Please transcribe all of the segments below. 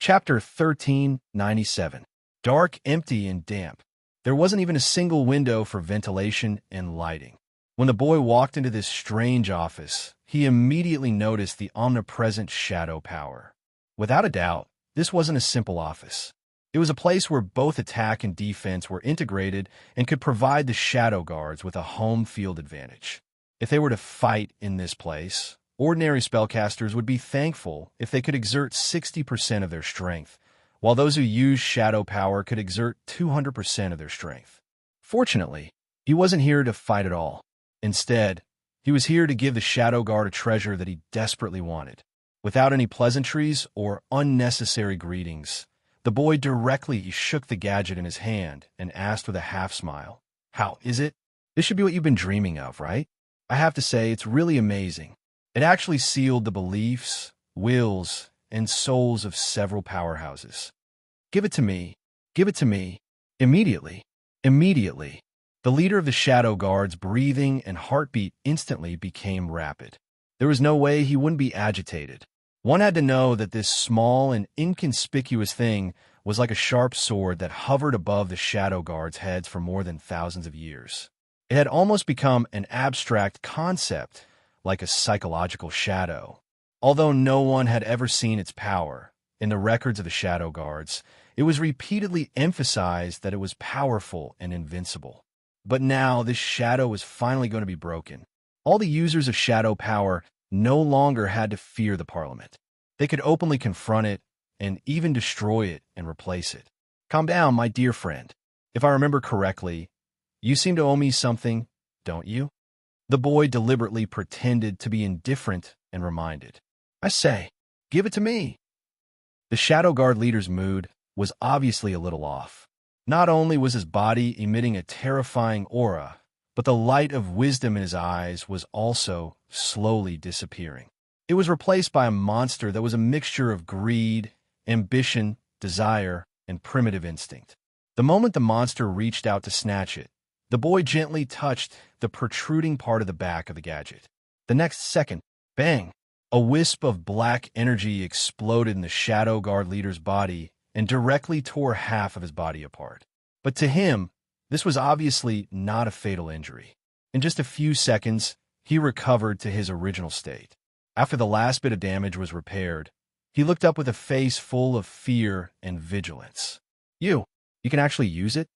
Chapter 1397. Dark, empty, and damp. There wasn't even a single window for ventilation and lighting. When the boy walked into this strange office, he immediately noticed the omnipresent shadow power. Without a doubt, this wasn't a simple office. It was a place where both attack and defense were integrated and could provide the shadow guards with a home field advantage. If they were to fight in this place, ordinary spellcasters would be thankful if they could exert 60% of their strength, while those who use shadow power could exert 200% of their strength. Fortunately, he wasn't here to fight at all. Instead, he was here to give the shadow guard a treasure that he desperately wanted. Without any pleasantries or unnecessary greetings, the boy directly shook the gadget in his hand and asked with a half-smile, "How is it? This should be what you've been dreaming of, right? I have to say, it's really amazing. It actually sealed the beliefs, wills, and souls of several powerhouses. Give it to me. Give it to me. Immediately. Immediately." The leader of the Shadow Guard's breathing and heartbeat instantly became rapid. There was no way he wouldn't be agitated. One had to know that this small and inconspicuous thing was like a sharp sword that hovered above the Shadow Guard's heads for more than thousands of years. It had almost become an abstract concept, like a psychological shadow. Although no one had ever seen its power, in the records of the Shadow Guards, it was repeatedly emphasized that it was powerful and invincible. But now this shadow was finally going to be broken. All the users of shadow power no longer had to fear the Parliament. They could openly confront it and even destroy it and replace it. Calm down, my dear friend. If I remember correctly, you seem to owe me something, don't you? The boy deliberately pretended to be indifferent and reminded. I say, give it to me. The Shadow Guard leader's mood was obviously a little off. Not only was his body emitting a terrifying aura, but the light of wisdom in his eyes was also slowly disappearing. It was replaced by a monster that was a mixture of greed, ambition, desire, and primitive instinct. The moment the monster reached out to snatch it, the boy gently touched the protruding part of the back of the gadget. The next second, bang! A wisp of black energy exploded in the Shadow Guard leader's body and directly tore half of his body apart. But to him, this was obviously not a fatal injury. In just a few seconds, he recovered to his original state. After the last bit of damage was repaired, he looked up with a face full of fear and vigilance. You can actually use it?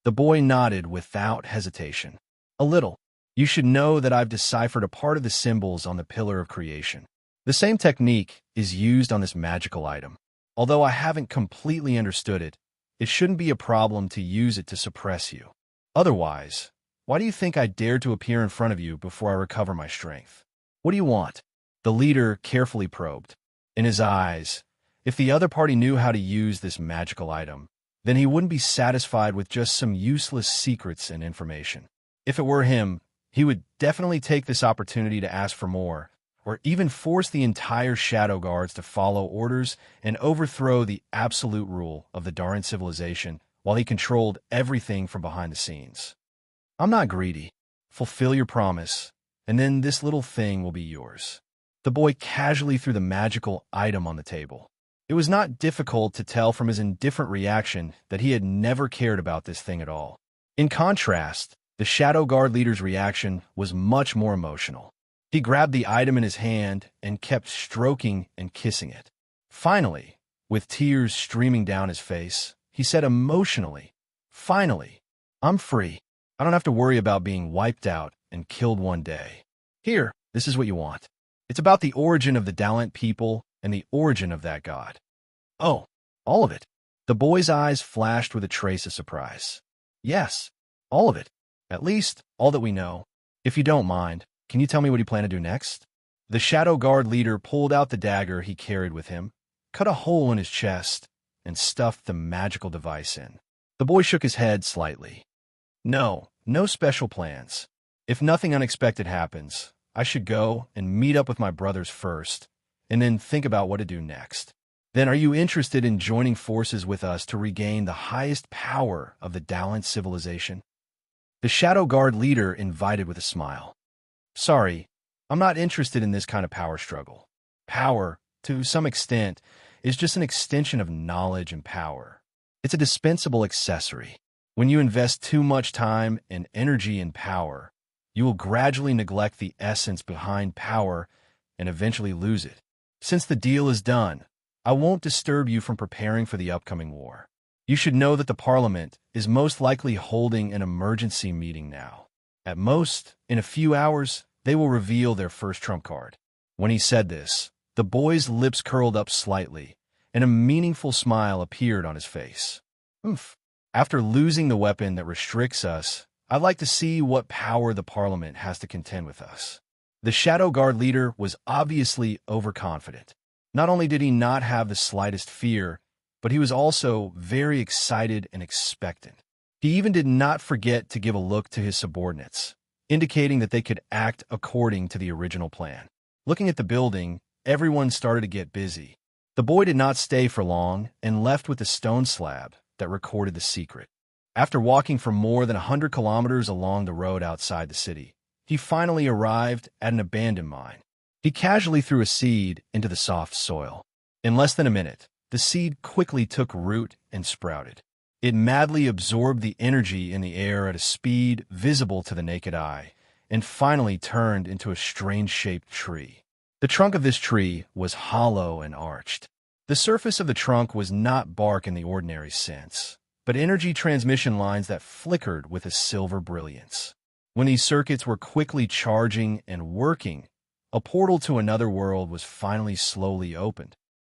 The boy nodded without hesitation. A little. You should know that I've deciphered a part of the symbols on the Pillar of Creation. The same technique is used on this magical item. Although I haven't completely understood it, it shouldn't be a problem to use it to suppress you. Otherwise, why do you think I dared to appear in front of you before I recover my strength? What do you want? The leader carefully probed. In his eyes, if the other party knew how to use this magical item, then he wouldn't be satisfied with just some useless secrets and information. If it were him, he would definitely take this opportunity to ask for more, or even force the entire Shadow Guards to follow orders and overthrow the absolute rule of the Darran civilization while he controlled everything from behind the scenes. I'm not greedy. Fulfill your promise, and then this little thing will be yours. The boy casually threw the magical item on the table. It was not difficult to tell from his indifferent reaction that he had never cared about this thing at all. In contrast, the Shadow Guard leader's reaction was much more emotional. He grabbed the item in his hand and kept stroking and kissing it. Finally, with tears streaming down his face, he said emotionally, "Finally, I'm free. I don't have to worry about being wiped out and killed one day. Here, this is what you want. It's about the origin of the Dallant people and the origin of that god." Oh, all of it. The boy's eyes flashed with a trace of surprise. Yes, all of it. At least, all that we know. If you don't mind, can you tell me what you plan to do next? The Shadow Guard leader pulled out the dagger he carried with him, cut a hole in his chest, and stuffed the magical device in. The boy shook his head slightly. No special plans. If nothing unexpected happens, I should go and meet up with my brothers first, and then think about what to do next. Then are you interested in joining forces with us to regain the highest power of the Dallant civilization? The Shadow Guard leader invited with a smile. Sorry, I'm not interested in this kind of power struggle. Power, to some extent, is just an extension of knowledge and power. It's a dispensable accessory. When you invest too much time and energy in power, you will gradually neglect the essence behind power and eventually lose it. Since the deal is done, I won't disturb you from preparing for the upcoming war. You should know that the Parliament is most likely holding an emergency meeting now. At most, in a few hours, they will reveal their first trump card. When he said this, the boy's lips curled up slightly, and a meaningful smile appeared on his face. Oof. After losing the weapon that restricts us, I'd like to see what power the Parliament has to contend with us. The Shadow Guard leader was obviously overconfident. Not only did he not have the slightest fear, but he was also very excited and expectant. He even did not forget to give a look to his subordinates, indicating that they could act according to the original plan. Looking at the building, everyone started to get busy. The boy did not stay for long and left with the stone slab that recorded the secret. After walking for more than 100 kilometers along the road outside the city, he finally arrived at an abandoned mine. He casually threw a seed into the soft soil. In less than a minute, the seed quickly took root and sprouted. It madly absorbed the energy in the air at a speed visible to the naked eye, and finally turned into a strange-shaped tree. The trunk of this tree was hollow and arched. The surface of the trunk was not bark in the ordinary sense, but energy transmission lines that flickered with a silver brilliance. When these circuits were quickly charging and working, a portal to another world was finally slowly opened.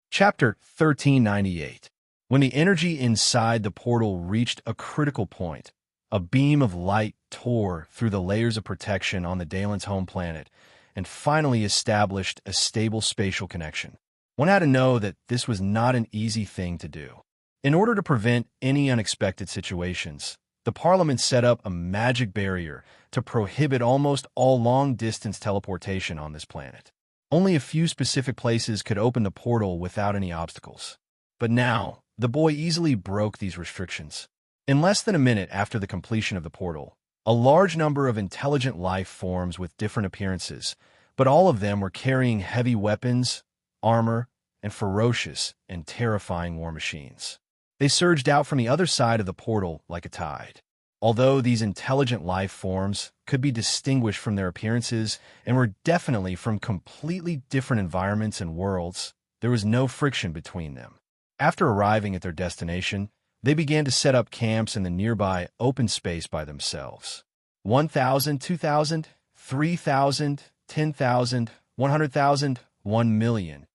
Chapter 1398. When the energy inside the portal reached a critical point, a beam of light tore through the layers of protection on the Dalen's home planet and finally established a stable spatial connection. One had to know that this was not an easy thing to do. In order to prevent any unexpected situations, the Parliament set up a magic barrier to prohibit almost all long-distance teleportation on this planet. Only a few specific places could open the portal without any obstacles. But now, the boy easily broke these restrictions. In less than a minute after the completion of the portal, a large number of intelligent life forms with different appearances, but all of them were carrying heavy weapons, armor, and ferocious and terrifying war machines. They surged out from the other side of the portal like a tide. Although these intelligent life forms could be distinguished from their appearances and were definitely from completely different environments and worlds, there was no friction between them. After arriving at their destination, they began to set up camps in the nearby open space by themselves. 1,000, 2,000, 3,000, 10,000, 100,000, 1 million.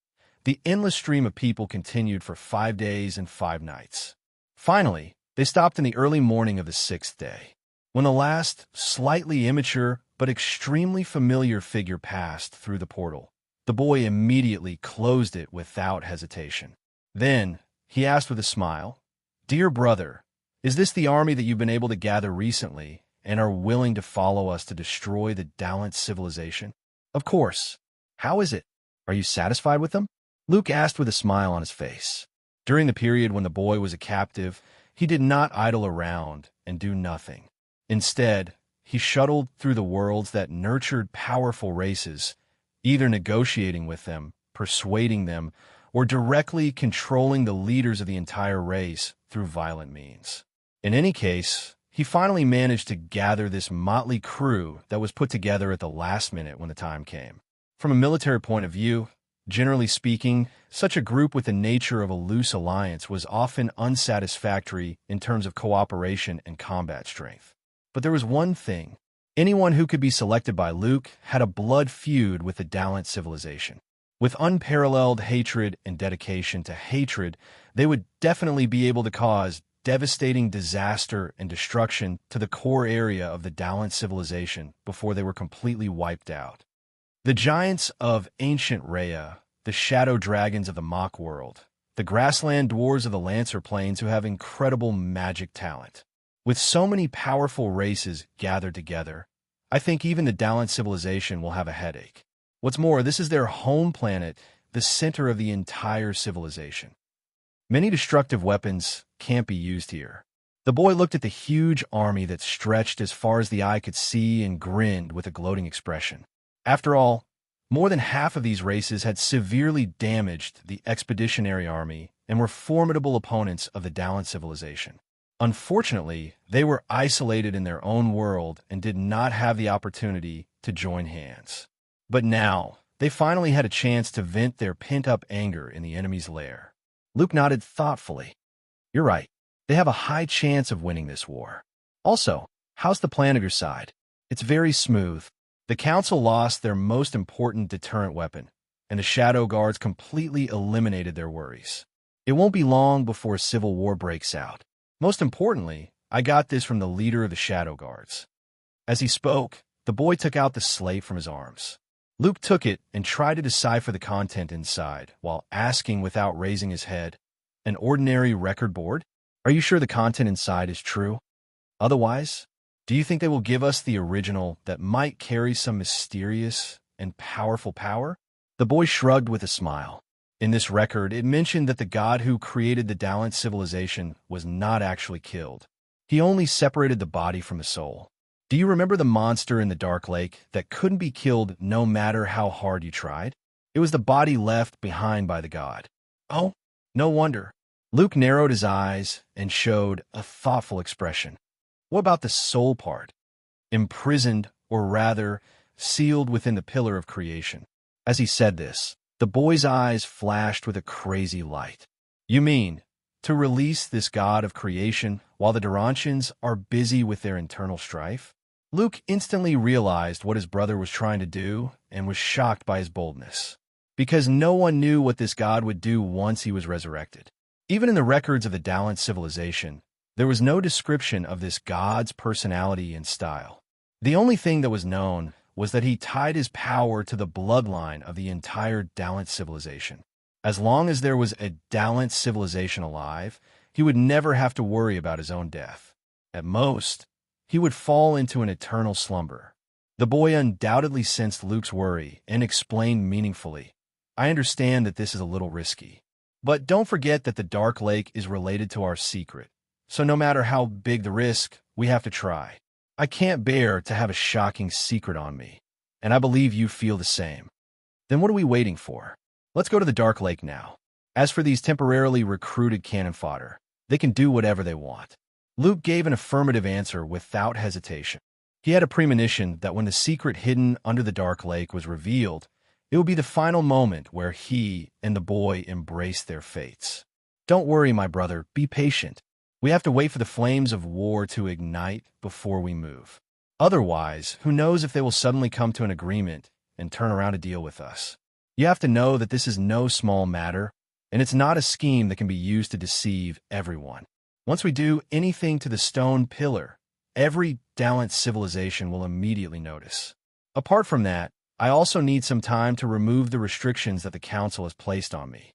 The endless stream of people continued for 5 days and 5 nights. Finally, they stopped in the early morning of the 6th day. When the last, slightly immature but extremely familiar figure passed through the portal, the boy immediately closed it without hesitation. Then, he asked with a smile, "Dear brother, is this the army that you've been able to gather recently and are willing to follow us to destroy the Dalant civilization?" "Of course. How is it? Are you satisfied with them?" Luke asked with a smile on his face. During the period when the boy was a captive, he did not idle around and do nothing. Instead, he shuttled through the worlds that nurtured powerful races, either negotiating with them, persuading them, or directly controlling the leaders of the entire race through violent means. In any case, he finally managed to gather this motley crew that was put together at the last minute when the time came. From a military point of view, generally speaking, such a group with the nature of a loose alliance was often unsatisfactory in terms of cooperation and combat strength. But there was one thing. Anyone who could be selected by Luke had a blood feud with the Dalant civilization. With unparalleled hatred and dedication to hatred, they would definitely be able to cause devastating disaster and destruction to the core area of the Dalant civilization before they were completely wiped out. The giants of ancient Rhea, the shadow dragons of the mock world, the grassland dwarves of the Lancer Plains who have incredible magic talent. With so many powerful races gathered together, I think even the Dalant civilization will have a headache. What's more, this is their home planet, the center of the entire civilization. Many destructive weapons can't be used here. The boy looked at the huge army that stretched as far as the eye could see and grinned with a gloating expression. After all, More than half of these races had severely damaged the expeditionary army and were formidable opponents of the Dalan civilization. Unfortunately, they were isolated in their own world and did not have the opportunity to join hands. But now, they finally had a chance to vent their pent-up anger in the enemy's lair. Luke nodded thoughtfully. You're right. They have a high chance of winning this war. Also, how's the plan of your side? It's very smooth. The Council lost their most important deterrent weapon, and the Shadow Guards completely eliminated their worries. It won't be long before a civil war breaks out. Most importantly, I got this from the leader of the Shadow Guards. As he spoke, the boy took out the slate from his arms. Luke took it and tried to decipher the content inside, while asking without raising his head, an ordinary record board? Are you sure the content inside is true? Otherwise, do you think they will give us the original that might carry some mysterious and powerful power? The boy shrugged with a smile. In this record, it mentioned that the god who created the Dalan civilization was not actually killed. He only separated the body from the soul. Do you remember the monster in the Dark Lake that couldn't be killed no matter how hard you tried? It was the body left behind by the god. Oh, no wonder. Luke narrowed his eyes and showed a thoughtful expression. What about the soul part? Imprisoned, or rather, sealed within the pillar of creation. As he said this, the boy's eyes flashed with a crazy light. You mean, to release this god of creation while the Durantians are busy with their internal strife? Luke instantly realized what his brother was trying to do and was shocked by his boldness. Because no one knew what this god would do once he was resurrected. Even in the records of the Dalan civilization, there was no description of this god's personality and style. The only thing that was known was that he tied his power to the bloodline of the entire Dalan civilization. As long as there was a Dalan civilization alive, he would never have to worry about his own death. At most, he would fall into an eternal slumber. The boy undoubtedly sensed Luke's worry and explained meaningfully, I understand that this is a little risky. But don't forget that the Dark Lake is related to our secret. So no matter how big the risk, we have to try. I can't bear to have a shocking secret on me, and I believe you feel the same. Then what are we waiting for? Let's go to the Dark Lake now. As for these temporarily recruited cannon fodder, they can do whatever they want. Luke gave an affirmative answer without hesitation. He had a premonition that when the secret hidden under the Dark Lake was revealed, it would be the final moment where he and the boy embraced their fates. Don't worry, my brother, be patient. We have to wait for the flames of war to ignite before we move. Otherwise, who knows if they will suddenly come to an agreement and turn around to deal with us. You have to know that this is no small matter, and it's not a scheme that can be used to deceive everyone. Once we do anything to the stone pillar, every Dalan civilization will immediately notice. Apart from that, I also need some time to remove the restrictions that the Council has placed on me.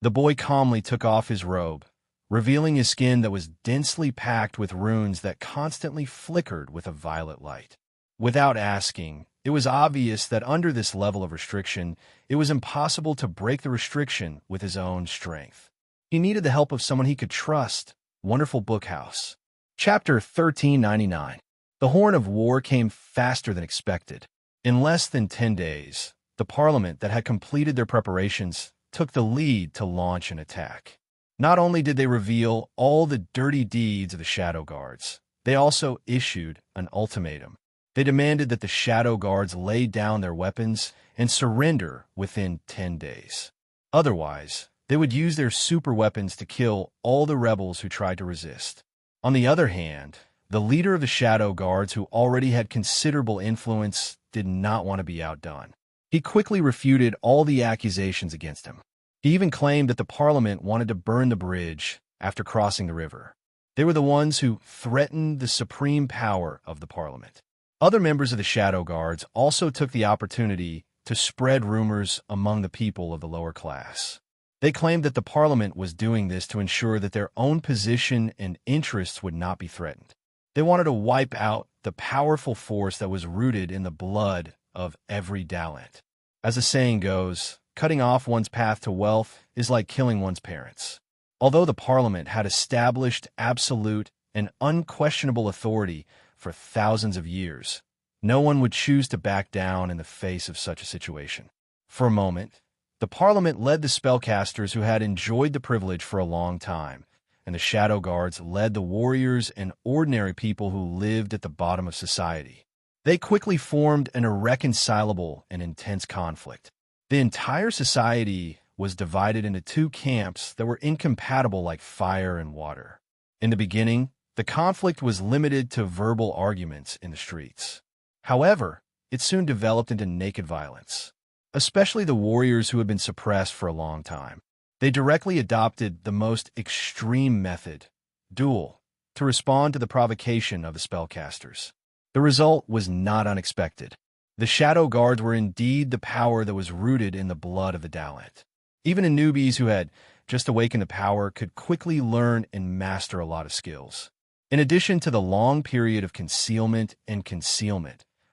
The boy calmly took off his robe, revealing his skin that was densely packed with runes that constantly flickered with a violet light. Without asking, it was obvious that under this level of restriction, it was impossible to break the restriction with his own strength. He needed the help of someone he could trust. Wonderful Bookhouse. Chapter 1399. The Horn of War came faster than expected. In less than 10 days, the Parliament that had completed their preparations took the lead to launch an attack. Not only did they reveal all the dirty deeds of the Shadow Guards, they also issued an ultimatum. They demanded that the Shadow Guards lay down their weapons and surrender within 10 days. Otherwise, they would use their super weapons to kill all the rebels who tried to resist. On the other hand, the leader of the Shadow Guards, who already had considerable influence, did not want to be outdone. He quickly refuted all the accusations against him. He even claimed that the Parliament wanted to burn the bridge after crossing the river. They were the ones who threatened the supreme power of the Parliament. Other members of the Shadow Guards also took the opportunity to spread rumors among the people of the lower class. They claimed that the Parliament was doing this to ensure that their own position and interests would not be threatened. They wanted to wipe out the powerful force that was rooted in the blood of every Dalan. As the saying goes, cutting off one's path to wealth is like killing one's parents. Although the Parliament had established absolute and unquestionable authority for thousands of years, No one would choose to back down in the face of such a situation. For a moment, the Parliament led the spellcasters who had enjoyed the privilege for a long time, and the Shadow Guards led the warriors and ordinary people who lived at the bottom of society. They quickly formed an irreconcilable and intense conflict. The entire society was divided into two camps that were incompatible like fire and water. In the beginning, the conflict was limited to verbal arguments in the streets. However, it soon developed into naked violence, especially the warriors who had been suppressed for a long time. They directly adopted the most extreme method, duel, to respond to the provocation of the spellcasters. The result was not unexpected. The Shadow Guards were indeed the power that was rooted in the blood of the Dalent. Even the newbies who had just awakened the power could quickly learn and master a lot of skills. In addition to the long period of concealment,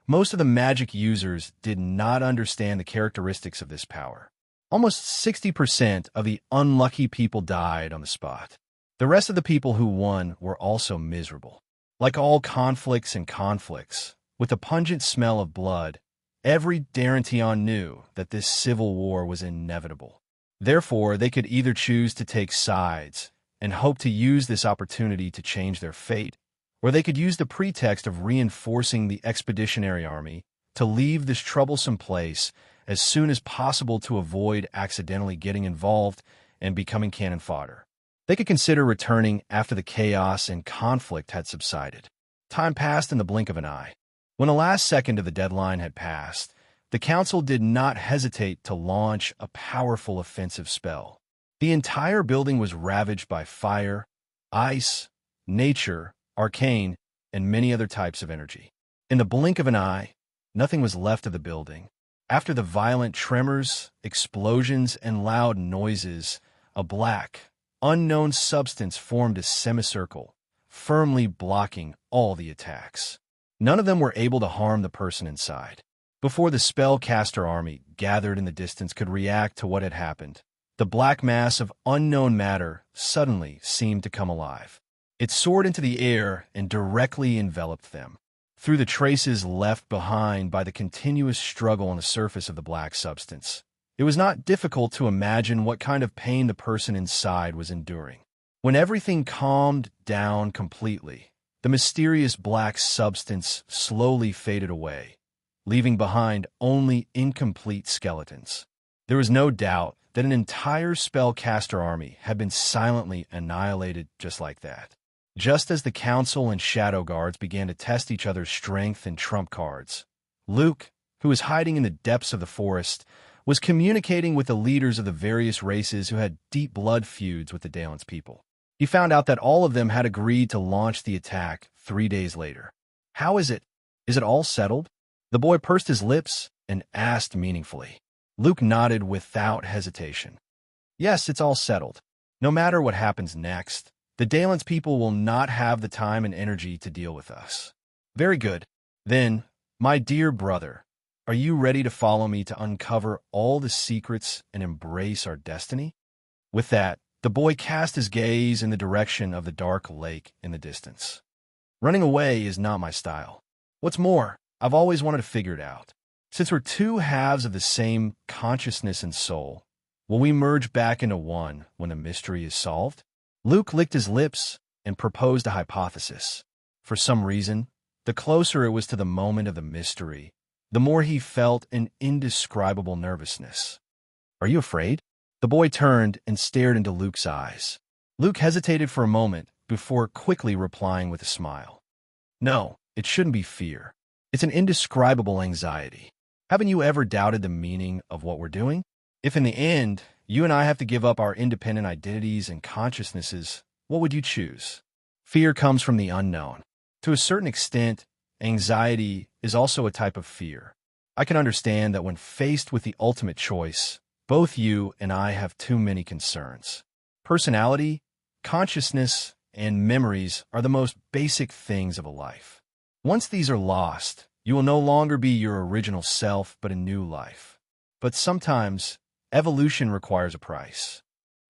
most of the magic users did not understand the characteristics of this power. Almost 60% of the unlucky people died on the spot. The rest of the people who won were also miserable. Like all conflicts, with the pungent smell of blood, every Darantion knew that this civil war was inevitable. Therefore, they could either choose to take sides and hope to use this opportunity to change their fate, or they could use the pretext of reinforcing the expeditionary army to leave this troublesome place as soon as possible to avoid accidentally getting involved and becoming cannon fodder. They could consider returning after the chaos and conflict had subsided. Time passed in the blink of an eye. When the last second of the deadline had passed, the council did not hesitate to launch a powerful offensive spell. The entire building was ravaged by fire, ice, nature, arcane, and many other types of energy. In the blink of an eye, nothing was left of the building. After the violent tremors, explosions, and loud noises, a black, unknown substance formed a semicircle, firmly blocking all the attacks. None of them were able to harm the person inside. Before the spellcaster army gathered in the distance could react to what had happened, the black mass of unknown matter suddenly seemed to come alive. It soared into the air and directly enveloped them. Through the traces left behind by the continuous struggle on the surface of the black substance, it was not difficult to imagine what kind of pain the person inside was enduring. When everything calmed down completely, the mysterious black substance slowly faded away, leaving behind only incomplete skeletons. There was no doubt that an entire spellcaster army had been silently annihilated just like that. Just as the Council and Shadow Guards began to test each other's strength and trump cards, Luke, who was hiding in the depths of the forest, was communicating with the leaders of the various races who had deep blood feuds with the Dalen's people. He found out that all of them had agreed to launch the attack 3 days later. How is it? Is it all settled? The boy pursed his lips and asked meaningfully. Luke nodded without hesitation. Yes, it's all settled. No matter what happens next, the Dalen's people will not have the time and energy to deal with us. Very good. Then, my dear brother, are you ready to follow me to uncover all the secrets and embrace our destiny? With that, the boy cast his gaze in the direction of the dark lake in the distance. Running away is not my style. What's more, I've always wanted to figure it out. Since we're two halves of the same consciousness and soul, will we merge back into one when the mystery is solved? Luke licked his lips and proposed a hypothesis. For some reason, the closer it was to the moment of the mystery, the more he felt an indescribable nervousness. Are you afraid? The boy turned and stared into Luke's eyes. Luke hesitated for a moment before quickly replying with a smile. No, it shouldn't be fear. It's an indescribable anxiety. Haven't you ever doubted the meaning of what we're doing? If in the end, you and I have to give up our independent identities and consciousnesses, what would you choose? Fear comes from the unknown. To a certain extent, anxiety is also a type of fear. I can understand that when faced with the ultimate choice, both you and I have too many concerns. Personality, consciousness, and memories are the most basic things of a life. Once these are lost, you will no longer be your original self but a new life. But sometimes, evolution requires a price.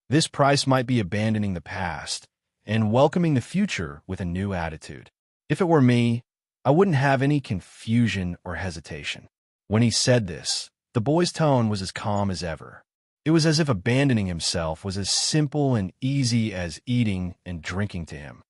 This price might be abandoning the past and welcoming the future with a new attitude. If it were me, I wouldn't have any confusion or hesitation. When he said this, the boy's tone was as calm as ever. It was as if abandoning himself was as simple and easy as eating and drinking to him.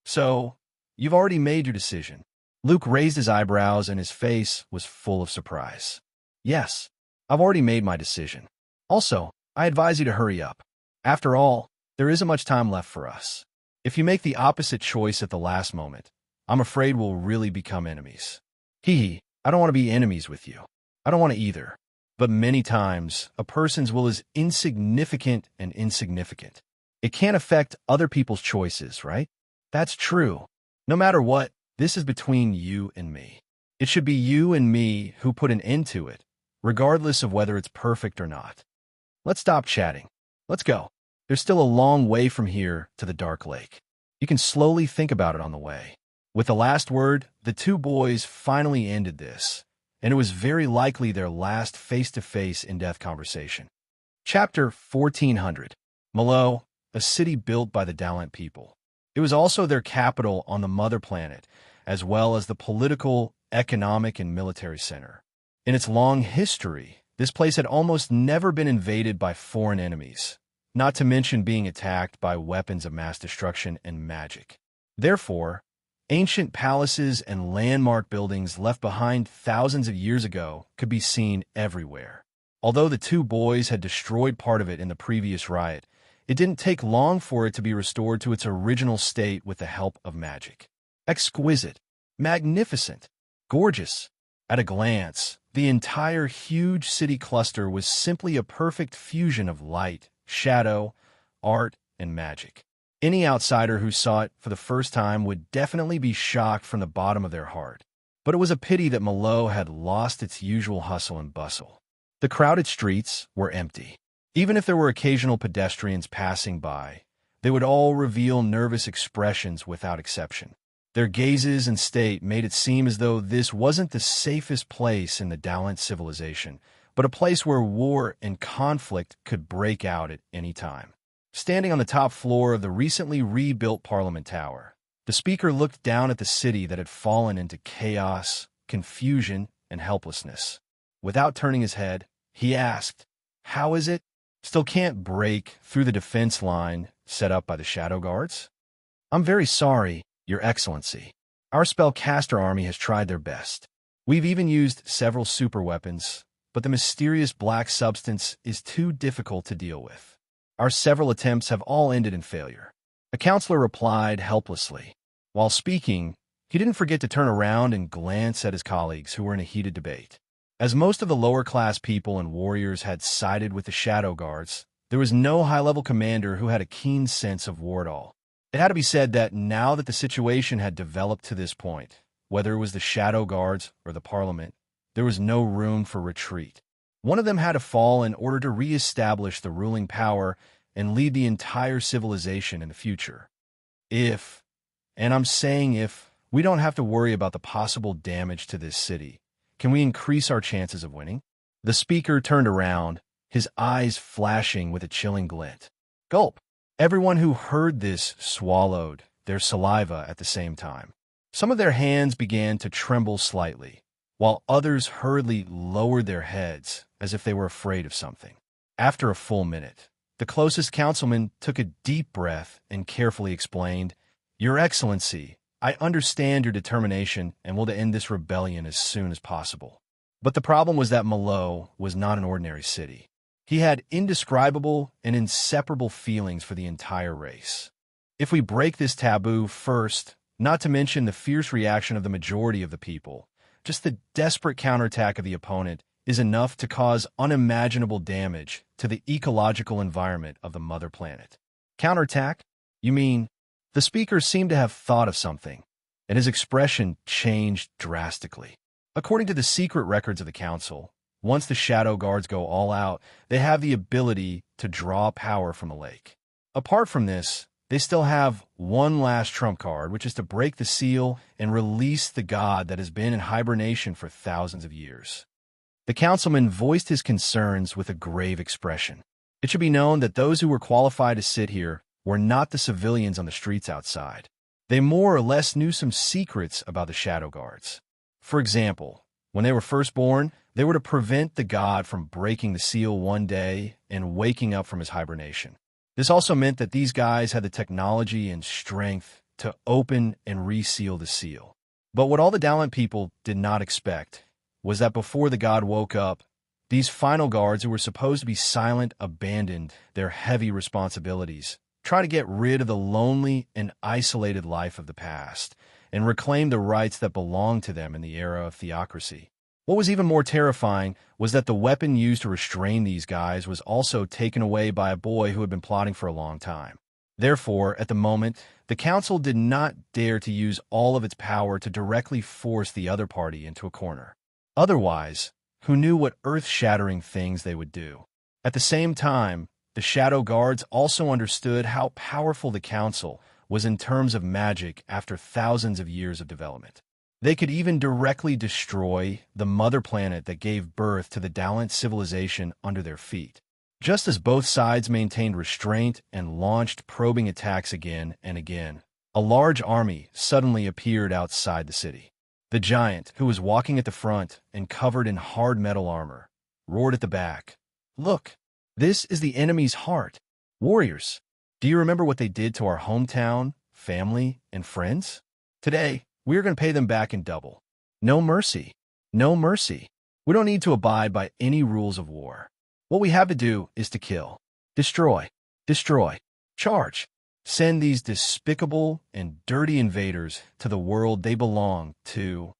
So, you've already made your decision. Luke raised his eyebrows and his face was full of surprise. Yes, I've already made my decision. Also, I advise you to hurry up. After all, there isn't much time left for us. If you make the opposite choice at the last moment, I'm afraid we'll really become enemies. I don't want to be enemies with you. I don't want to either. But many times, a person's will is insignificant and insignificant. It can't affect other people's choices, right? That's true. No matter what, this is between you and me. It should be you and me who put an end to it, regardless of whether it's perfect or not. Let's stop chatting. Let's go. There's still a long way from here to the dark lake. You can slowly think about it on the way. With the last word, the two boys finally ended this, and it was very likely their last face-to-face in-depth conversation. Chapter 1400. Malo, a city built by the Dalant people. It was also their capital on the mother planet, as well as the political, economic, and military center. In its long history, this place had almost never been invaded by foreign enemies, not to mention being attacked by weapons of mass destruction and magic. Therefore, ancient palaces and landmark buildings left behind thousands of years ago could be seen everywhere. Although the two boys had destroyed part of it in the previous riot, it didn't take long for it to be restored to its original state with the help of magic. Exquisite, magnificent, gorgeous. At a glance, the entire huge city cluster was simply a perfect fusion of light, shadow, art, and magic. Any outsider who saw it for the first time would definitely be shocked from the bottom of their heart. But it was a pity that Malo had lost its usual hustle and bustle. The crowded streets were empty. Even if there were occasional pedestrians passing by, they would all reveal nervous expressions without exception. Their gazes and state made it seem as though this wasn't the safest place in the Dalant civilization, but a place where war and conflict could break out at any time. Standing on the top floor of the recently rebuilt Parliament Tower, the speaker looked down at the city that had fallen into chaos, confusion, and helplessness. Without turning his head, he asked, "How is it? Still can't break through the defense line set up by the Shadow Guards?" "I'm very sorry, Your Excellency. Our spellcaster army has tried their best. We've even used several super weapons, but the mysterious black substance is too difficult to deal with. Our several attempts have all ended in failure." A counselor replied helplessly. While speaking, he didn't forget to turn around and glance at his colleagues who were in a heated debate. As most of the lower-class people and warriors had sided with the Shadow Guards, there was no high-level commander who had a keen sense of war at all. It had to be said that now that the situation had developed to this point, whether it was the Shadow Guards or the Parliament, there was no room for retreat. One of them had to fall in order to re-establish the ruling power and lead the entire civilization in the future. If, and I'm saying if, we don't have to worry about the possible damage to this city, can we increase our chances of winning? The speaker turned around, his eyes flashing with a chilling glint. Gulp! Everyone who heard this swallowed their saliva at the same time. Some of their hands began to tremble slightly, while others hurriedly lowered their heads as if they were afraid of something. After a full minute, the closest councilman took a deep breath and carefully explained, "Your Excellency, I understand your determination and will to end this rebellion as soon as possible." But the problem was that Malo was not an ordinary city. He had indescribable and inseparable feelings for the entire race. If we break this taboo first, not to mention the fierce reaction of the majority of the people, just the desperate counterattack of the opponent is enough to cause unimaginable damage to the ecological environment of the mother planet. Counterattack? You mean? The speaker seemed to have thought of something, and his expression changed drastically. According to the secret records of the Council, once the Shadow Guards go all out, they have the ability to draw power from the lake. Apart from this, they still have one last trump card, which is to break the seal and release the god that has been in hibernation for thousands of years. The councilman voiced his concerns with a grave expression. It should be known that those who were qualified to sit here were not the civilians on the streets outside. They more or less knew some secrets about the Shadow Guards. For example, when they were first born, they were to prevent the god from breaking the seal one day and waking up from his hibernation. This also meant that these guys had the technology and strength to open and reseal the seal. But what all the Dowland people did not expect was that before the god woke up, these final guards, who were supposed to be silent, abandoned their heavy responsibilities, try to get rid of the lonely and isolated life of the past and reclaim the rights that belonged to them in the era of theocracy. What was even more terrifying was that the weapon used to restrain these guys was also taken away by a boy who had been plotting for a long time. Therefore, at the moment, the council did not dare to use all of its power to directly force the other party into a corner. Otherwise, who knew what earth-shattering things they would do? At the same time, the Shadow Guards also understood how powerful the council was in terms of magic after thousands of years of development. They could even directly destroy the mother planet that gave birth to the Dowland civilization under their feet. Just as both sides maintained restraint and launched probing attacks again and again, a large army suddenly appeared outside the city. The giant, who was walking at the front and covered in hard metal armor, roared at the back, "Look, this is the enemy's heart. Warriors, do you remember what they did to our hometown, family, and friends? Today, we are going to pay them back in double. No mercy. No mercy. We don't need to abide by any rules of war. What we have to do is to kill, destroy, charge. Send these despicable and dirty invaders to the world they belong to.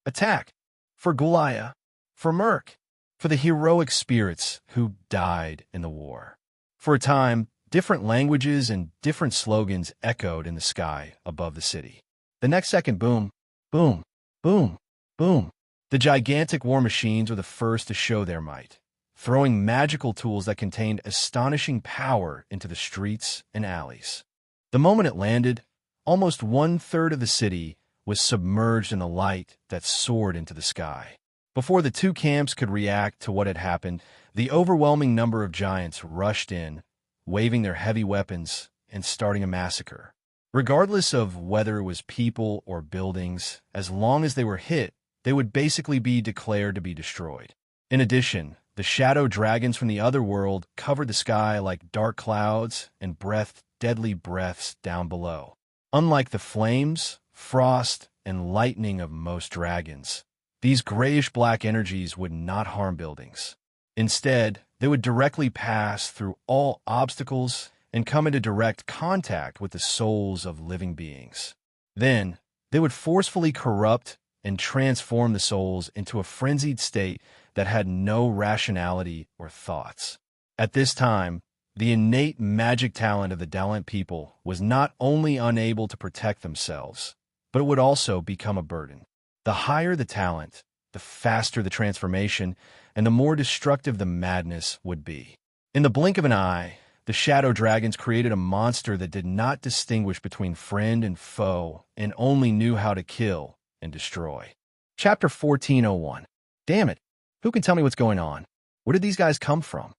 Attack. For Goliath. For Merc. For the heroic spirits who died in the war." For a time, different languages and different slogans echoed in the sky above the city. The next second, boom, boom, boom, boom. The gigantic war machines were the first to show their might, throwing magical tools that contained astonishing power into the streets and alleys. The moment it landed, almost one-third of the city was submerged in the light that soared into the sky. Before the two camps could react to what had happened, the overwhelming number of giants rushed in, waving their heavy weapons and starting a massacre. Regardless of whether it was people or buildings, as long as they were hit, they would basically be declared to be destroyed. In addition, the shadow dragons from the other world covered the sky like dark clouds and breathed deadly breaths down below. Unlike the flames, frost, and lightning of most dragons, these grayish-black energies would not harm buildings. Instead, they would directly pass through all obstacles and come into direct contact with the souls of living beings. Then, they would forcefully corrupt and transform the souls into a frenzied state that had no rationality or thoughts. At this time, the innate magic talent of the Dowland people was not only unable to protect themselves, but it would also become a burden. The higher the talent, the faster the transformation, and the more destructive the madness would be. In the blink of an eye, the shadow dragons created a monster that did not distinguish between friend and foe and only knew how to kill and destroy. Chapter 1401. Damn it, who can tell me what's going on? Where did these guys come from?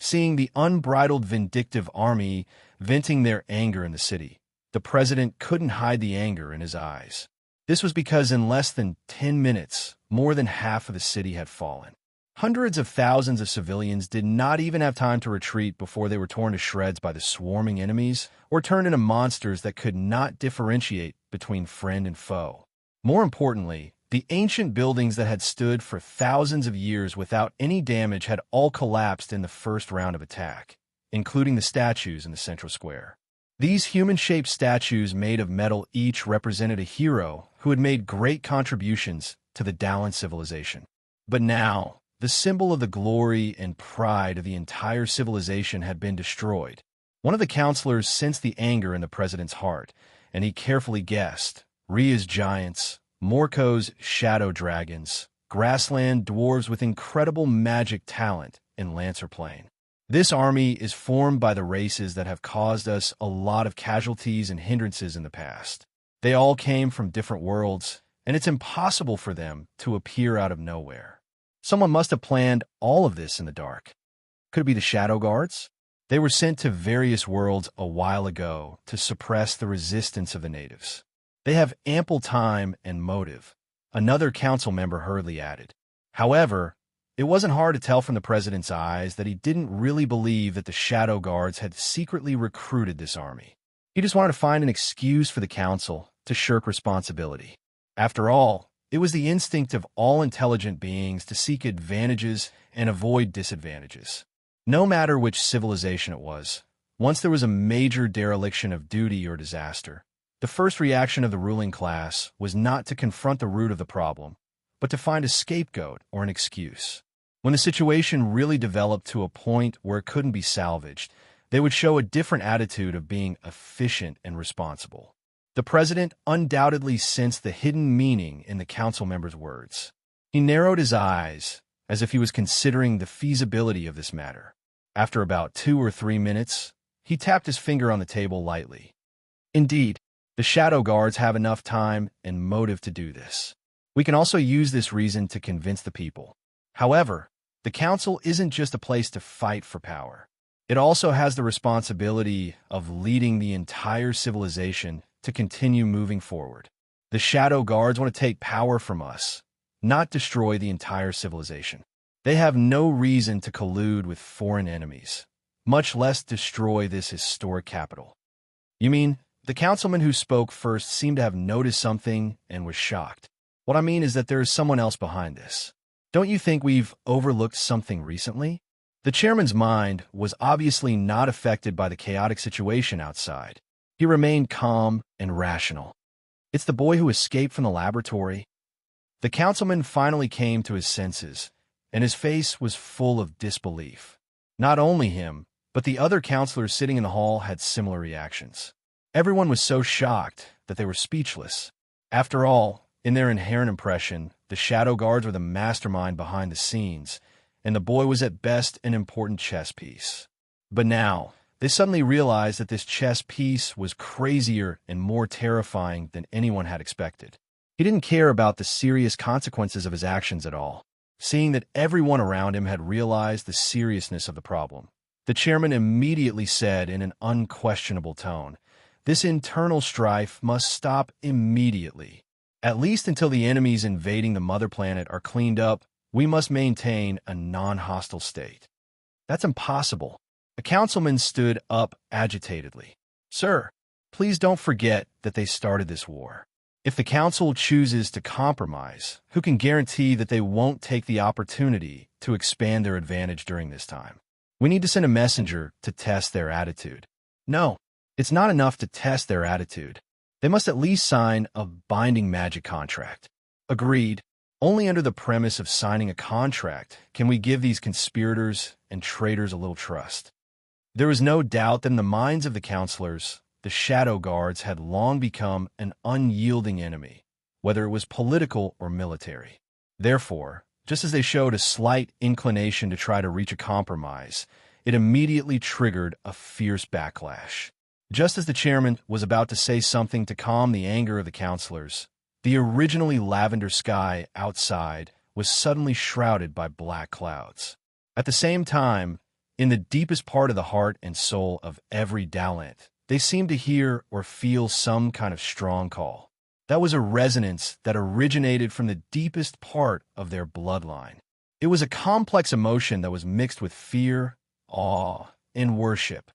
Seeing the unbridled vindictive army venting their anger in the city, the president couldn't hide the anger in his eyes. This was because in less than 10 minutes, more than half of the city had fallen. Hundreds of thousands of civilians did not even have time to retreat before they were torn to shreds by the swarming enemies or turned into monsters that could not differentiate between friend and foe. More importantly, the ancient buildings that had stood for thousands of years without any damage had all collapsed in the first round of attack, including the statues in the central square. These human-shaped statues made of metal each represented a hero who had made great contributions to the Dowland civilization. But now, the symbol of the glory and pride of the entire civilization had been destroyed. One of the counselors sensed the anger in the president's heart, and he carefully guessed. Ria's giants, Morko's shadow dragons, grassland dwarves with incredible magic talent, and Lancer Plain. This army is formed by the races that have caused us a lot of casualties and hindrances in the past. They all came from different worlds, and it's impossible for them to appear out of nowhere. Someone must have planned all of this in the dark. Could it be the Shadow Guards? They were sent to various worlds a while ago to suppress the resistance of the natives. They have ample time and motive, another council member hurriedly added. However, it wasn't hard to tell from the president's eyes that he didn't really believe that the Shadow Guards had secretly recruited this army. He just wanted to find an excuse for the council to shirk responsibility. After all, it was the instinct of all intelligent beings to seek advantages and avoid disadvantages. No matter which civilization it was, once there was a major dereliction of duty or disaster, the first reaction of the ruling class was not to confront the root of the problem, but to find a scapegoat or an excuse. When the situation really developed to a point where it couldn't be salvaged, they would show a different attitude of being efficient and responsible. The president undoubtedly sensed the hidden meaning in the council member's words. He narrowed his eyes, as if he was considering the feasibility of this matter. After about 2 or 3 minutes, he tapped his finger on the table lightly. Indeed, the Shadow Guards have enough time and motive to do this. We can also use this reason to convince the people. However, the council isn't just a place to fight for power. It also has the responsibility of leading the entire civilization to continue moving forward. The Shadow Guards want to take power from us, not destroy the entire civilization. They have no reason to collude with foreign enemies, much less destroy this historic capital. You mean, the councilman who spoke first seemed to have noticed something and was shocked. What I mean is that there is someone else behind this. Don't you think we've overlooked something recently? The chairman's mind was obviously not affected by the chaotic situation outside. He remained calm and rational. It's the boy who escaped from the laboratory. The councilman finally came to his senses, and his face was full of disbelief. Not only him, but the other counselors sitting in the hall had similar reactions. Everyone was so shocked that they were speechless. After all, in their inherent impression, the Shadow Guards were the mastermind behind the scenes, and the boy was at best an important chess piece. But now, they suddenly realized that this chess piece was crazier and more terrifying than anyone had expected. He didn't care about the serious consequences of his actions at all. Seeing that everyone around him had realized the seriousness of the problem, the chairman immediately said in an unquestionable tone, "This internal strife must stop immediately. At least until the enemies invading the mother planet are cleaned up, we must maintain a non-hostile state." That's impossible. A councilman stood up agitatedly. "Sir, please don't forget that they started this war. If the council chooses to compromise, who can guarantee that they won't take the opportunity to expand their advantage during this time? We need to send a messenger to test their attitude." No, it's not enough to test their attitude. They must at least sign a binding magic contract. Agreed. Only under the premise of signing a contract can we give these conspirators and traitors a little trust. There was no doubt that in the minds of the counselors, the Shadow Guards had long become an unyielding enemy, whether it was political or military. Therefore, just as they showed a slight inclination to try to reach a compromise, it immediately triggered a fierce backlash. Just as the chairman was about to say something to calm the anger of the counselors, the originally lavender sky outside was suddenly shrouded by black clouds. At the same time, in the deepest part of the heart and soul of every Dalant, they seemed to hear or feel some kind of strong call. That was a resonance that originated from the deepest part of their bloodline. It was a complex emotion that was mixed with fear, awe, and worship.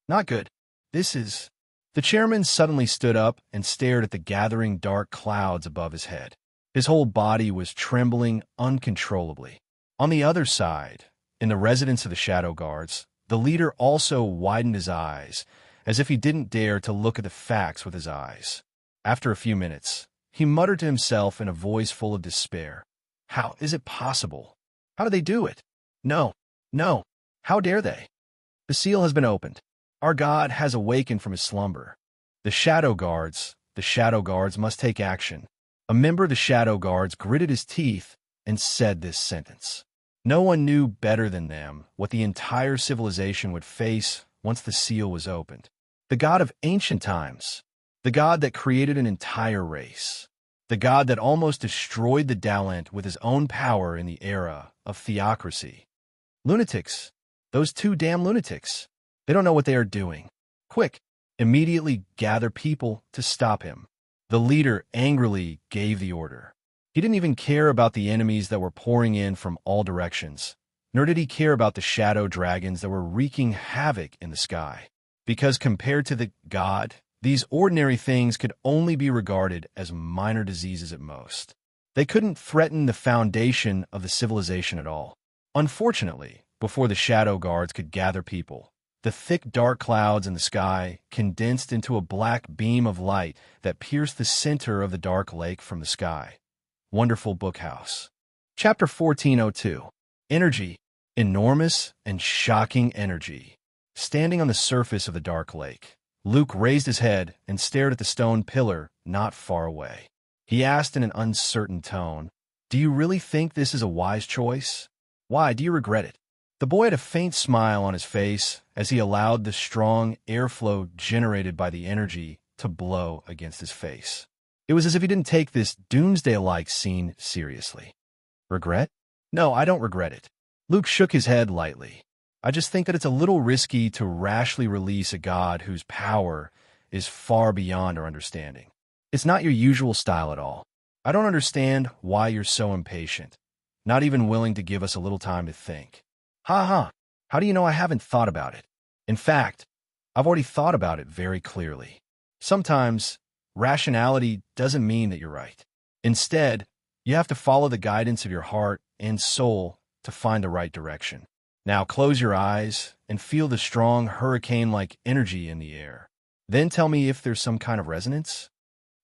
Not good. This is... The chairman suddenly stood up and stared at the gathering dark clouds above his head. His whole body was trembling uncontrollably. On the other side, in the residence of the Shadow Guards, the leader also widened his eyes, as if he didn't dare to look at the facts with his eyes. After a few minutes, he muttered to himself in a voice full of despair, "How is it possible? How do they do it? No, no, how dare they? The seal has been opened. Our God has awakened from his slumber. The Shadow Guards must take action." A member of the Shadow Guards gritted his teeth and said this sentence. No one knew better than them what the entire civilization would face once the seal was opened. The God of ancient times, the God that created an entire race, the God that almost destroyed the Dalant with his own power in the era of theocracy. Lunatics, those two damn lunatics. They don't know what they are doing. Quick, immediately gather people to stop him." The leader angrily gave the order. He didn't even care about the enemies that were pouring in from all directions, nor did he care about the shadow dragons that were wreaking havoc in the sky. Because compared to the god, these ordinary things could only be regarded as minor diseases at most. They couldn't threaten the foundation of the civilization at all. Unfortunately, before the shadow guards could gather people, the thick dark clouds in the sky condensed into a black beam of light that pierced the center of the dark lake from the sky. Wonderful Bookhouse. Chapter 1402. Energy. Enormous and shocking energy. Standing on the surface of the dark lake, Luke raised his head and stared at the stone pillar not far away. He asked in an uncertain tone, "Do you really think this is a wise choice? Why do you regret it?" The boy had a faint smile on his face as he allowed the strong airflow generated by the energy to blow against his face. It was as if he didn't take this doomsday-like scene seriously. "Regret? No, I don't regret it." Luke shook his head lightly. "I just think that it's a little risky to rashly release a god whose power is far beyond our understanding. It's not your usual style at all. I don't understand why you're so impatient, not even willing to give us a little time to think." "Ha ha, how do you know I haven't thought about it? In fact, I've already thought about it very clearly. Sometimes, rationality doesn't mean that you're right. Instead, you have to follow the guidance of your heart and soul to find the right direction. Now close your eyes and feel the strong hurricane-like energy in the air. Then tell me if there's some kind of resonance."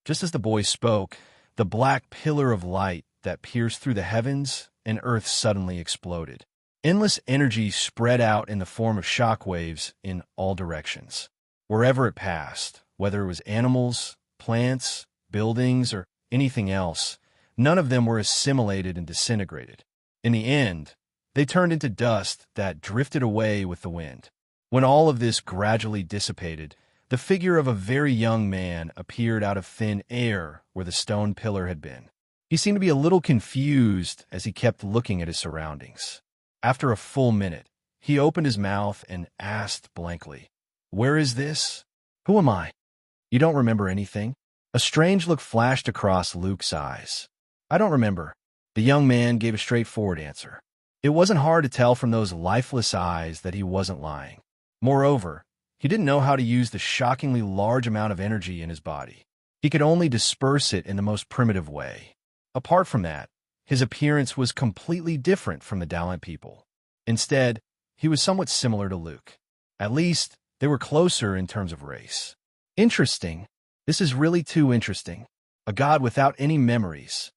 Just as the boy spoke, the black pillar of light that pierced through the heavens and earth suddenly exploded. Endless energy spread out in the form of shockwaves in all directions. Wherever it passed, whether it was animals, plants, buildings, or anything else, none of them were assimilated and disintegrated. In the end, they turned into dust that drifted away with the wind. When all of this gradually dissipated, the figure of a very young man appeared out of thin air where the stone pillar had been. He seemed to be a little confused as he kept looking at his surroundings. After a full minute, he opened his mouth and asked blankly, "Where is this? Who am I?" "You don't remember anything?" A strange look flashed across Luke's eyes. "I don't remember." The young man gave a straightforward answer. It wasn't hard to tell from those lifeless eyes that he wasn't lying. Moreover, he didn't know how to use the shockingly large amount of energy in his body. He could only disperse it in the most primitive way. Apart from that, his appearance was completely different from the Dalent people. Instead, he was somewhat similar to Luke. At least, they were closer in terms of race. Interesting. This is really too interesting. A god without any memories.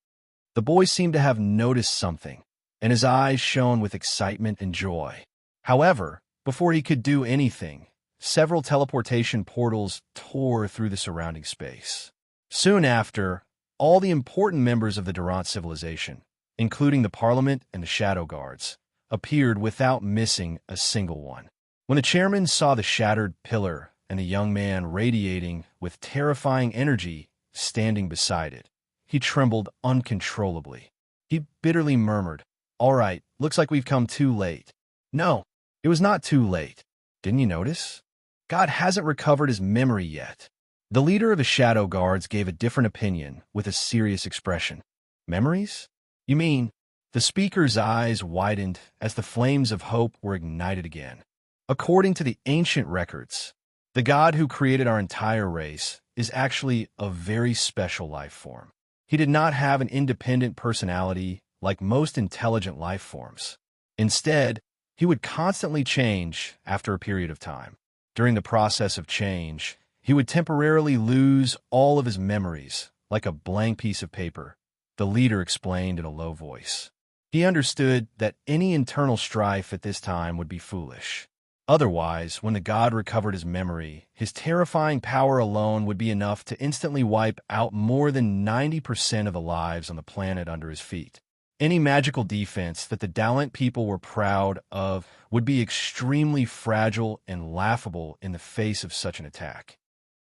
The boy seemed to have noticed something, and his eyes shone with excitement and joy. However, before he could do anything, several teleportation portals tore through the surrounding space. Soon after, all the important members of the Durant civilization, including the Parliament and the Shadow Guards, appeared without missing a single one. When the chairman saw the shattered pillar and the young man radiating with terrifying energy standing beside it, he trembled uncontrollably. He bitterly murmured, "All right, looks like we've come too late." No, it was not too late. Didn't you notice? God hasn't recovered his memory yet. The leader of the Shadow Guards gave a different opinion with a serious expression. "Memories? You mean?" The speaker's eyes widened as the flames of hope were ignited again. "According to the ancient records, the God who created our entire race is actually a very special life form. He did not have an independent personality like most intelligent life forms. Instead, he would constantly change after a period of time. During the process of change, he would temporarily lose all of his memories, like a blank piece of paper," the leader explained in a low voice. He understood that any internal strife at this time would be foolish. Otherwise, when the god recovered his memory, his terrifying power alone would be enough to instantly wipe out more than 90% of the lives on the planet under his feet. Any magical defense that the Dalent people were proud of would be extremely fragile and laughable in the face of such an attack.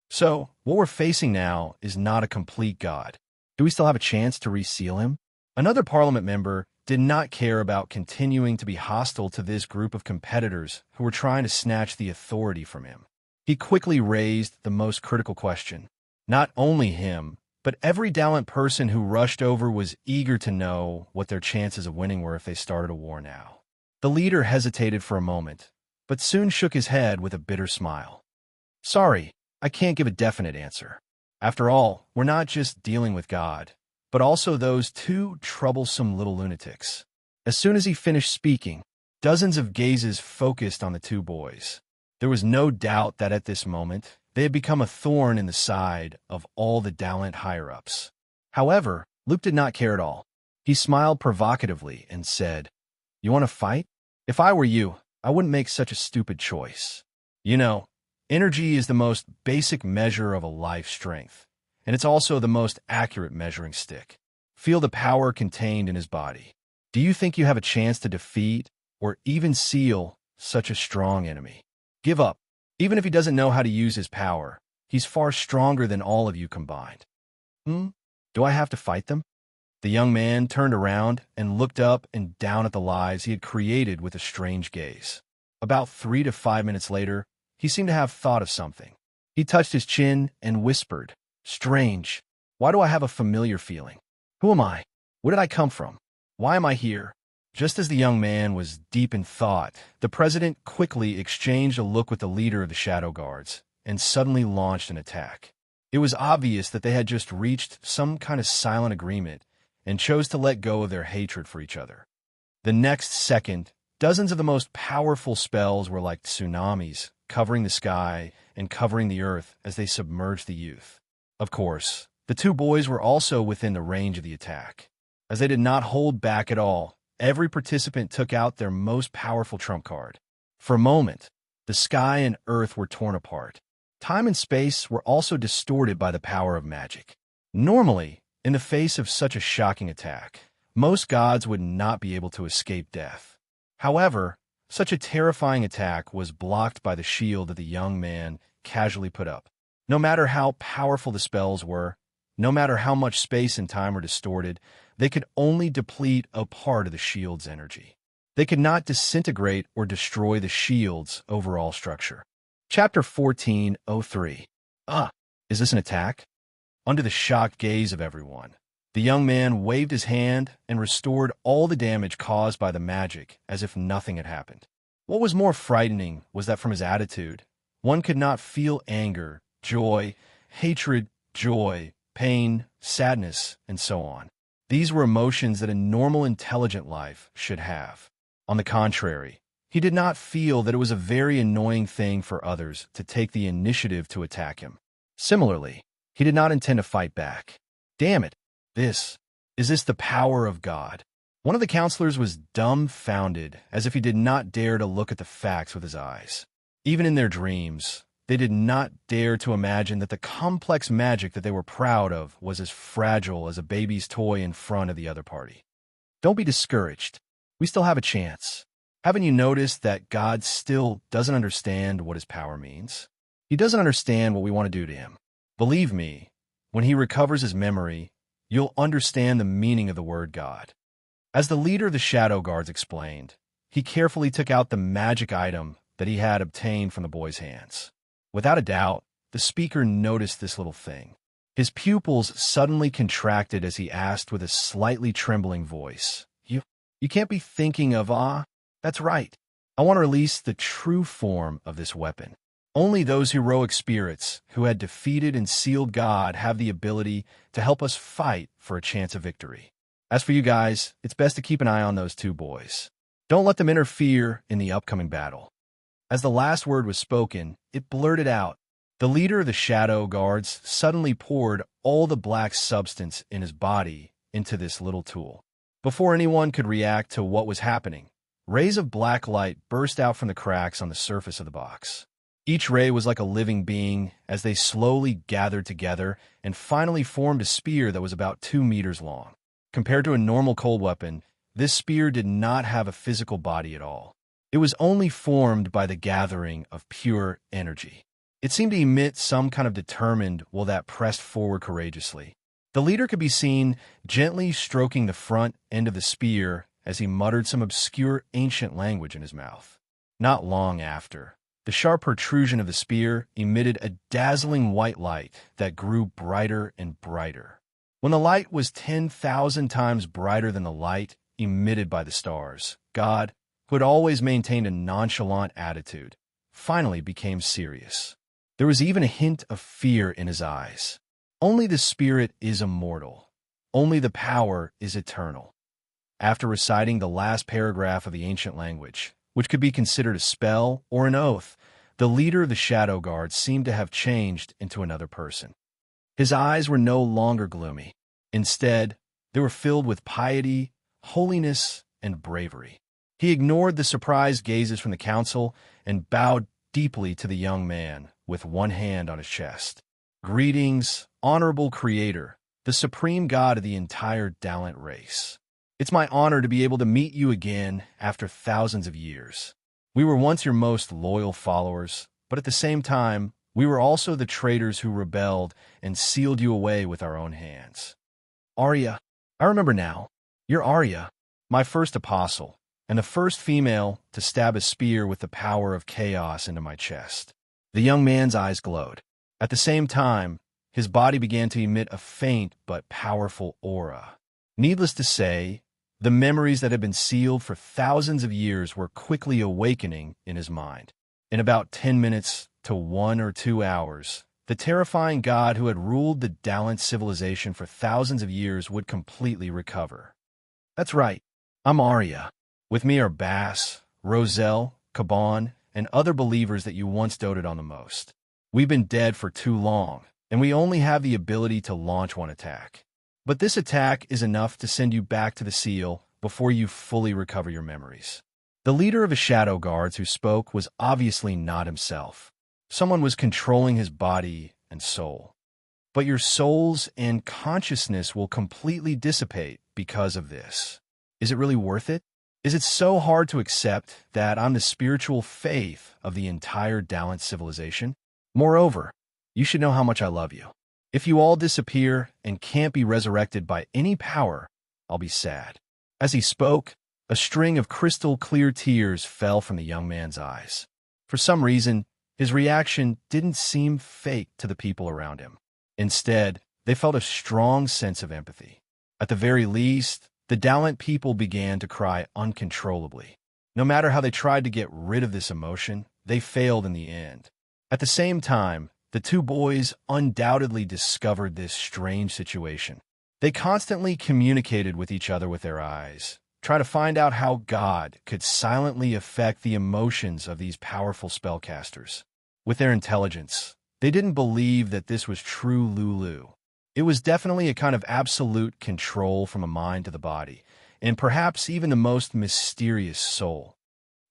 So, what we're facing now is not a complete god. Do we still have a chance to reseal him? Another parliament member did not care about continuing to be hostile to this group of competitors who were trying to snatch the authority from him. He quickly raised the most critical question. Not only him, but every gallant person who rushed over was eager to know what their chances of winning were if they started a war now. The leader hesitated for a moment, but soon shook his head with a bitter smile. Sorry, I can't give a definite answer. After all, we're not just dealing with God, but also those two troublesome little lunatics. As soon as he finished speaking, dozens of gazes focused on the two boys. There was no doubt that at this moment, they had become a thorn in the side of all the gallant higher-ups. However, Luke did not care at all. He smiled provocatively and said, "You want to fight? If I were you, I wouldn't make such a stupid choice. You know, energy is the most basic measure of a life's strength, and it's also the most accurate measuring stick. Feel the power contained in his body. Do you think you have a chance to defeat or even seal such a strong enemy? Give up. Even if he doesn't know how to use his power, he's far stronger than all of you combined." Do I have to fight them? The young man turned around and looked up and down at the lives he had created with a strange gaze. About 3 to 5 minutes later, he seemed to have thought of something. He touched his chin and whispered, "Strange. Why do I have a familiar feeling? Who am I? Where did I come from? Why am I here?" Just as the young man was deep in thought, the president quickly exchanged a look with the leader of the Shadow Guards and suddenly launched an attack. It was obvious that they had just reached some kind of silent agreement and chose to let go of their hatred for each other. The next second, dozens of the most powerful spells were like tsunamis, covering the sky and covering the earth as they submerged the youth. Of course, the two boys were also within the range of the attack. As they did not hold back at all, every participant took out their most powerful trump card. For a moment, the sky and earth were torn apart. Time and space were also distorted by the power of magic. Normally, in the face of such a shocking attack, most gods would not be able to escape death. However, such a terrifying attack was blocked by the shield that the young man casually put up. No matter how powerful the spells were, no matter how much space and time were distorted, they could only deplete a part of the shield's energy. They could not disintegrate or destroy the shield's overall structure. Chapter 14:03. Is this an attack? Under the shocked gaze of everyone, the young man waved his hand and restored all the damage caused by the magic as if nothing had happened. What was more frightening was that from his attitude, one could not feel anger, joy, hatred, joy, pain, sadness, and so on. These were emotions that a normal, intelligent life should have. On the contrary, he did not feel that it was a very annoying thing for others to take the initiative to attack him. Similarly, he did not intend to fight back. Damn it, is this the power of God? One of the counselors was dumbfounded, as if he did not dare to look at the facts with his eyes. Even in their dreams, they did not dare to imagine that the complex magic that they were proud of was as fragile as a baby's toy in front of the other party. Don't be discouraged. We still have a chance. Haven't you noticed that God still doesn't understand what his power means? He doesn't understand what we want to do to him. Believe me, when he recovers his memory, you'll understand the meaning of the word God. As the leader of the Shadow Guards explained, he carefully took out the magic item that he had obtained from the boy's hands. Without a doubt, the speaker noticed this little thing. His pupils suddenly contracted as he asked with a slightly trembling voice, You can't be thinking of, That's right. I want to release the true form of this weapon. Only those heroic spirits who had defeated and sealed God have the ability to help us fight for a chance of victory. As for you guys, it's best to keep an eye on those two boys. Don't let them interfere in the upcoming battle. As the last word was spoken, it blurted out. The leader of the Shadow Guards suddenly poured all the black substance in his body into this little tool. Before anyone could react to what was happening, rays of black light burst out from the cracks on the surface of the box. Each ray was like a living being as they slowly gathered together and finally formed a spear that was about 2 meters long. Compared to a normal cold weapon, this spear did not have a physical body at all. It was only formed by the gathering of pure energy. It seemed to emit some kind of determined will that pressed forward courageously. The leader could be seen gently stroking the front end of the spear as he muttered some obscure ancient language in his mouth. Not long after, the sharp protrusion of the spear emitted a dazzling white light that grew brighter and brighter. When the light was 10,000 times brighter than the light emitted by the stars, God, who had always maintained a nonchalant attitude, finally became serious. There was even a hint of fear in his eyes. Only the spirit is immortal. Only the power is eternal. After reciting the last paragraph of the ancient language, which could be considered a spell or an oath, the leader of the Shadow Guard seemed to have changed into another person. His eyes were no longer gloomy. Instead, they were filled with piety, holiness, and bravery. He ignored the surprised gazes from the council and bowed deeply to the young man with one hand on his chest. "Greetings, honorable Creator, the supreme God of the entire Dalent race. It's my honor to be able to meet you again after thousands of years. We were once your most loyal followers, but at the same time, we were also the traitors who rebelled and sealed you away with our own hands. Arya, I remember now. You're Arya, my first apostle, and the first female to stab a spear with the power of chaos into my chest." The young man's eyes glowed. At the same time, his body began to emit a faint but powerful aura. Needless to say, the memories that had been sealed for thousands of years were quickly awakening in his mind. In about 10 minutes to 1 or 2 hours, the terrifying god who had ruled the Dalent civilization for thousands of years would completely recover. "That's right, I'm Arya. With me are Bass, Roselle, Caban, and other believers that you once doted on the most. We've been dead for too long, and we only have the ability to launch one attack. But this attack is enough to send you back to the seal before you fully recover your memories." The leader of the Shadow Guards who spoke was obviously not himself. Someone was controlling his body and soul. "But your souls and consciousness will completely dissipate because of this. Is it really worth it? Is it so hard to accept that I'm the spiritual faith of the entire Dalent civilization? Moreover, you should know how much I love you. If you all disappear and can't be resurrected by any power, I'll be sad." As he spoke, a string of crystal-clear tears fell from the young man's eyes. For some reason, his reaction didn't seem fake to the people around him. Instead, they felt a strong sense of empathy. At the very least, the Dalent people began to cry uncontrollably. No matter how they tried to get rid of this emotion, they failed in the end. At the same time, the two boys undoubtedly discovered this strange situation. They constantly communicated with each other with their eyes, trying to find out how God could silently affect the emotions of these powerful spellcasters. With their intelligence, they didn't believe that this was true Lulu. It was definitely a kind of absolute control from a mind to the body, and perhaps even the most mysterious soul.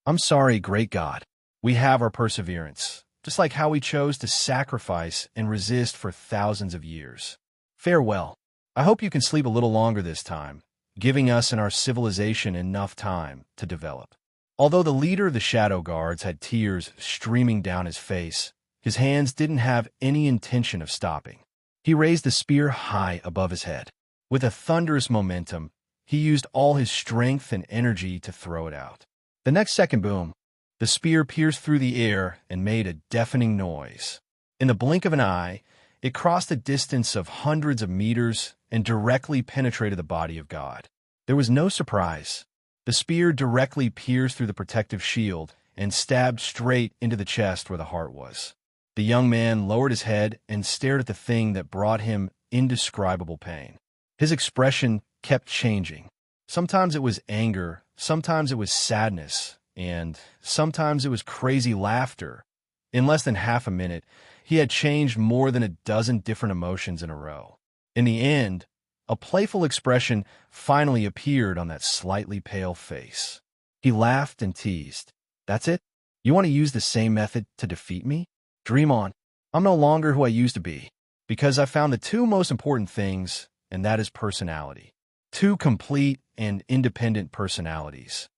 "I'm sorry, great God. We have our perseverance, just like how we chose to sacrifice and resist for thousands of years. Farewell. I hope you can sleep a little longer this time, giving us and our civilization enough time to develop." Although the leader of the Shadow Guards had tears streaming down his face, his hands didn't have any intention of stopping. He raised the spear high above his head. With a thunderous momentum, he used all his strength and energy to throw it out. The next second, boom, the spear pierced through the air and made a deafening noise. In the blink of an eye, it crossed a distance of hundreds of meters and directly penetrated the body of God. There was no surprise. The spear directly pierced through the protective shield and stabbed straight into the chest where the heart was. The young man lowered his head and stared at the thing that brought him indescribable pain. His expression kept changing. Sometimes it was anger, sometimes it was sadness, and sometimes it was crazy laughter. In less than half a minute, he had changed more than a dozen different emotions in a row. In the end, a playful expression finally appeared on that slightly pale face. He laughed and teased. "That's it? You want to use the same method to defeat me? Dream on. I'm no longer who I used to be, because I found the two most important things, and that is personality. Two complete and independent personalities."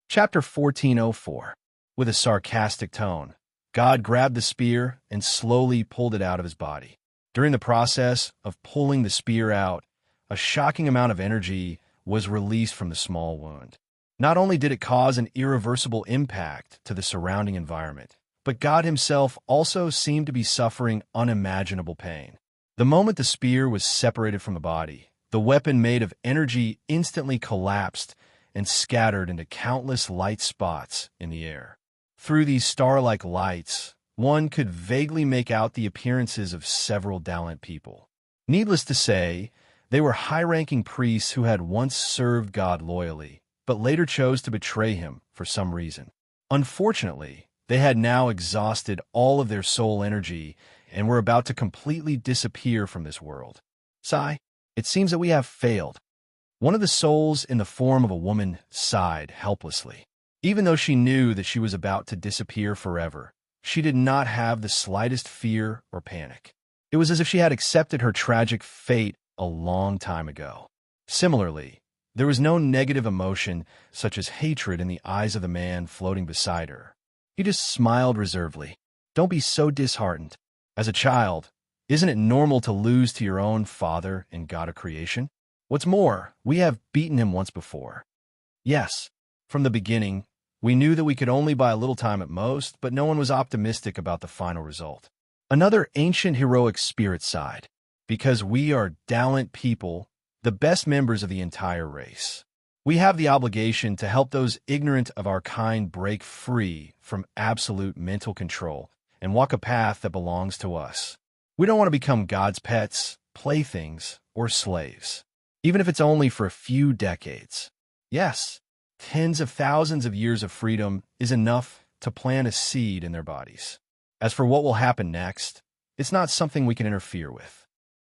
Chapter 1404. With a sarcastic tone, God grabbed the spear and slowly pulled it out of his body. During the process of pulling the spear out, a shocking amount of energy was released from the small wound. Not only did it cause an irreversible impact to the surrounding environment, but God himself also seemed to be suffering unimaginable pain. The moment the spear was separated from the body, the weapon made of energy instantly collapsed and scattered into countless light spots in the air. Through these star-like lights, one could vaguely make out the appearances of several gallant people. Needless to say, they were high-ranking priests who had once served God loyally, but later chose to betray him for some reason. Unfortunately, they had now exhausted all of their soul energy and were about to completely disappear from this world. Sigh, it seems that we have failed. One of the souls in the form of a woman sighed helplessly. Even though she knew that she was about to disappear forever, she did not have the slightest fear or panic. It was as if she had accepted her tragic fate a long time ago. Similarly, there was no negative emotion such as hatred in the eyes of the man floating beside her. He just smiled reservedly. Don't be so disheartened. As a child, isn't it normal to lose to your own father and God of creation? What's more, we have beaten him once before. Yes, from the beginning, we knew that we could only buy a little time at most, but no one was optimistic about the final result. Another ancient heroic spirit sighed. Because we are gallant people, the best members of the entire race. We have the obligation to help those ignorant of our kind break free from absolute mental control and walk a path that belongs to us. We don't want to become God's pets, playthings, or slaves, even if it's only for a few decades. Yes, tens of thousands of years of freedom is enough to plant a seed in their bodies. As for what will happen next, it's not something we can interfere with.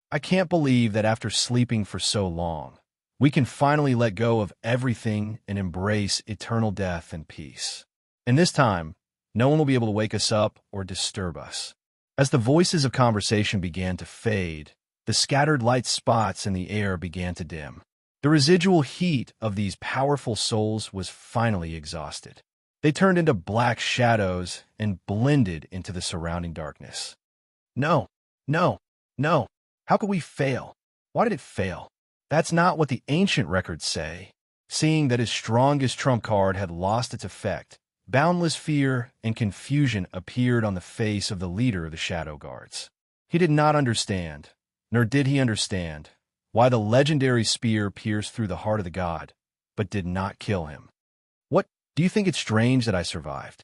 I can't believe that after sleeping for so long, we can finally let go of everything and embrace eternal death and peace. And this time, no one will be able to wake us up or disturb us. As the voices of conversation began to fade, the scattered light spots in the air began to dim. The residual heat of these powerful souls was finally exhausted. They turned into black shadows and blended into the surrounding darkness. No, no, no. How could we fail? Why did it fail? That's not what the ancient records say. Seeing that his strongest trump card had lost its effect, boundless fear and confusion appeared on the face of the leader of the Shadow Guards. He did not understand, nor did he understand, why the legendary spear pierced through the heart of the god, but did not kill him. What, do you think it's strange that I survived?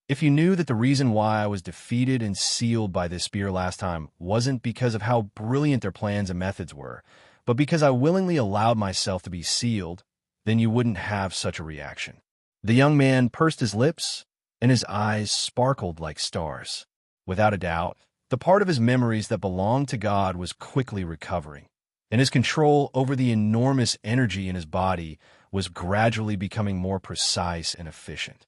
If you knew that the reason why I was defeated and sealed by this spear last time wasn't because of how brilliant their plans and methods were, but because I willingly allowed myself to be sealed, then you wouldn't have such a reaction. The young man pursed his lips, and his eyes sparkled like stars. Without a doubt, the part of his memories that belonged to God was quickly recovering, and his control over the enormous energy in his body was gradually becoming more precise and efficient.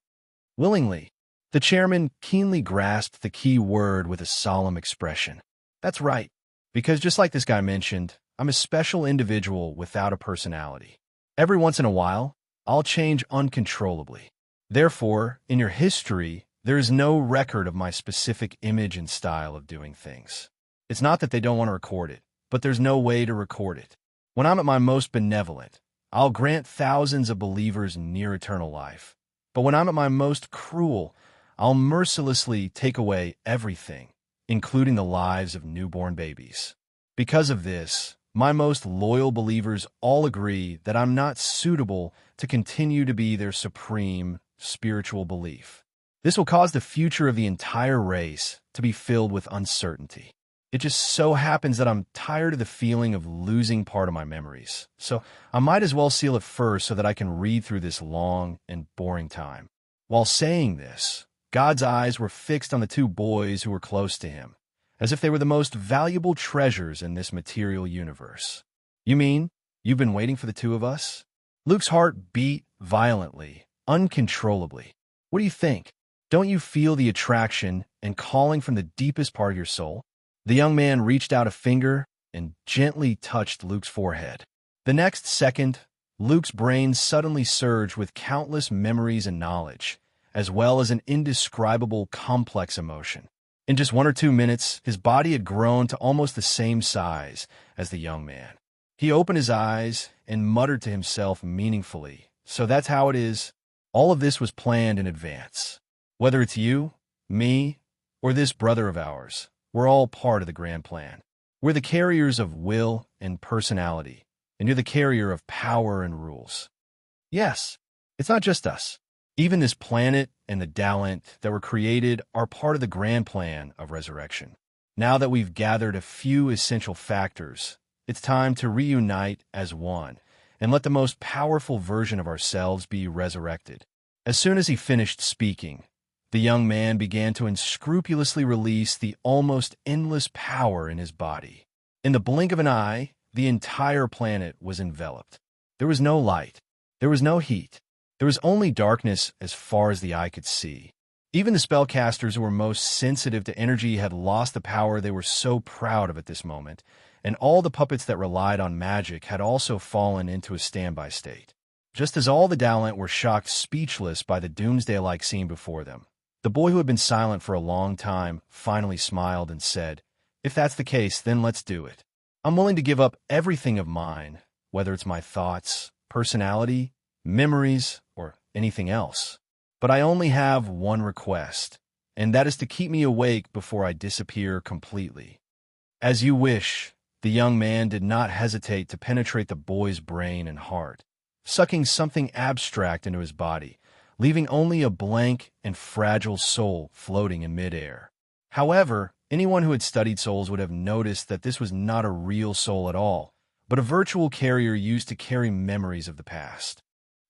Willingly, the chairman keenly grasped the key word with a solemn expression. That's right, because just like this guy mentioned, I'm a special individual without a personality. Every once in a while, I'll change uncontrollably. Therefore, in your history, there is no record of my specific image and style of doing things. It's not that they don't want to record it, but there's no way to record it. When I'm at my most benevolent, I'll grant thousands of believers near eternal life. But when I'm at my most cruel, I'll mercilessly take away everything, including the lives of newborn babies. Because of this, my most loyal believers all agree that I'm not suitable to continue to be their supreme spiritual belief. This will cause the future of the entire race to be filled with uncertainty. It just so happens that I'm tired of the feeling of losing part of my memories, so I might as well seal it first so that I can read through this long and boring time. While saying this, God's eyes were fixed on the two boys who were close to him, as if they were the most valuable treasures in this material universe. You mean, you've been waiting for the two of us? Luke's heart beat violently, uncontrollably. What do you think? Don't you feel the attraction and calling from the deepest part of your soul? The young man reached out a finger and gently touched Luke's forehead. The next second, Luke's brain suddenly surged with countless memories and knowledge, as well as an indescribable complex emotion. In just 1 or 2 minutes, his body had grown to almost the same size as the young man. He opened his eyes and muttered to himself meaningfully, So that's how it is. All of this was planned in advance. Whether it's you, me, or this brother of ours, we're all part of the grand plan. We're the carriers of will and personality, and you're the carrier of power and rules. Yes, it's not just us. Even this planet and the Dalent that were created are part of the grand plan of resurrection. Now that we've gathered a few essential factors, it's time to reunite as one and let the most powerful version of ourselves be resurrected. As soon as he finished speaking, the young man began to unscrupulously release the almost endless power in his body. In the blink of an eye, the entire planet was enveloped. There was no light. There was no heat. There was only darkness as far as the eye could see. Even the spellcasters who were most sensitive to energy had lost the power they were so proud of at this moment, and all the puppets that relied on magic had also fallen into a standby state. Just as all the Dalent were shocked speechless by the doomsday-like scene before them, the boy who had been silent for a long time finally smiled and said, "If that's the case, then let's do it. I'm willing to give up everything of mine, whether it's my thoughts, personality, memories, or anything else. But I only have one request, and that is to keep me awake before I disappear completely." As you wish, the young man did not hesitate to penetrate the boy's brain and heart, sucking something abstract into his body, leaving only a blank and fragile soul floating in midair. However, anyone who had studied souls would have noticed that this was not a real soul at all, but a virtual carrier used to carry memories of the past.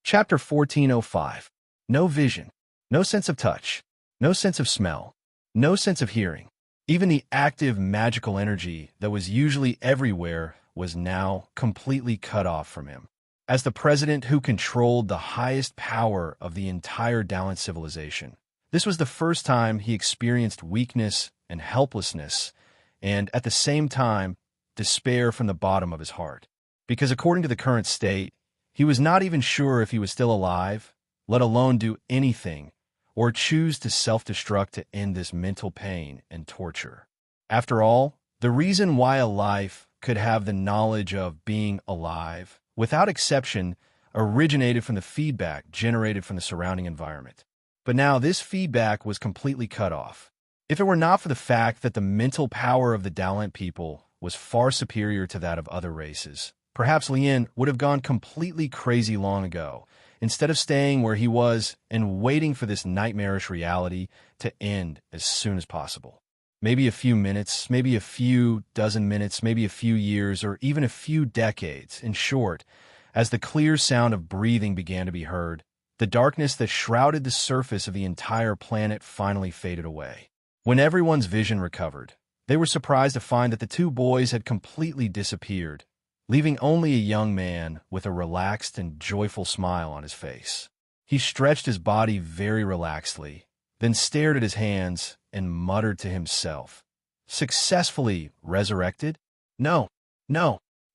Chapter 1405. No vision, no sense of touch, no sense of smell, no sense of hearing. Even the active magical energy that was usually everywhere was now completely cut off from him. As the president who controlled the highest power of the entire Dalent civilization, this was the first time he experienced weakness and helplessness, and at the same time, despair from the bottom of his heart. Because according to the current state, he was not even sure if he was still alive, let alone do anything, or choose to self-destruct to end this mental pain and torture. After all, the reason why a life could have the knowledge of being alive, without exception, originated from the feedback generated from the surrounding environment. But now this feedback was completely cut off. If it were not for the fact that the mental power of the Dalent people was far superior to that of other races, perhaps Lien would have gone completely crazy long ago, instead of staying where he was and waiting for this nightmarish reality to end as soon as possible. Maybe a few minutes, maybe a few dozen minutes, maybe a few years, or even a few decades. In short, as the clear sound of breathing began to be heard, the darkness that shrouded the surface of the entire planet finally faded away. When everyone's vision recovered, they were surprised to find that the two boys had completely disappeared, leaving only a young man with a relaxed and joyful smile on his face. He stretched his body very relaxedly, then stared at his hands and muttered to himself, "Successfully resurrected? No,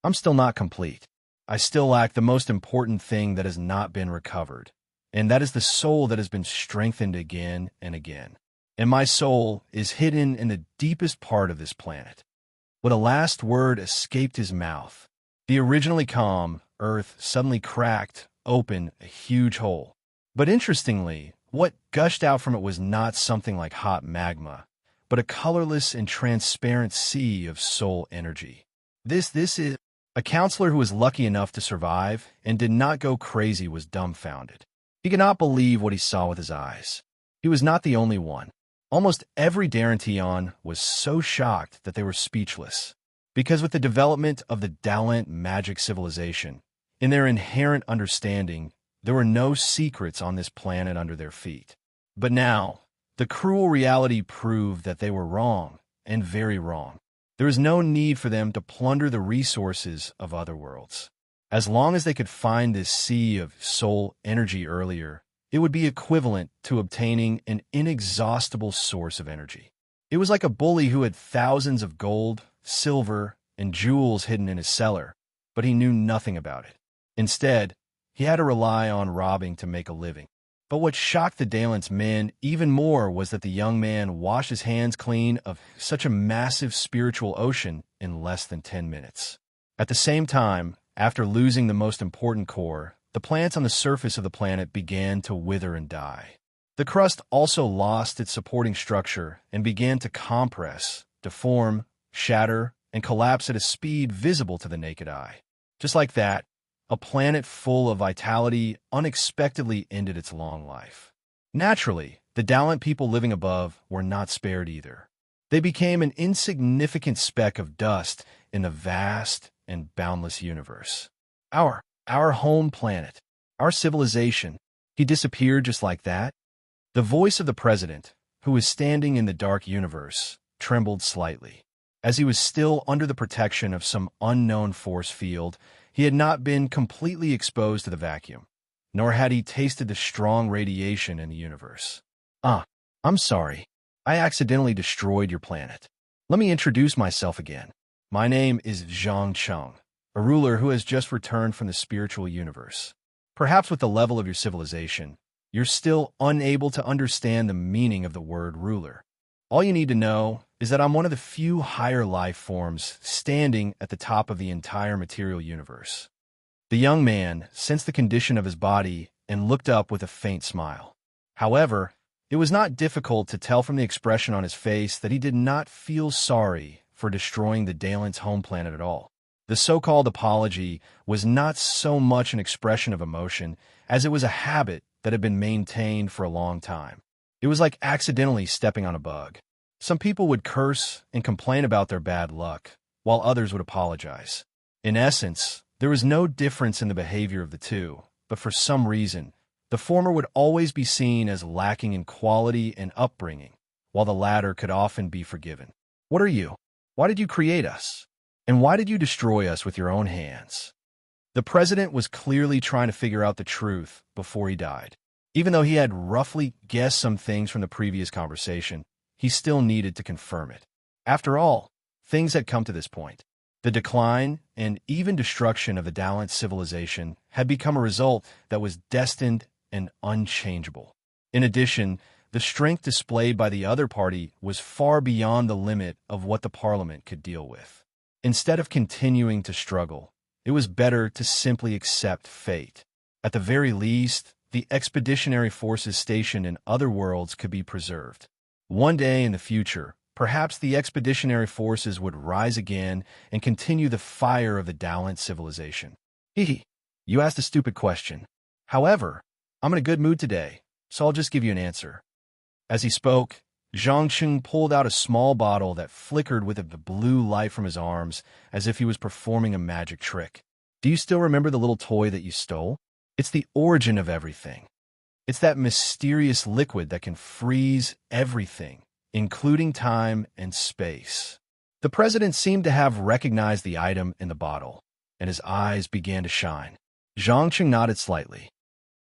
I'm still not complete. I still lack the most important thing that has not been recovered, and that is the soul that has been strengthened again and again. And my soul is hidden in the deepest part of this planet." When a last word escaped his mouth, the originally calm earth suddenly cracked open a huge hole. But interestingly, what gushed out from it was not something like hot magma, but a colorless and transparent sea of soul energy. This is... A counselor who was lucky enough to survive and did not go crazy was dumbfounded. He could not believe what he saw with his eyes. He was not the only one. Almost every Darantion was so shocked that they were speechless. Because with the development of the Dalent magic civilization, in their inherent understanding, there were no secrets on this planet under their feet. But now, the cruel reality proved that they were wrong, and very wrong. There is no need for them to plunder the resources of other worlds. As long as they could find this sea of soul energy earlier, it would be equivalent to obtaining an inexhaustible source of energy. It was like a bully who had thousands of gold, silver, and jewels hidden in his cellar, but he knew nothing about it. Instead, he had to rely on robbing to make a living. But what shocked the Dalent's men even more was that the young man washed his hands clean of such a massive spiritual ocean in less than 10 minutes. At the same time, after losing the most important core, the plants on the surface of the planet began to wither and die. The crust also lost its supporting structure and began to compress, deform, shatter, and collapse at a speed visible to the naked eye. Just like that, a planet full of vitality unexpectedly ended its long life. Naturally, the Dalent people living above were not spared either. They became an insignificant speck of dust in the vast and boundless universe. Our home planet, our civilization, he disappeared just like that? The voice of the president, who was standing in the dark universe, trembled slightly. As he was still under the protection of some unknown force field, he had not been completely exposed to the vacuum, nor had he tasted the strong radiation in the universe. I'm sorry. I accidentally destroyed your planet. Let me introduce myself again. My name is Zhang Cheng, a ruler who has just returned from the spiritual universe. Perhaps with the level of your civilization, you're still unable to understand the meaning of the word ruler. All you need to know is that I'm one of the few higher life forms standing at the top of the entire material universe. The young man sensed the condition of his body and looked up with a faint smile. However, it was not difficult to tell from the expression on his face that he did not feel sorry for destroying the Dalent's home planet at all. The so-called apology was not so much an expression of emotion as it was a habit that had been maintained for a long time. It was like accidentally stepping on a bug. Some people would curse and complain about their bad luck, while others would apologize. In essence, there was no difference in the behavior of the two, but for some reason, the former would always be seen as lacking in quality and upbringing, while the latter could often be forgiven. What are you? Why did you create us? And why did you destroy us with your own hands? The president was clearly trying to figure out the truth before he died. Even though he had roughly guessed some things from the previous conversation, he still needed to confirm it. After all, things had come to this point. The decline and even destruction of the Dalent civilization had become a result that was destined and unchangeable. In addition, the strength displayed by the other party was far beyond the limit of what the parliament could deal with. Instead of continuing to struggle, it was better to simply accept fate. At the very least, the expeditionary forces stationed in other worlds could be preserved. One day in the future, perhaps the expeditionary forces would rise again and continue the fire of the Dalent civilization. You asked a stupid question. However, I'm in a good mood today, so I'll just give you an answer. As he spoke, Zhang Cheng pulled out a small bottle that flickered with a blue light from his arms as if he was performing a magic trick. Do you still remember the little toy that you stole? It's the origin of everything. It's that mysterious liquid that can freeze everything, including time and space. The president seemed to have recognized the item in the bottle, and his eyes began to shine. Zhang Cheng nodded slightly.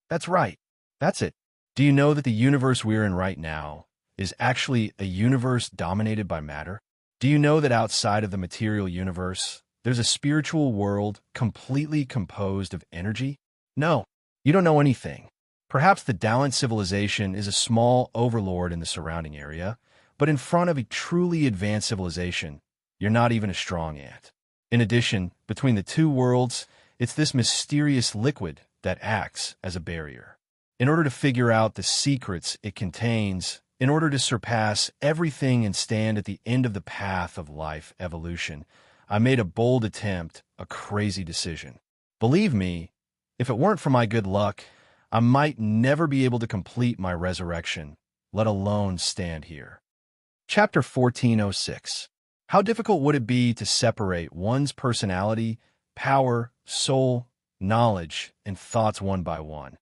That's right. That's it. Do you know that the universe we're in right now is actually a universe dominated by matter? Do you know that outside of the material universe, there's a spiritual world completely composed of energy? No, you don't know anything. Perhaps the Dalent civilization is a small overlord in the surrounding area, but in front of a truly advanced civilization, you're not even a strong ant. In addition, between the two worlds, it's this mysterious liquid that acts as a barrier. In order to figure out the secrets it contains, in order to surpass everything and stand at the end of the path of life evolution, I made a bold attempt, a crazy decision. Believe me, if it weren't for my good luck, I might never be able to complete my resurrection, let alone stand here. Chapter 1406. How difficult would it be to separate one's personality, power, soul, knowledge, and thoughts one by one,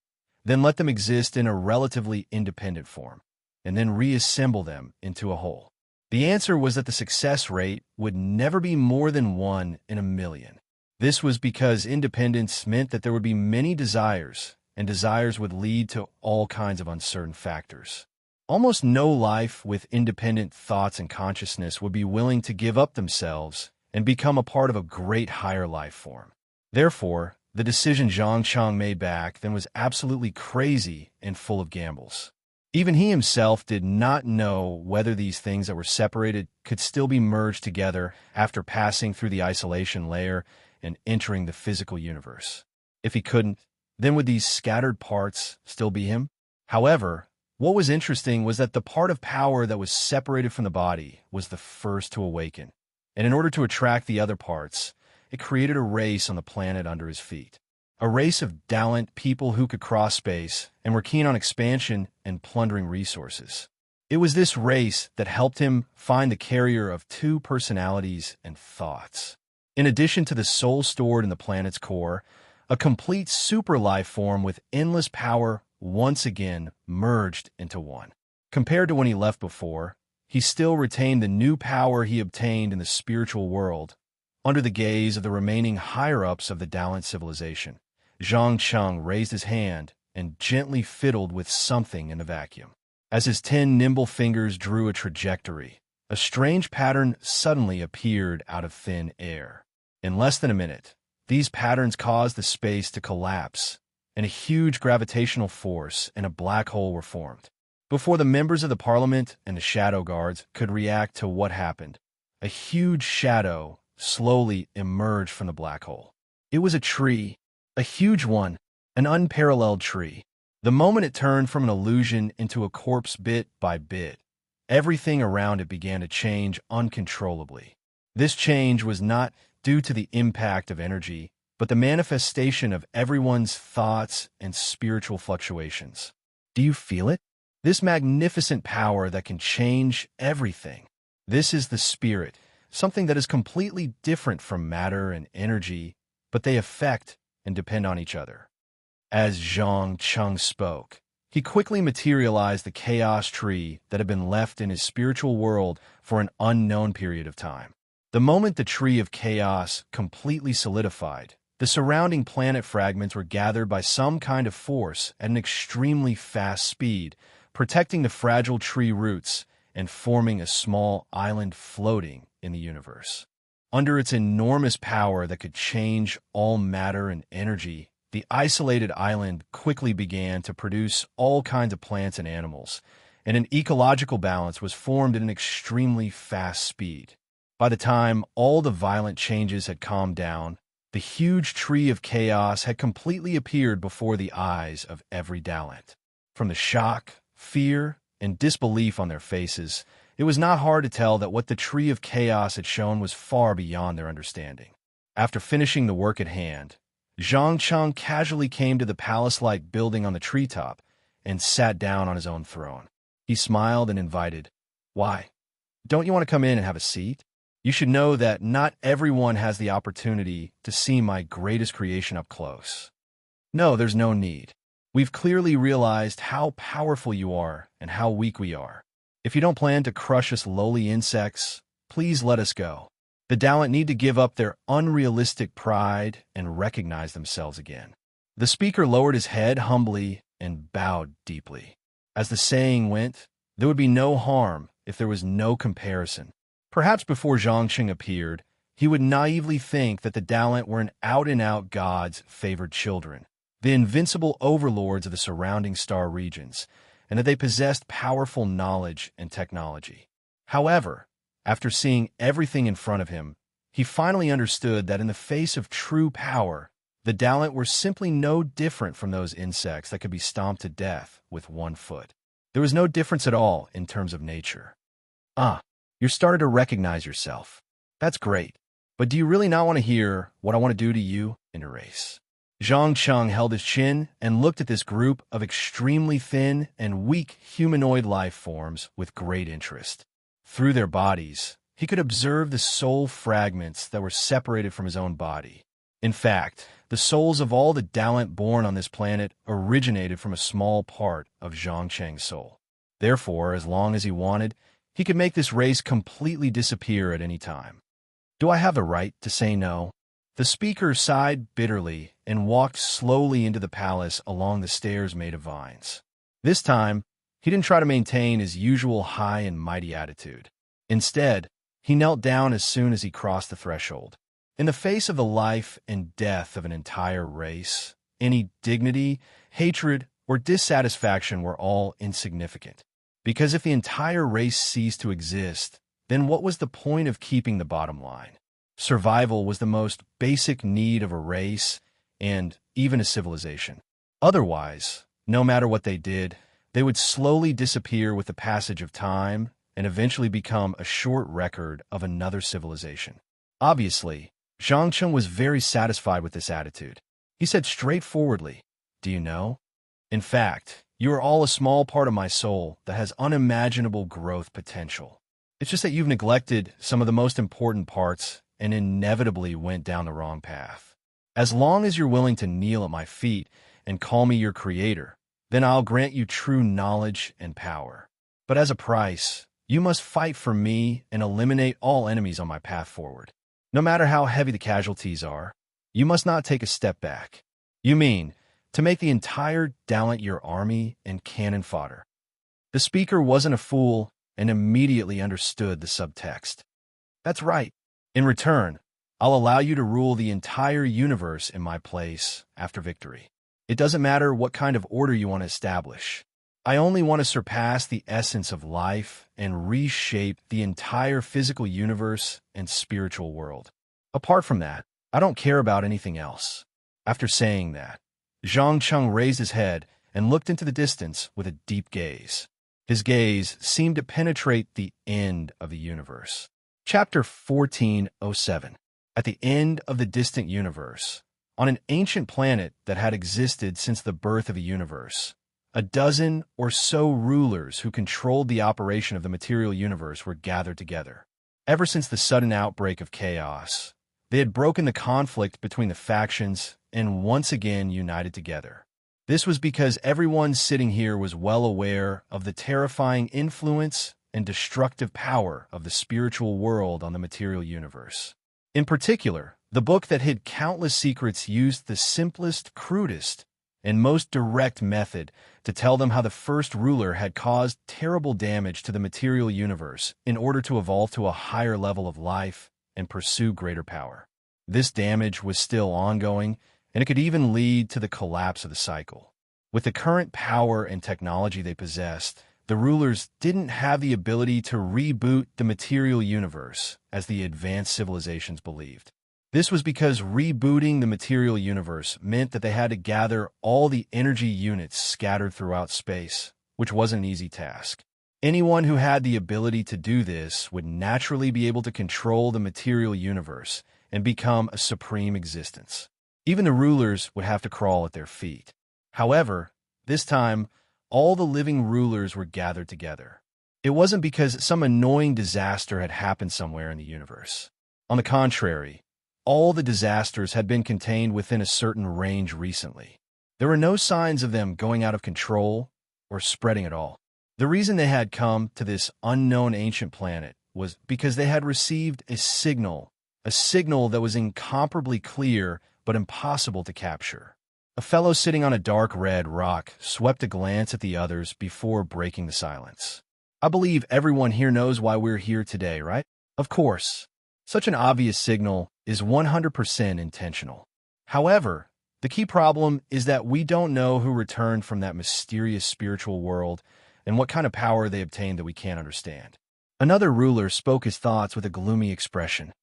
then let them exist in a relatively independent form, and then reassemble them into a whole? The answer was that the success rate would never be more than 1 in a million. This was because independence meant that there would be many desires, and desires would lead to all kinds of uncertain factors. Almost no life with independent thoughts and consciousness would be willing to give up themselves and become a part of a great higher life form. Therefore, the decision Zhang Cheng made back then was absolutely crazy and full of gambles. Even he himself did not know whether these things that were separated could still be merged together after passing through the isolation layer and entering the physical universe. If he couldn't, then would these scattered parts still be him? However, what was interesting was that the part of power that was separated from the body was the first to awaken, and in order to attract the other parts, it created a race on the planet under his feet. A race of gallant people who could cross space and were keen on expansion and plundering resources. It was this race that helped him find the carrier of two personalities and thoughts. In addition to the soul stored in the planet's core, a complete super life form with endless power once again merged into one. Compared to when he left before, he still retained the new power he obtained in the spiritual world, under the gaze of the remaining higher-ups of the Dalant civilization. Zhang Cheng raised his hand and gently fiddled with something in the vacuum. As his 10 nimble fingers drew a trajectory, a strange pattern suddenly appeared out of thin air. In less than a minute, these patterns caused the space to collapse, and a huge gravitational force and a black hole were formed. Before the members of the Parliament and the Shadow Guards could react to what happened, a huge shadow slowly emerged from the black hole. It was a tree, a huge one, an unparalleled tree. The moment it turned from an illusion into a corpse bit by bit, everything around it began to change uncontrollably. This change was not due to the impact of energy, but the manifestation of everyone's thoughts and spiritual fluctuations. Do you feel it? This magnificent power that can change everything. This is the spirit, something that is completely different from matter and energy, but they affect and depend on each other. As Zhang Cheng spoke, he quickly materialized the chaos tree that had been left in his spiritual world for an unknown period of time. The moment the tree of chaos completely solidified, the surrounding planet fragments were gathered by some kind of force at an extremely fast speed, protecting the fragile tree roots and forming a small island floating in the universe. Under its enormous power that could change all matter and energy, the isolated island quickly began to produce all kinds of plants and animals, and an ecological balance was formed at an extremely fast speed. By the time all the violent changes had calmed down, the huge tree of chaos had completely appeared before the eyes of every Dalant. From the shock, fear, and disbelief on their faces, it was not hard to tell that what the tree of chaos had shown was far beyond their understanding. After finishing the work at hand, Zhang Cheng casually came to the palace-like building on the treetop and sat down on his own throne. He smiled and invited, "Why? Don't you want to come in and have a seat? You should know that not everyone has the opportunity to see my greatest creation up close." "No, there's no need. We've clearly realized how powerful you are and how weak we are. If you don't plan to crush us lowly insects, please let us go." The Dalant need to give up their unrealistic pride and recognize themselves again. The speaker lowered his head humbly and bowed deeply. As the saying went, there would be no harm if there was no comparison. Perhaps before Zhang Cheng appeared, he would naively think that the Dalant were an out-and-out God's favored children, the invincible overlords of the surrounding star regions, and that they possessed powerful knowledge and technology. However, after seeing everything in front of him, he finally understood that in the face of true power, the Dalant were simply no different from those insects that could be stomped to death with one foot. There was no difference at all in terms of nature. You're starting to recognize yourself. That's great. But do you really not want to hear what I want to do to you in a race? Zhang Cheng held his chin and looked at this group of extremely thin and weak humanoid life forms with great interest. Through their bodies, he could observe the soul fragments that were separated from his own body. In fact, the souls of all the Dalant born on this planet originated from a small part of Zhang Cheng's soul. Therefore, as long as he wanted, he could make this race completely disappear at any time. Do I have the right to say no? The speaker sighed bitterly and walked slowly into the palace along the stairs made of vines. This time, he didn't try to maintain his usual high and mighty attitude. Instead, he knelt down as soon as he crossed the threshold. In the face of the life and death of an entire race, any dignity, hatred, or dissatisfaction were all insignificant. Because if the entire race ceased to exist, then what was the point of keeping the bottom line? Survival was the most basic need of a race and even a civilization. Otherwise, no matter what they did, they would slowly disappear with the passage of time and eventually become a short record of another civilization. Obviously, Zhang Cheng was very satisfied with this attitude. He said straightforwardly, "Do you know? In fact, you are all a small part of my soul that has unimaginable growth potential. It's just that you've neglected some of the most important parts and inevitably went down the wrong path. As long as you're willing to kneel at my feet and call me your creator, then I'll grant you true knowledge and power. But as a price, you must fight for me and eliminate all enemies on my path forward. No matter how heavy the casualties are, you must not take a step back." "You mean to make the entire Dalent your army and cannon fodder?" The speaker wasn't a fool and immediately understood the subtext. "That's right. In return, I'll allow you to rule the entire universe in my place after victory. It doesn't matter what kind of order you want to establish. I only want to surpass the essence of life and reshape the entire physical universe and spiritual world. Apart from that, I don't care about anything else." After saying that, Zhang Cheng raised his head and looked into the distance with a deep gaze. His gaze seemed to penetrate the end of the universe. Chapter 1407. At the end of the distant universe, on an ancient planet that had existed since the birth of the universe, a dozen or so rulers who controlled the operation of the material universe were gathered together. Ever since the sudden outbreak of chaos, they had broken the conflict between the factions and once again united together. This was because everyone sitting here was well aware of the terrifying influence and destructive power of the spiritual world on the material universe. In particular, the book that hid countless secrets used the simplest, crudest, and most direct method to tell them how the first ruler had caused terrible damage to the material universe in order to evolve to a higher level of life and pursue greater power. This damage was still ongoing, and it could even lead to the collapse of the cycle. With the current power and technology they possessed, the rulers didn't have the ability to reboot the material universe, as the advanced civilizations believed. This was because rebooting the material universe meant that they had to gather all the energy units scattered throughout space, which wasn't an easy task. Anyone who had the ability to do this would naturally be able to control the material universe and become a supreme existence. Even the rulers would have to crawl at their feet. However, this time, all the living rulers were gathered together. It wasn't because some annoying disaster had happened somewhere in the universe. On the contrary, all the disasters had been contained within a certain range recently. There were no signs of them going out of control or spreading at all. The reason they had come to this unknown ancient planet was because they had received a signal that was incomparably clear but impossible to capture. A fellow sitting on a dark red rock swept a glance at the others before breaking the silence. "I believe everyone here knows why we're here today, right? Of course. Such an obvious signal is 100% intentional. However, the key problem is that we don't know who returned from that mysterious spiritual world and what kind of power they obtained that we can't understand." Another ruler spoke his thoughts with a gloomy expression.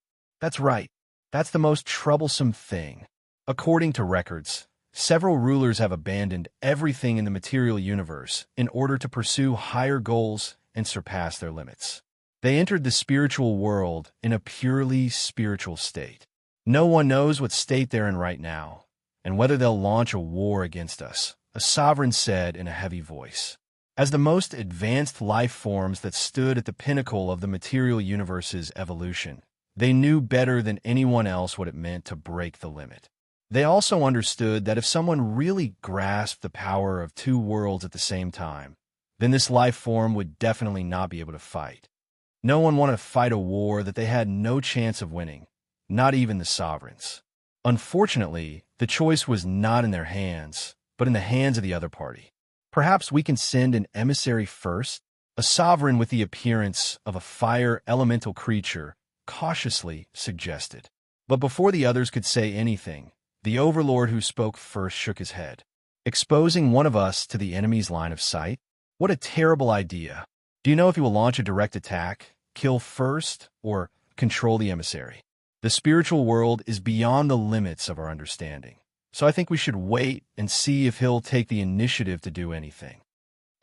"That's right. That's the most troublesome thing. According to records, several rulers have abandoned everything in the material universe in order to pursue higher goals and surpass their limits. They entered the spiritual world in a purely spiritual state. No one knows what state they're in right now, and whether they'll launch a war against us," a sovereign said in a heavy voice. As the most advanced life forms that stood at the pinnacle of the material universe's evolution, they knew better than anyone else what it meant to break the limit. They also understood that if someone really grasped the power of two worlds at the same time, then this life form would definitely not be able to fight. No one wanted to fight a war that they had no chance of winning, not even the sovereigns. Unfortunately, the choice was not in their hands, but in the hands of the other party. "Perhaps we can send an emissary first?" A sovereign with the appearance of a fire elemental creature cautiously suggested. But before the others could say anything, the overlord who spoke first shook his head. "Exposing one of us to the enemy's line of sight? What a terrible idea. Do you know if he will launch a direct attack, kill first, or control the emissary? The spiritual world is beyond the limits of our understanding, so I think we should wait and see if he'll take the initiative to do anything.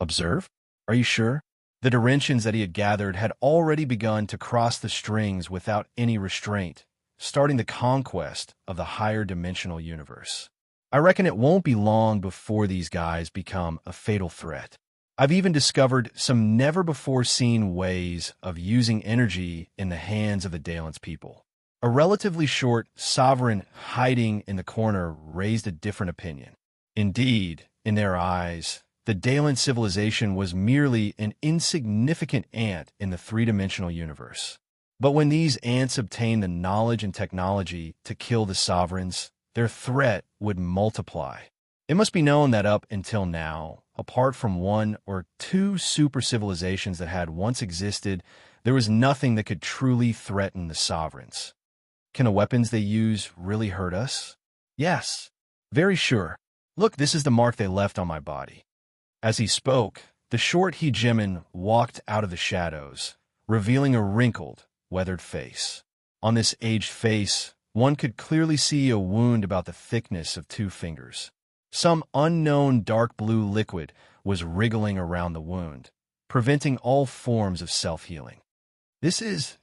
Observe? Are you sure? The dimensions that he had gathered had already begun to cross the strings without any restraint, starting the conquest of the higher dimensional universe. I reckon it won't be long before these guys become a fatal threat. I've even discovered some never-before-seen ways of using energy in the hands of the Dalen's people. A relatively short sovereign hiding in the corner raised a different opinion. Indeed, in their eyes, the Dalen civilization was merely an insignificant ant in the three-dimensional universe. But when these ants obtained the knowledge and technology to kill the sovereigns, their threat would multiply. It must be known that up until now, apart from one or two super civilizations that had once existed, there was nothing that could truly threaten the sovereigns. Can the weapons they use really hurt us? Yes, very sure. Look, this is the mark they left on my body. As he spoke, the short hegemon walked out of the shadows, revealing a wrinkled, weathered face. On this aged face, one could clearly see a wound about the thickness of 2 fingers. Some unknown dark blue liquid was wriggling around the wound, preventing all forms of self-healing. This is...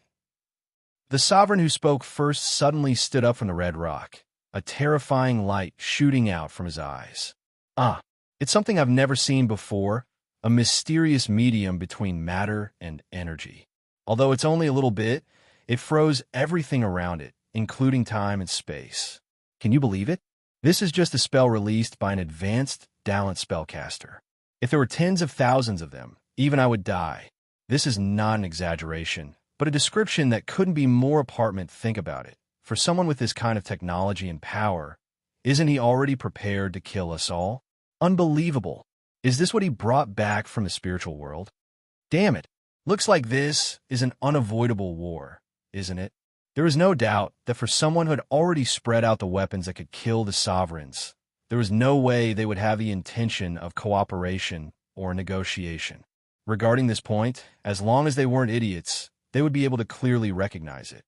The sovereign who spoke first suddenly stood up from the red rock, a terrifying light shooting out from his eyes. It's something I've never seen before, a mysterious medium between matter and energy. Although it's only a little bit, it froze everything around it, including time and space. Can you believe it? This is just a spell released by an advanced Dalant spellcaster. If there were tens of thousands of them, even I would die. This is not an exaggeration, but a description that couldn't be more apartment. Think about it. For someone with this kind of technology and power, isn't he already prepared to kill us all? Unbelievable. Is this what he brought back from the spiritual world? Damn it. Looks like this is an unavoidable war, isn't it? There is no doubt that for someone who had already spread out the weapons that could kill the sovereigns, there was no way they would have the intention of cooperation or negotiation. Regarding this point, as long as they weren't idiots, they would be able to clearly recognize it.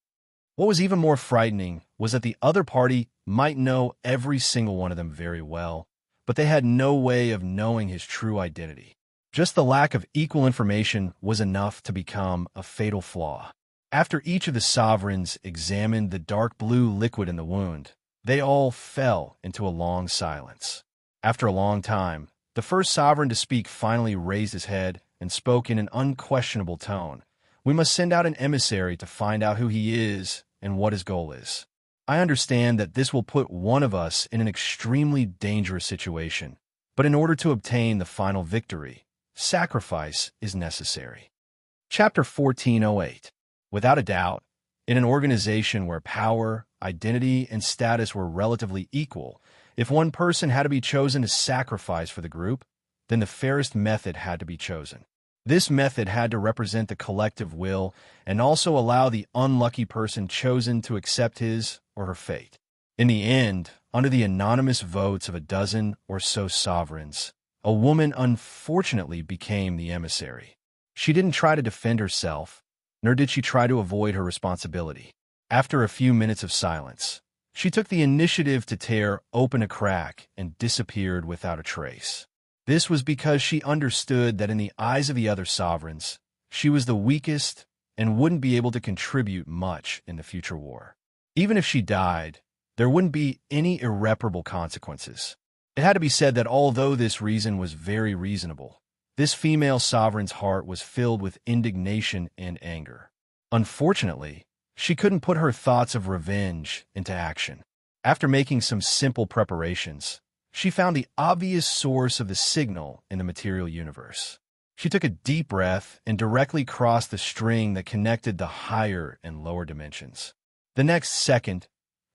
What was even more frightening was that the other party might know every single one of them very well, but they had no way of knowing his true identity. Just the lack of equal information was enough to become a fatal flaw. After each of the sovereigns examined the dark blue liquid in the wound, they all fell into a long silence. After a long time, the first sovereign to speak finally raised his head and spoke in an unquestionable tone. We must send out an emissary to find out who he is and what his goal is. I understand that this will put one of us in an extremely dangerous situation, but in order to obtain the final victory, sacrifice is necessary. Chapter 1408. Without a doubt, in an organization where power, identity, and status were relatively equal, if one person had to be chosen to sacrifice for the group, then the fairest method had to be chosen. This method had to represent the collective will and also allow the unlucky person chosen to accept his or her fate. In the end, under the anonymous votes of a dozen or so sovereigns, a woman unfortunately became the emissary. She didn't try to defend herself, nor did she try to avoid her responsibility. After a few minutes of silence, she took the initiative to tear open a crack and disappeared without a trace. This was because she understood that in the eyes of the other sovereigns, she was the weakest and wouldn't be able to contribute much in the future war. Even if she died, there wouldn't be any irreparable consequences. It had to be said that although this reason was very reasonable, this female sovereign's heart was filled with indignation and anger. Unfortunately, she couldn't put her thoughts of revenge into action. After making some simple preparations, she found the obvious source of the signal in the material universe. She took a deep breath and directly crossed the string that connected the higher and lower dimensions. The next second,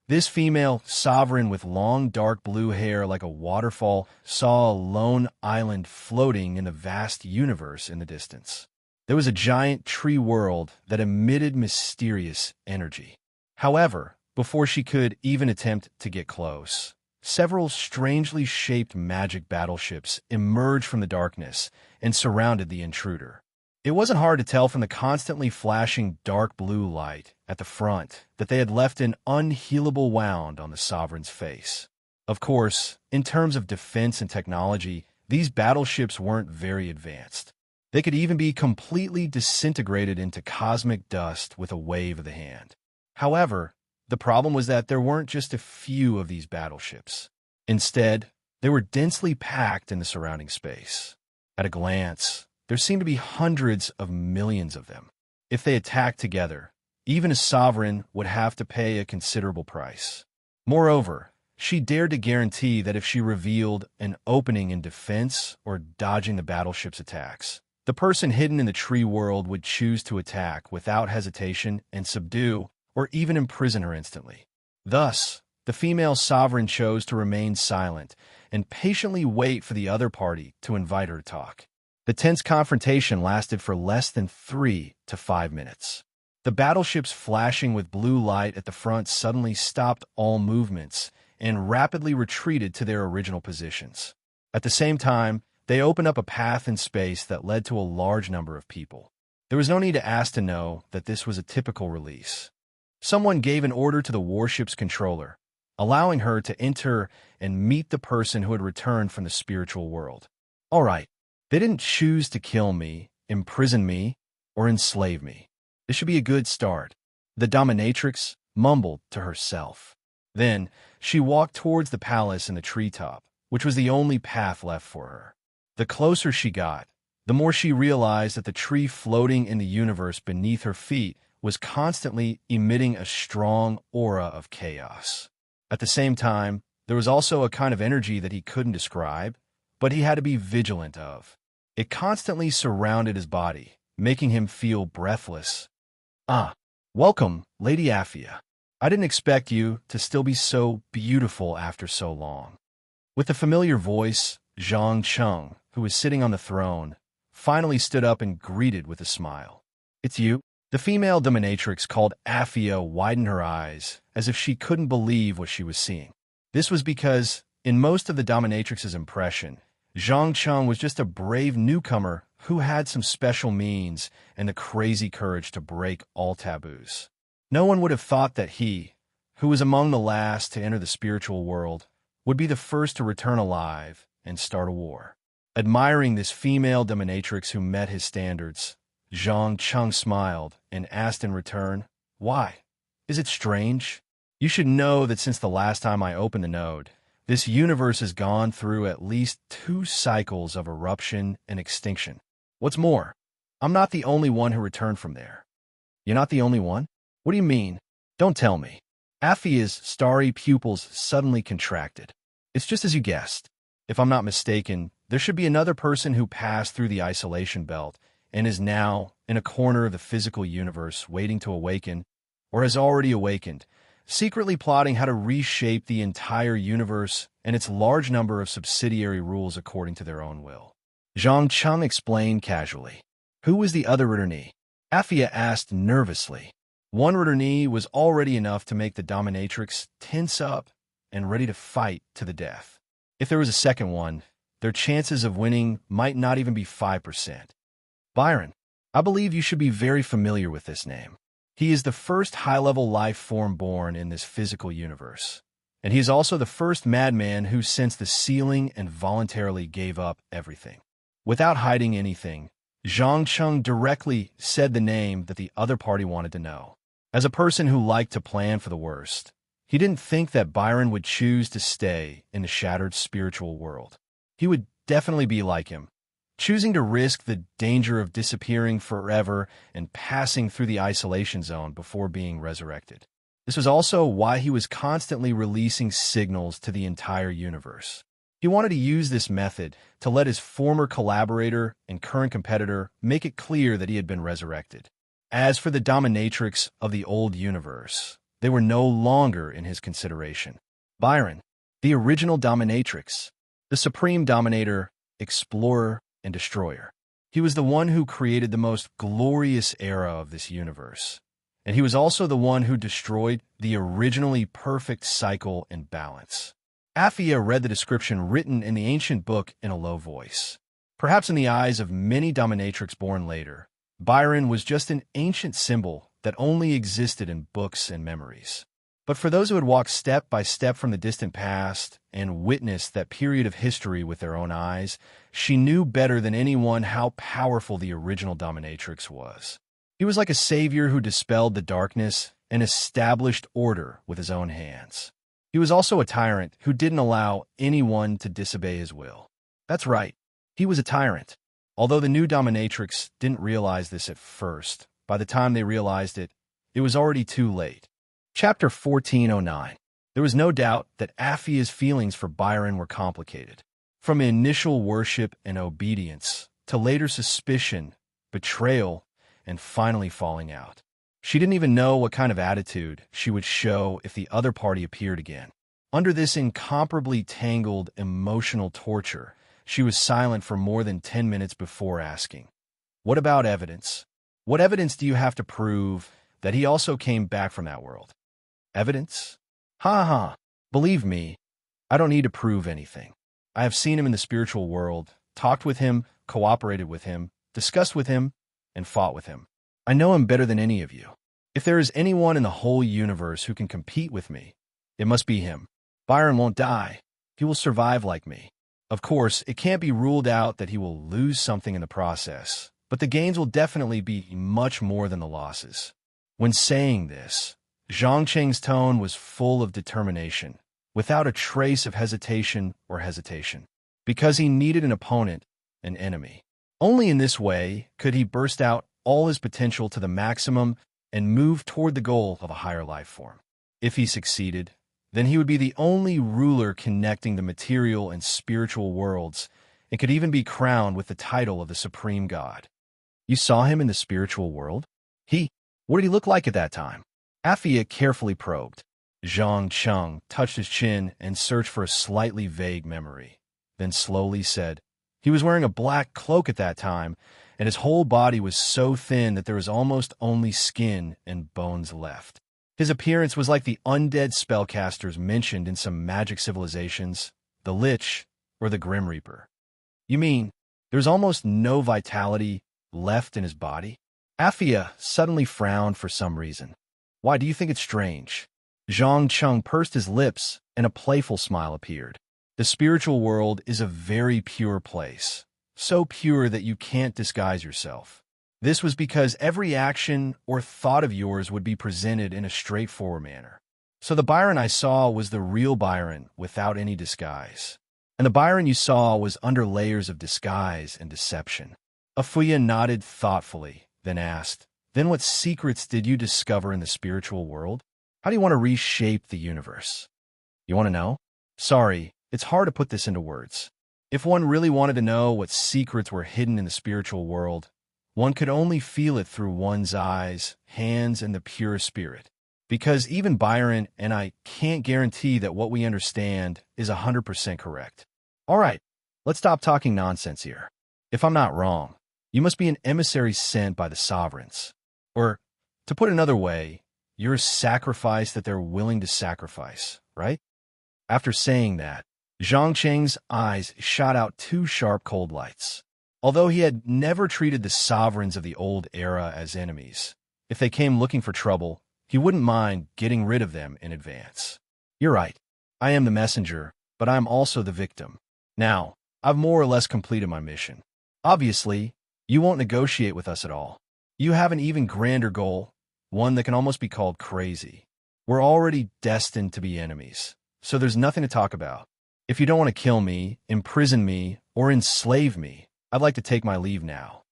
this female sovereign with long dark blue hair like a waterfall saw a lone island floating in the vast universe in the distance. There was a giant tree world that emitted mysterious energy. However, before she could even attempt to get close, several strangely shaped magic battleships emerged from the darkness and surrounded the intruder. It wasn't hard to tell from the constantly flashing dark blue light at the front that they had left an unhealable wound on the sovereign's face. Of course, in terms of defense and technology, these battleships weren't very advanced. They could even be completely disintegrated into cosmic dust with a wave of the hand. However, the problem was that there weren't just a few of these battleships. Instead, they were densely packed in the surrounding space. At a glance, there seemed to be hundreds of millions of them. If they attacked together, even a sovereign would have to pay a considerable price. Moreover, she dared to guarantee that if she revealed an opening in defense or dodging the battleship's attacks, the person hidden in the tree world would choose to attack without hesitation and subdue or even imprison her instantly. Thus, the female sovereign chose to remain silent and patiently wait for the other party to invite her to talk. The tense confrontation lasted for less than 3 to 5 minutes. The battleships flashing with blue light at the front suddenly stopped all movements and rapidly retreated to their original positions. At the same time, they opened up a path in space that led to a large number of people. There was no need to ask to know that this was a typical release. Someone gave an order to the warship's controller, allowing her to enter and meet the person who had returned from the spiritual world. All right, they didn't choose to kill me, imprison me, or enslave me. This should be a good start, the dominatrix mumbled to herself. Then, she walked towards the palace in the treetop, which was the only path left for her. The closer she got, the more she realized that the tree floating in the universe beneath her feet was constantly emitting a strong aura of chaos. At the same time, there was also a kind of energy that he couldn't describe, but he had to be vigilant of. It constantly surrounded his body, making him feel breathless. Ah, welcome, Lady Aphia. I didn't expect you to still be so beautiful after so long. With the familiar voice, Zhang Cheng, who was sitting on the throne, finally stood up and greeted with a smile. It's you? The female dominatrix called Aphia widened her eyes, as if she couldn't believe what she was seeing. This was because, in most of the dominatrix's impression, Zhang Cheng was just a brave newcomer who had some special means and the crazy courage to break all taboos. No one would have thought that he, who was among the last to enter the spiritual world, would be the first to return alive and start a war. Admiring this female dominatrix who met his standards, Zhang Cheng smiled and asked in return, "Why? Is it strange? You should know that since the last time I opened the node, this universe has gone through at least 2 cycles of eruption and extinction. What's more, I'm not the only one who returned from there." "You're not the only one? What do you mean? Don't tell me." Aphia's starry pupils suddenly contracted. "It's just as you guessed. If I'm not mistaken, there should be another person who passed through the isolation belt and is now in a corner of the physical universe waiting to awaken, or has already awakened, secretly plotting how to reshape the entire universe and its large number of subsidiary rules according to their own will." Zhang Cheng explained casually. "Who was the other returnee?" Aphia asked nervously. One returnee was already enough to make the dominatrix tense up and ready to fight to the death. If there was a second one, their chances of winning might not even be 5%. Byron, I believe you should be very familiar with this name. He is the first high-level life form born in this physical universe, and he is also the first madman who sensed the ceiling and voluntarily gave up everything. Without hiding anything, Zhang Cheng directly said the name that the other party wanted to know. As a person who liked to plan for the worst, he didn't think that Byron would choose to stay in the shattered spiritual world. He would definitely be like him, choosing to risk the danger of disappearing forever and passing through the isolation zone before being resurrected. This was also why he was constantly releasing signals to the entire universe. He wanted to use this method to let his former collaborator and current competitor make it clear that he had been resurrected. As for the dominatrix of the old universe, they were no longer in his consideration. Byron, the original dominatrix, the supreme dominator, explorer, and destroyer. He was the one who created the most glorious era of this universe, and he was also the one who destroyed the originally perfect cycle and balance. Aphia read the description written in the ancient book in a low voice. Perhaps in the eyes of many dominatrix born later, Byron was just an ancient symbol that only existed in books and memories. But for those who had walked step by step from the distant past and witnessed that period of history with their own eyes, she knew better than anyone how powerful the original dominatrix was. He was like a savior who dispelled the darkness and established order with his own hands. He was also a tyrant who didn't allow anyone to disobey his will. That's right, he was a tyrant. Although the new dominatrix didn't realize this at first, by the time they realized it, it was already too late. Chapter 1409. There was no doubt that Afia's feelings for Byron were complicated. From initial worship and obedience, to later suspicion, betrayal, and finally falling out. She didn't even know what kind of attitude she would show if the other party appeared again. Under this incomparably tangled emotional torture, she was silent for more than 10 minutes before asking, "What about evidence? What evidence do you have to prove that he also came back from that world?" "Evidence? Ha ha. Believe me, I don't need to prove anything. I have seen him in the spiritual world, talked with him, cooperated with him, discussed with him, and fought with him. I know him better than any of you. If there is anyone in the whole universe who can compete with me, it must be him. Byron won't die. He will survive like me. Of course, it can't be ruled out that he will lose something in the process, but the gains will definitely be much more than the losses." When saying this, Zhang Cheng's tone was full of determination, without a trace of hesitation, because he needed an opponent, an enemy. Only in this way could he burst out all his potential to the maximum and move toward the goal of a higher life form. If he succeeded, then he would be the only ruler connecting the material and spiritual worlds, and could even be crowned with the title of the Supreme God. "You saw him in the spiritual world? What did he look like at that time?" Afia carefully probed. Zhang Cheng touched his chin and searched for a slightly vague memory, then slowly said, "He was wearing a black cloak at that time, and his whole body was so thin that there was almost only skin and bones left. His appearance was like the undead spellcasters mentioned in some magic civilizations, the Lich or the Grim Reaper." "You mean there's almost no vitality left in his body?" Afia suddenly frowned for some reason. "Why, do you think it's strange?" Zhang Cheng pursed his lips, and a playful smile appeared. "The spiritual world is a very pure place, so pure that you can't disguise yourself. This was because every action or thought of yours would be presented in a straightforward manner. So the Byron I saw was the real Byron without any disguise. And the Byron you saw was under layers of disguise and deception." Afuya nodded thoughtfully, then asked, "Then what secrets did you discover in the spiritual world? How do you want to reshape the universe?" "You want to know? Sorry, it's hard to put this into words. If one really wanted to know what secrets were hidden in the spiritual world, one could only feel it through one's eyes, hands, and the pure spirit. Because even Byron and I can't guarantee that what we understand is 100% correct. All right, let's stop talking nonsense here. If I'm not wrong, you must be an emissary sent by the sovereigns. Or, to put another way, you're a sacrifice that they're willing to sacrifice, right?" After saying that, Zhang Cheng's eyes shot out two sharp cold lights. Although he had never treated the sovereigns of the old era as enemies, if they came looking for trouble, he wouldn't mind getting rid of them in advance. "You're right. I am the messenger, but I am also the victim. Now, I've more or less completed my mission. Obviously, you won't negotiate with us at all. You have an even grander goal, one that can almost be called crazy. We're already destined to be enemies, so there's nothing to talk about. If you don't want to kill me, imprison me, or enslave me, I'd like to take my leave now."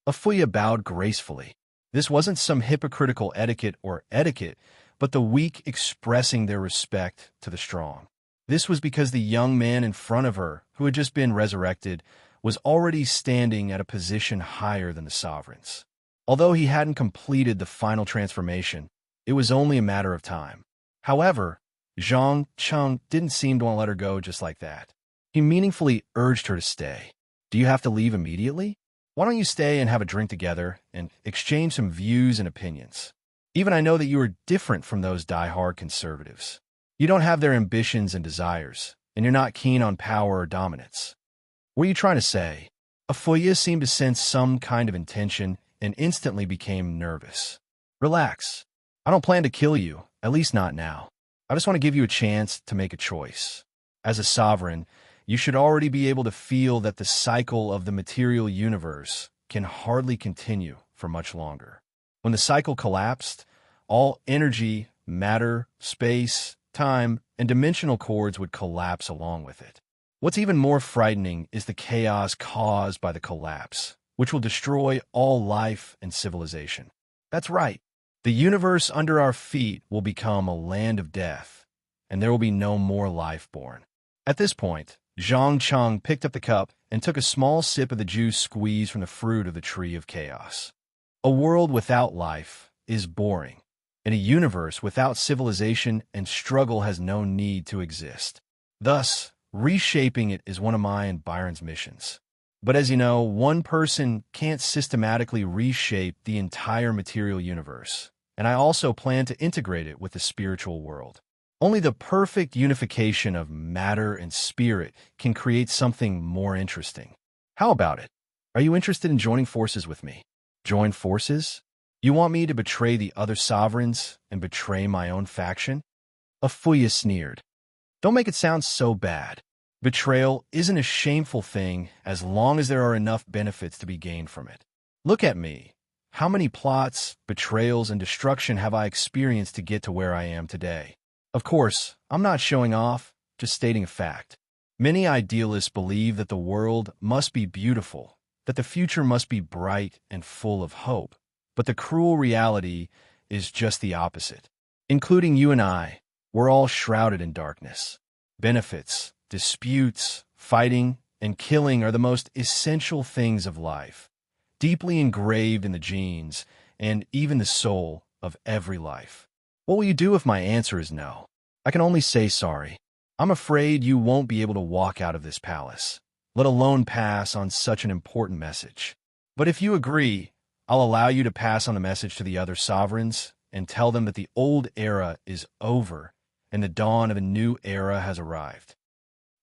Afuya bowed gracefully. This wasn't some hypocritical etiquette, but the weak expressing their respect to the strong. This was because the young man in front of her, who had just been resurrected, was already standing at a position higher than the sovereigns. Although he hadn't completed the final transformation, it was only a matter of time. However, Zhang Cheng didn't seem to want to let her go just like that. He meaningfully urged her to stay. "Do you have to leave immediately? Why don't you stay and have a drink together and exchange some views and opinions? Even I know that you are different from those die-hard conservatives. You don't have their ambitions and desires, and you're not keen on power or dominance." "What are you trying to say?" Afuya seemed to sense some kind of intention and instantly became nervous. "Relax. I don't plan to kill you, at least not now. I just want to give you a chance to make a choice. As a sovereign, you should already be able to feel that the cycle of the material universe can hardly continue for much longer. When the cycle collapsed, all energy, matter, space, time, and dimensional cords would collapse along with it. What's even more frightening is the chaos caused by the collapse, which will destroy all life and civilization. That's right. The universe under our feet will become a land of death, and there will be no more life born. At this point, Zhang Cheng picked up the cup and took a small sip of the juice squeezed from the fruit of the tree of chaos. A world without life is boring, and a universe without civilization and struggle has no need to exist. Thus, reshaping it is one of my and Byron's missions. But as you know, one person can't systematically reshape the entire material universe, and I also plan to integrate it with the spiritual world. Only the perfect unification of matter and spirit can create something more interesting. How about it? Are you interested in joining forces with me? Join forces? You want me to betray the other sovereigns and betray my own faction? Afuya sneered. Don't make it sound so bad. Betrayal isn't a shameful thing as long as there are enough benefits to be gained from it. Look at me. How many plots, betrayals, and destruction have I experienced to get to where I am today? Of course, I'm not showing off, just stating a fact. Many idealists believe that the world must be beautiful, that the future must be bright and full of hope. But the cruel reality is just the opposite. Including you and I, we're all shrouded in darkness. Benefits, disputes, fighting, and killing are the most essential things of life, deeply engraved in the genes and even the soul of every life. What will you do if my answer is no? I can only say sorry. I'm afraid you won't be able to walk out of this palace, let alone pass on such an important message. But if you agree, I'll allow you to pass on the message to the other sovereigns and tell them that the old era is over and the dawn of a new era has arrived.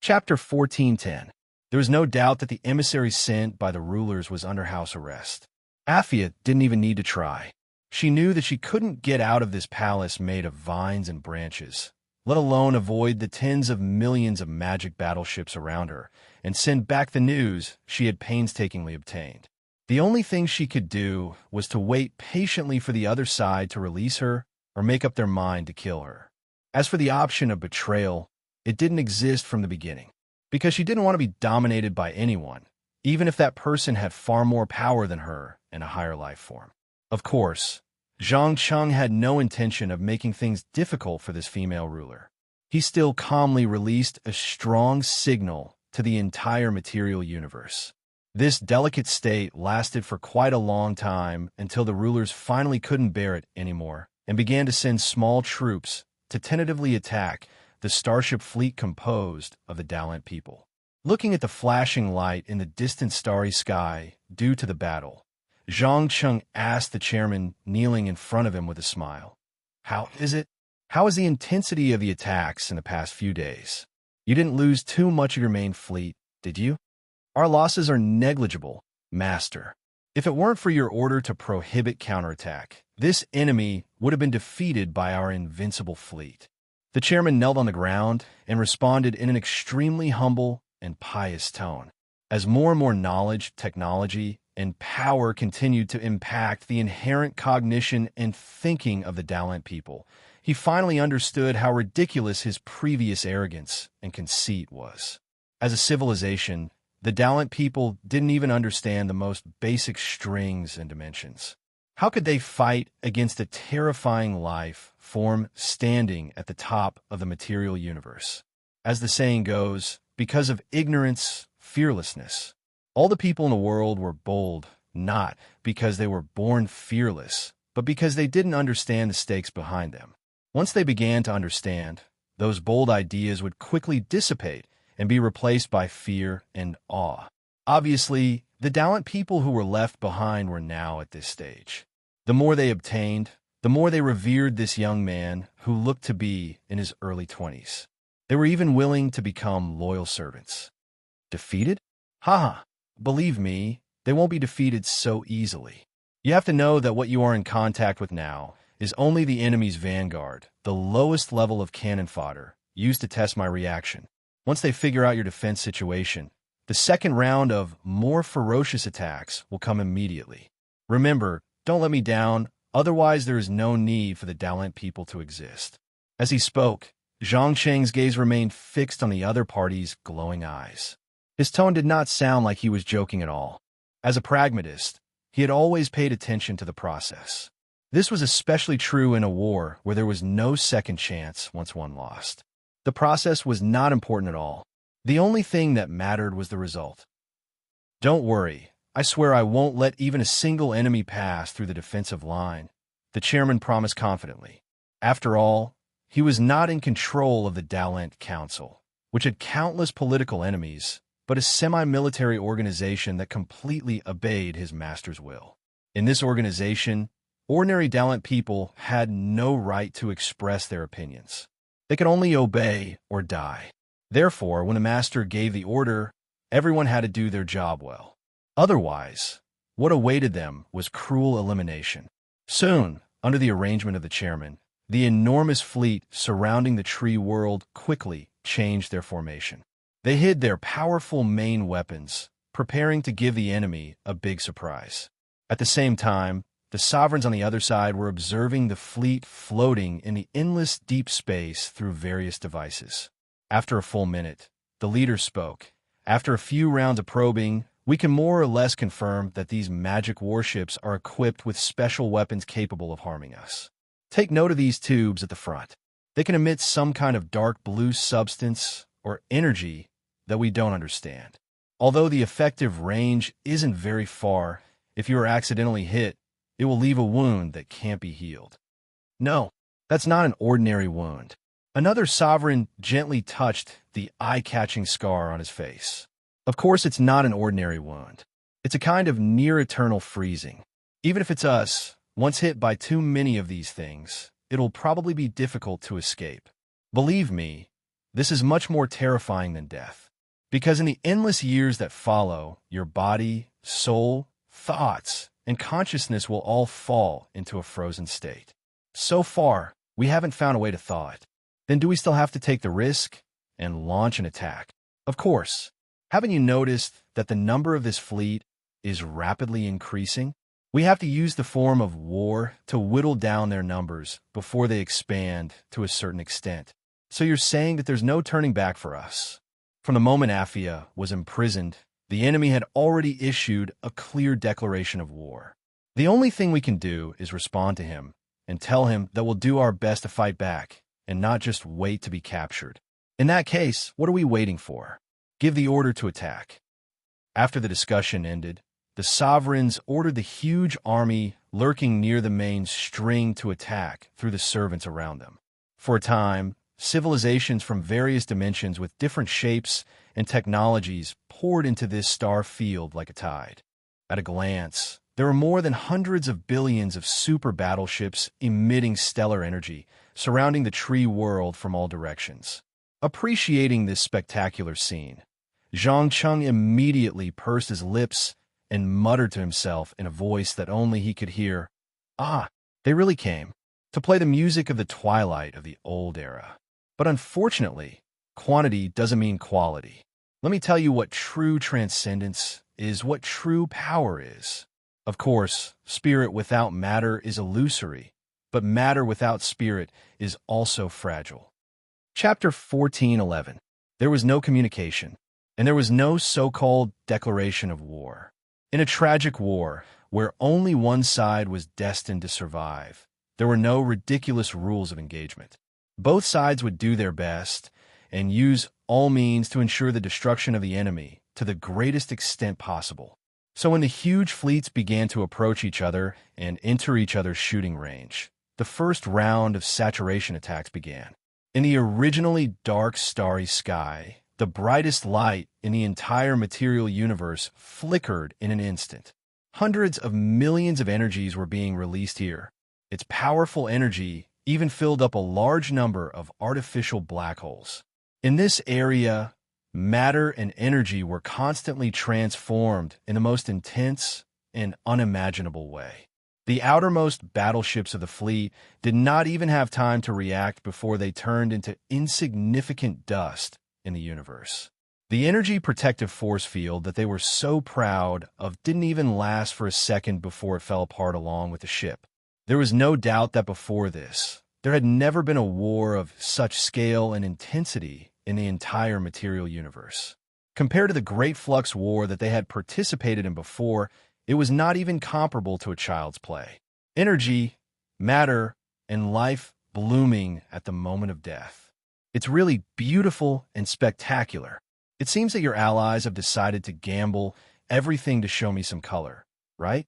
Chapter 1410. There was no doubt that the emissary sent by the rulers was under house arrest. Afia didn't even need to try. She knew that she couldn't get out of this palace made of vines and branches, let alone avoid the tens of millions of magic battleships around her, and send back the news she had painstakingly obtained. The only thing she could do was to wait patiently for the other side to release her or make up their mind to kill her. As for the option of betrayal, it didn't exist from the beginning, because she didn't want to be dominated by anyone, even if that person had far more power than her and a higher life form. Of course, Zhang Cheng had no intention of making things difficult for this female ruler. He still calmly released a strong signal to the entire material universe. This delicate state lasted for quite a long time until the rulers finally couldn't bear it anymore and began to send small troops to tentatively attack the starship fleet composed of the Dalant people. Looking at the flashing light in the distant starry sky due to the battle, Zhang Cheng asked the chairman kneeling in front of him with a smile, How is it? How is the intensity of the attacks in the past few days? You didn't lose too much of your main fleet, did you? Our losses are negligible, Master. If it weren't for your order to prohibit counterattack, this enemy would have been defeated by our invincible fleet. The chairman knelt on the ground and responded in an extremely humble and pious tone. As more and more knowledge, technology, and power continued to impact the inherent cognition and thinking of the Dalant people, he finally understood how ridiculous his previous arrogance and conceit was. As a civilization, the Dalant people didn't even understand the most basic strings and dimensions. How could they fight against a terrifying life form standing at the top of the material universe? As the saying goes, because of ignorance, fearlessness. All the people in the world were bold, not because they were born fearless, but because they didn't understand the stakes behind them. Once they began to understand, those bold ideas would quickly dissipate and be replaced by fear and awe. Obviously, the Dalant people who were left behind were now at this stage. The more they obtained, the more they revered this young man who looked to be in his early 20s. They were even willing to become loyal servants. Defeated? Haha, believe me, they won't be defeated so easily. You have to know that what you are in contact with now is only the enemy's vanguard, the lowest level of cannon fodder, used to test my reaction. Once they figure out your defense situation, the second round of more ferocious attacks will come immediately. Remember, don't let me down, otherwise there is no need for the Daolent people to exist. As he spoke, Zhang Cheng's gaze remained fixed on the other party's glowing eyes. His tone did not sound like he was joking at all. As a pragmatist, he had always paid attention to the process. This was especially true in a war where there was no second chance once one lost. The process was not important at all. The only thing that mattered was the result. Don't worry, I swear I won't let even a single enemy pass through the defensive line, the chairman promised confidently. After all, he was not in control of the Daolent Council, which had countless political enemies, but a semi-military organization that completely obeyed his master's will. In this organization, ordinary Daolent people had no right to express their opinions. They could only obey or die. Therefore, when the master gave the order, everyone had to do their job well. Otherwise, what awaited them was cruel elimination. Soon, under the arrangement of the chairman, the enormous fleet surrounding the tree world quickly changed their formation. They hid their powerful main weapons, preparing to give the enemy a big surprise. At the same time, the sovereigns on the other side were observing the fleet floating in the endless deep space through various devices. After a full minute, the leader spoke. After a few rounds of probing, we can more or less confirm that these magic warships are equipped with special weapons capable of harming us. Take note of these tubes at the front. They can emit some kind of dark blue substance or energy that we don't understand. Although the effective range isn't very far, if you are accidentally hit, it will leave a wound that can't be healed. No, that's not an ordinary wound. Another sovereign gently touched the eye-catching scar on his face. Of course, it's not an ordinary wound. It's a kind of near-eternal freezing. Even if it's us, once hit by too many of these things, it'll probably be difficult to escape. Believe me, this is much more terrifying than death. Because in the endless years that follow, your body, soul, thoughts, and consciousness will all fall into a frozen state. So far, we haven't found a way to thaw it. Then do we still have to take the risk and launch an attack? Of course. Haven't you noticed that the number of this fleet is rapidly increasing? We have to use the form of war to whittle down their numbers before they expand to a certain extent. So you're saying that there's no turning back for us. From the moment Afia was imprisoned, the enemy had already issued a clear declaration of war. The only thing we can do is respond to him and tell him that we'll do our best to fight back and not just wait to be captured. In that case, what are we waiting for? Give the order to attack. After the discussion ended, the sovereigns ordered the huge army lurking near the main string to attack through the servants around them. For a time, civilizations from various dimensions with different shapes and technologies poured into this star field like a tide. At a glance, there were more than hundreds of billions of super battleships emitting stellar energy, surrounding the tree world from all directions. Appreciating this spectacular scene, Zhang Cheng immediately pursed his lips and muttered to himself in a voice that only he could hear, "Ah, they really came to play the music of the twilight of the old era." But unfortunately, quantity doesn't mean quality. Let me tell you what true transcendence is, what true power is. Of course, spirit without matter is illusory, but matter without spirit is also fragile. Chapter 14:11. There was no communication, and there was no so-called declaration of war. In a tragic war, where only one side was destined to survive, there were no ridiculous rules of engagement. Both sides would do their best and use all means to ensure the destruction of the enemy to the greatest extent possible. So when the huge fleets began to approach each other and enter each other's shooting range, the first round of saturation attacks began. In the originally dark, starry sky, the brightest light in the entire material universe flickered in an instant. Hundreds of millions of energies were being released here. Its powerful energy even filled up a large number of artificial black holes. In this area, matter and energy were constantly transformed in the most intense and unimaginable way. The outermost battleships of the fleet did not even have time to react before they turned into insignificant dust in the universe. The energy protective force field that they were so proud of didn't even last for a second before it fell apart along with the ship. There was no doubt that before this, there had never been a war of such scale and intensity in the entire material universe. Compared to the Great Flux War that they had participated in before, it was not even comparable to a child's play. Energy, matter, and life blooming at the moment of death. It's really beautiful and spectacular. It seems that your allies have decided to gamble everything to show me some color, right?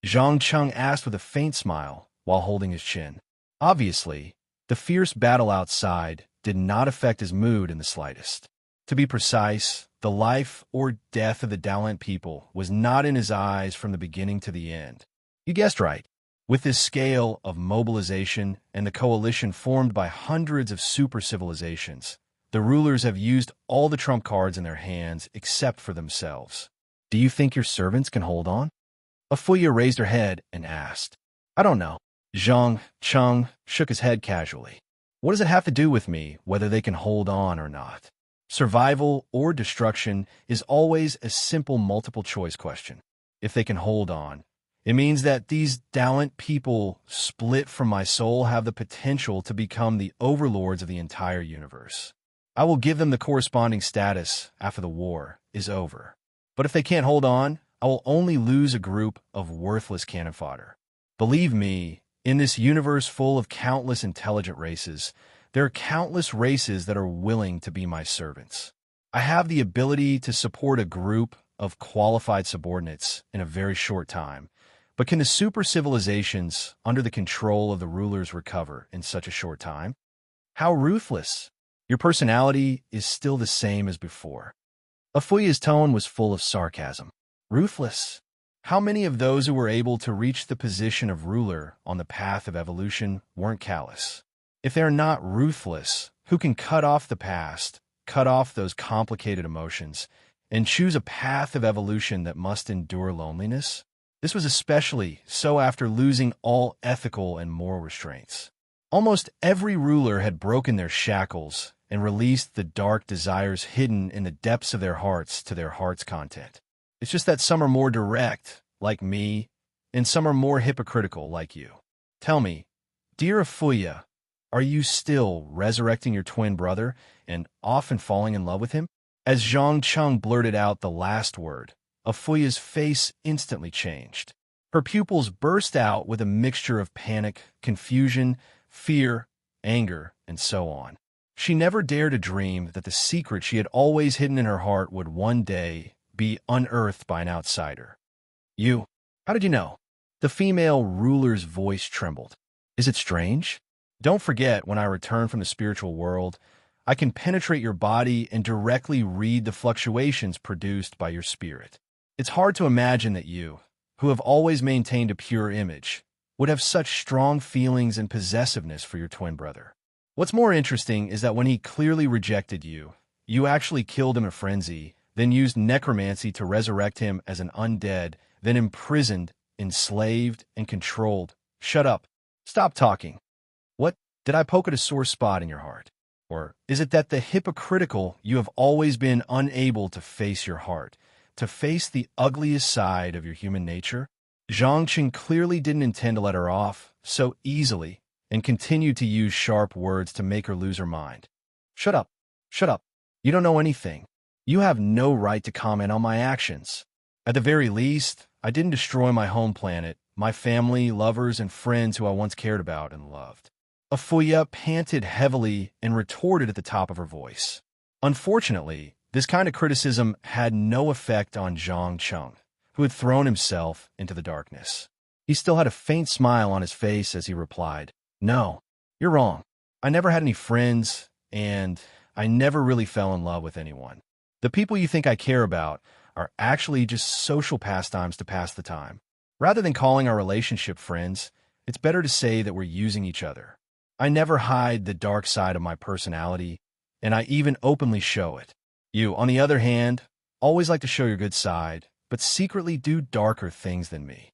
Zhang Cheng asked with a faint smile while holding his chin. Obviously, the fierce battle outside did not affect his mood in the slightest. To be precise, the life or death of the Dalant people was not in his eyes from the beginning to the end. You guessed right. With this scale of mobilization and the coalition formed by hundreds of super civilizations, the rulers have used all the trump cards in their hands except for themselves. Do you think your servants can hold on? Afuya raised her head and asked. I don't know. Zhang Cheng shook his head casually. What does it have to do with me, whether they can hold on or not? Survival or destruction is always a simple multiple-choice question. If they can hold on, it means that these Dalant people split from my soul have the potential to become the overlords of the entire universe. I will give them the corresponding status after the war is over. But if they can't hold on, I will only lose a group of worthless cannon fodder. Believe me, in this universe full of countless intelligent races, there are countless races that are willing to be my servants. I have the ability to support a group of qualified subordinates in a very short time, but can the super civilizations under the control of the rulers recover in such a short time? How ruthless! Your personality is still the same as before. Afuya's tone was full of sarcasm. Ruthless? How many of those who were able to reach the position of ruler on the path of evolution weren't callous? If they're not ruthless, who can cut off the past, cut off those complicated emotions, and choose a path of evolution that must endure loneliness? This was especially so after losing all ethical and moral restraints. Almost every ruler had broken their shackles and released the dark desires hidden in the depths of their hearts to their heart's content. It's just that some are more direct, like me, and some are more hypocritical, like you. Tell me, dear Afuya, are you still resurrecting your twin brother and often falling in love with him? As Zhang Cheng blurted out the last word, Afuya's face instantly changed. Her pupils burst out with a mixture of panic, confusion, fear, anger, and so on. She never dared to dream that the secret she had always hidden in her heart would one day be unearthed by an outsider. You, how did you know? The female ruler's voice trembled. Is it strange? Don't forget, when I return from the spiritual world, I can penetrate your body and directly read the fluctuations produced by your spirit. It's hard to imagine that you, who have always maintained a pure image, would have such strong feelings and possessiveness for your twin brother. What's more interesting is that when he clearly rejected you, you actually killed him in a frenzy, then used necromancy to resurrect him as an undead, then imprisoned, enslaved, and controlled. Shut up. Stop talking. What? Did I poke at a sore spot in your heart? Or is it that the hypocritical you have always been unable to face your heart, to face the ugliest side of your human nature? Zhang Cheng clearly didn't intend to let her off so easily and continued to use sharp words to make her lose her mind. Shut up. Shut up. You don't know anything. You have no right to comment on my actions. At the very least, I didn't destroy my home planet, my family, lovers, and friends who I once cared about and loved. Afuya panted heavily and retorted at the top of her voice. Unfortunately, this kind of criticism had no effect on Zhang Cheng, who had thrown himself into the darkness. He still had a faint smile on his face as he replied, No, you're wrong. I never had any friends, and I never really fell in love with anyone. The people you think I care about are actually just social pastimes to pass the time. Rather than calling our relationship friends, it's better to say that we're using each other. I never hide the dark side of my personality, and I even openly show it. You, on the other hand, always like to show your good side, but secretly do darker things than me.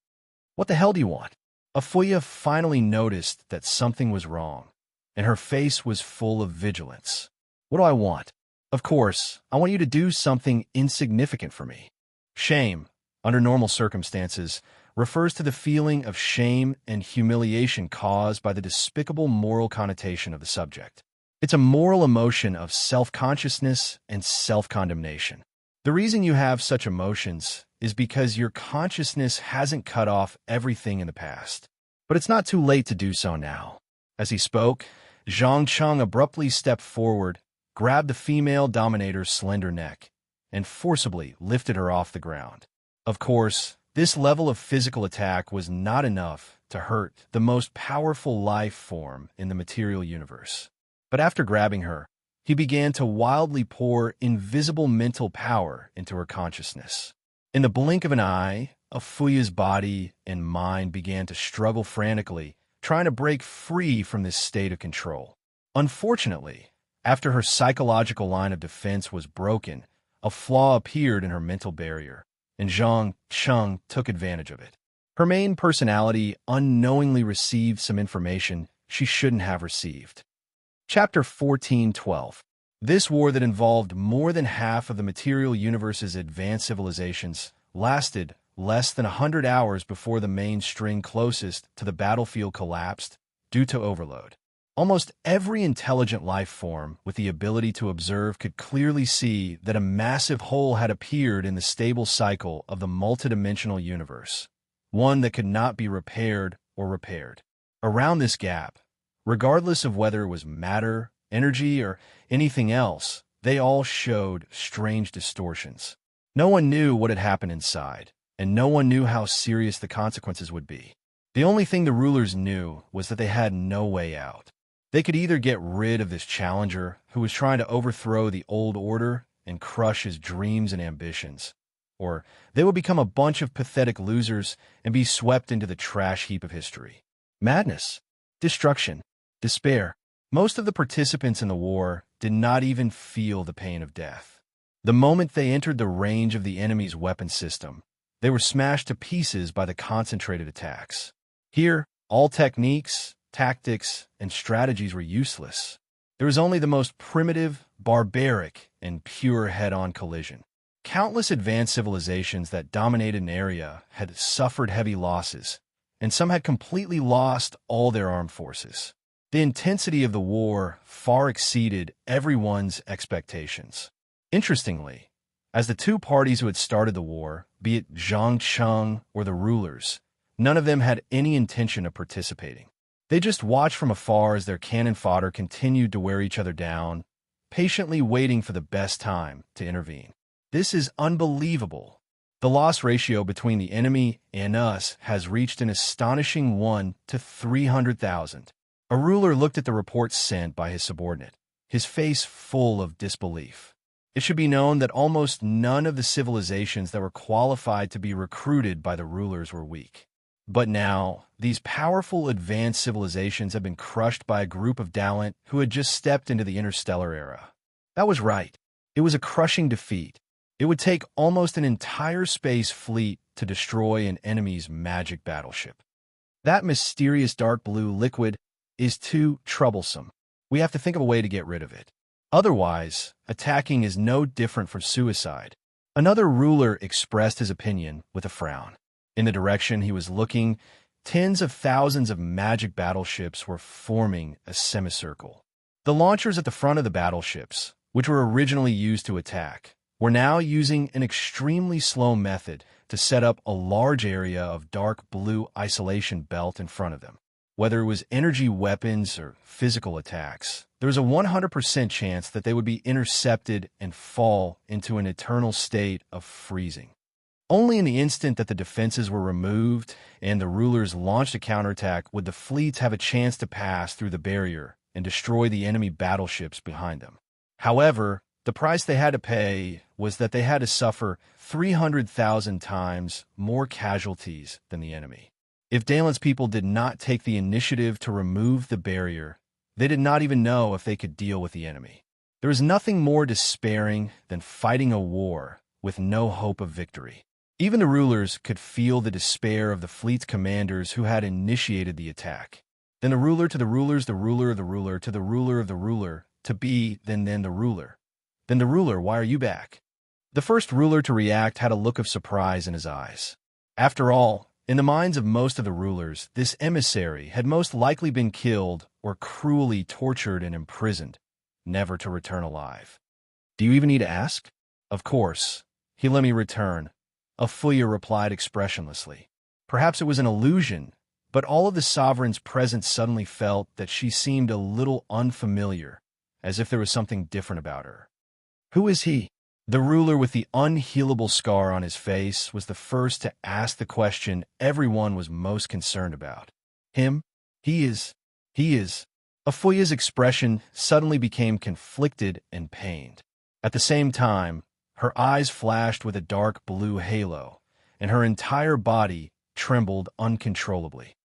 What the hell do you want? Afuya finally noticed that something was wrong, and her face was full of vigilance. What do I want? Of course, I want you to do something insignificant for me. Shame, under normal circumstances, refers to the feeling of shame and humiliation caused by the despicable moral connotation of the subject. It's a moral emotion of self-consciousness and self-condemnation. The reason you have such emotions is because your consciousness hasn't cut off everything in the past. But it's not too late to do so now. As he spoke, Zhang Cheng abruptly stepped forward, grabbed the female dominator's slender neck, and forcibly lifted her off the ground. Of course, this level of physical attack was not enough to hurt the most powerful life form in the material universe. But after grabbing her, he began to wildly pour invisible mental power into her consciousness. In the blink of an eye, Afuya's body and mind began to struggle frantically, trying to break free from this state of control. Unfortunately, after her psychological line of defense was broken, a flaw appeared in her mental barrier, and Zhang Cheng took advantage of it. Her main personality unknowingly received some information she shouldn't have received. Chapter 14:12. This war that involved more than half of the material universe's advanced civilizations lasted less than 100 hours before the main string closest to the battlefield collapsed due to overload. Almost every intelligent life form with the ability to observe could clearly see that a massive hole had appeared in the stable cycle of the multidimensional universe, one that could not be repaired or repaired. Around this gap, regardless of whether it was matter, energy, or anything else, they all showed strange distortions. No one knew what had happened inside, and no one knew how serious the consequences would be. The only thing the rulers knew was that they had no way out. They could either get rid of this challenger who was trying to overthrow the old order and crush his dreams and ambitions, or they would become a bunch of pathetic losers and be swept into the trash heap of history. Madness, destruction, despair. Most of the participants in the war did not even feel the pain of death. The moment they entered the range of the enemy's weapon system, they were smashed to pieces by the concentrated attacks. Here, all techniques, tactics, and strategies were useless. There was only the most primitive, barbaric, and pure head-on collision. Countless advanced civilizations that dominated an area had suffered heavy losses, and some had completely lost all their armed forces. The intensity of the war far exceeded everyone's expectations. Interestingly, as the two parties who had started the war, be it Zhang Cheng or the rulers, none of them had any intention of participating. They just watched from afar as their cannon fodder continued to wear each other down, patiently waiting for the best time to intervene. This is unbelievable. The loss ratio between the enemy and us has reached an astonishing 1 to 300,000. A ruler looked at the report sent by his subordinate, his face full of disbelief. It should be known that almost none of the civilizations that were qualified to be recruited by the rulers were weak. But now, these powerful advanced civilizations have been crushed by a group of Dalent who had just stepped into the interstellar era. That was right. It was a crushing defeat. It would take almost an entire space fleet to destroy an enemy's magic battleship. That mysterious dark blue liquid is too troublesome. We have to think of a way to get rid of it. Otherwise, attacking is no different from suicide. Another ruler expressed his opinion with a frown. In the direction he was looking, tens of thousands of magic battleships were forming a semicircle. The launchers at the front of the battleships, which were originally used to attack, were now using an extremely slow method to set up a large area of dark blue isolation belt in front of them. Whether it was energy weapons or physical attacks, there was a 100% chance that they would be intercepted and fall into an eternal state of freezing. Only in the instant that the defenses were removed and the rulers launched a counterattack would the fleets have a chance to pass through the barrier and destroy the enemy battleships behind them. However, the price they had to pay was that they had to suffer 300,000 times more casualties than the enemy. If Dalen's people did not take the initiative to remove the barrier, they did not even know if they could deal with the enemy. There is nothing more despairing than fighting a war with no hope of victory. Even the rulers could feel the despair of the fleet's commanders who had initiated the attack. Then the ruler to the rulers, the ruler of the ruler to the ruler of the ruler, to be, then the ruler. Then the ruler, why are you back? The first ruler to react had a look of surprise in his eyes. After all, in the minds of most of the rulers, this emissary had most likely been killed or cruelly tortured and imprisoned, never to return alive. Do you even need to ask? Of course. He let me return. Afuya replied expressionlessly. Perhaps it was an illusion, but all of the sovereign's presence suddenly felt that she seemed a little unfamiliar, as if there was something different about her. Who is he? The ruler with the unhealable scar on his face was the first to ask the question everyone was most concerned about. Him? He is. Afuya's expression suddenly became conflicted and pained. At the same time, her eyes flashed with a dark blue halo, and her entire body trembled uncontrollably.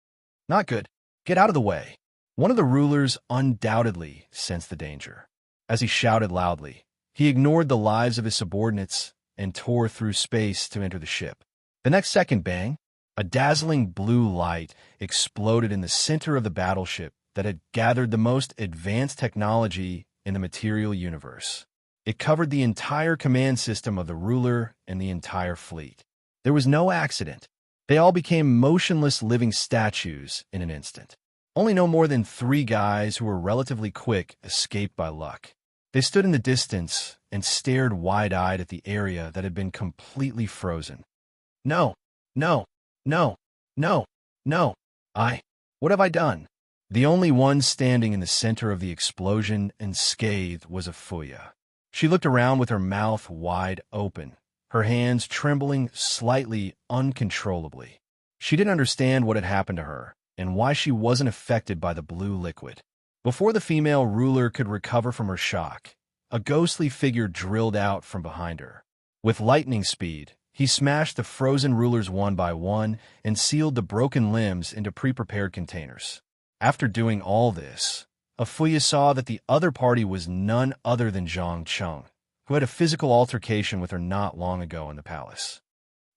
Not good. Get out of the way. One of the rulers undoubtedly sensed the danger. As he shouted loudly, he ignored the lives of his subordinates and tore through space to enter the ship. The next second, bang! A dazzling blue light exploded in the center of the battleship that had gathered the most advanced technology in the material universe. It covered the entire command system of the ruler and the entire fleet. There was no accident. They all became motionless living statues in an instant. Only no more than 3 guys who were relatively quick escaped by luck. They stood in the distance and stared wide-eyed at the area that had been completely frozen. No. What have I done? The only one standing in the center of the explosion unscathed was Afuya. She looked around with her mouth wide open, her hands trembling slightly uncontrollably. She didn't understand what had happened to her and why she wasn't affected by the blue liquid. Before the female ruler could recover from her shock, a ghostly figure drilled out from behind her. With lightning speed, he smashed the frozen rulers one by one and sealed the broken limbs into pre-prepared containers. After doing all this, Afuya saw that the other party was none other than Zhang Cheng, who had a physical altercation with her not long ago in the palace.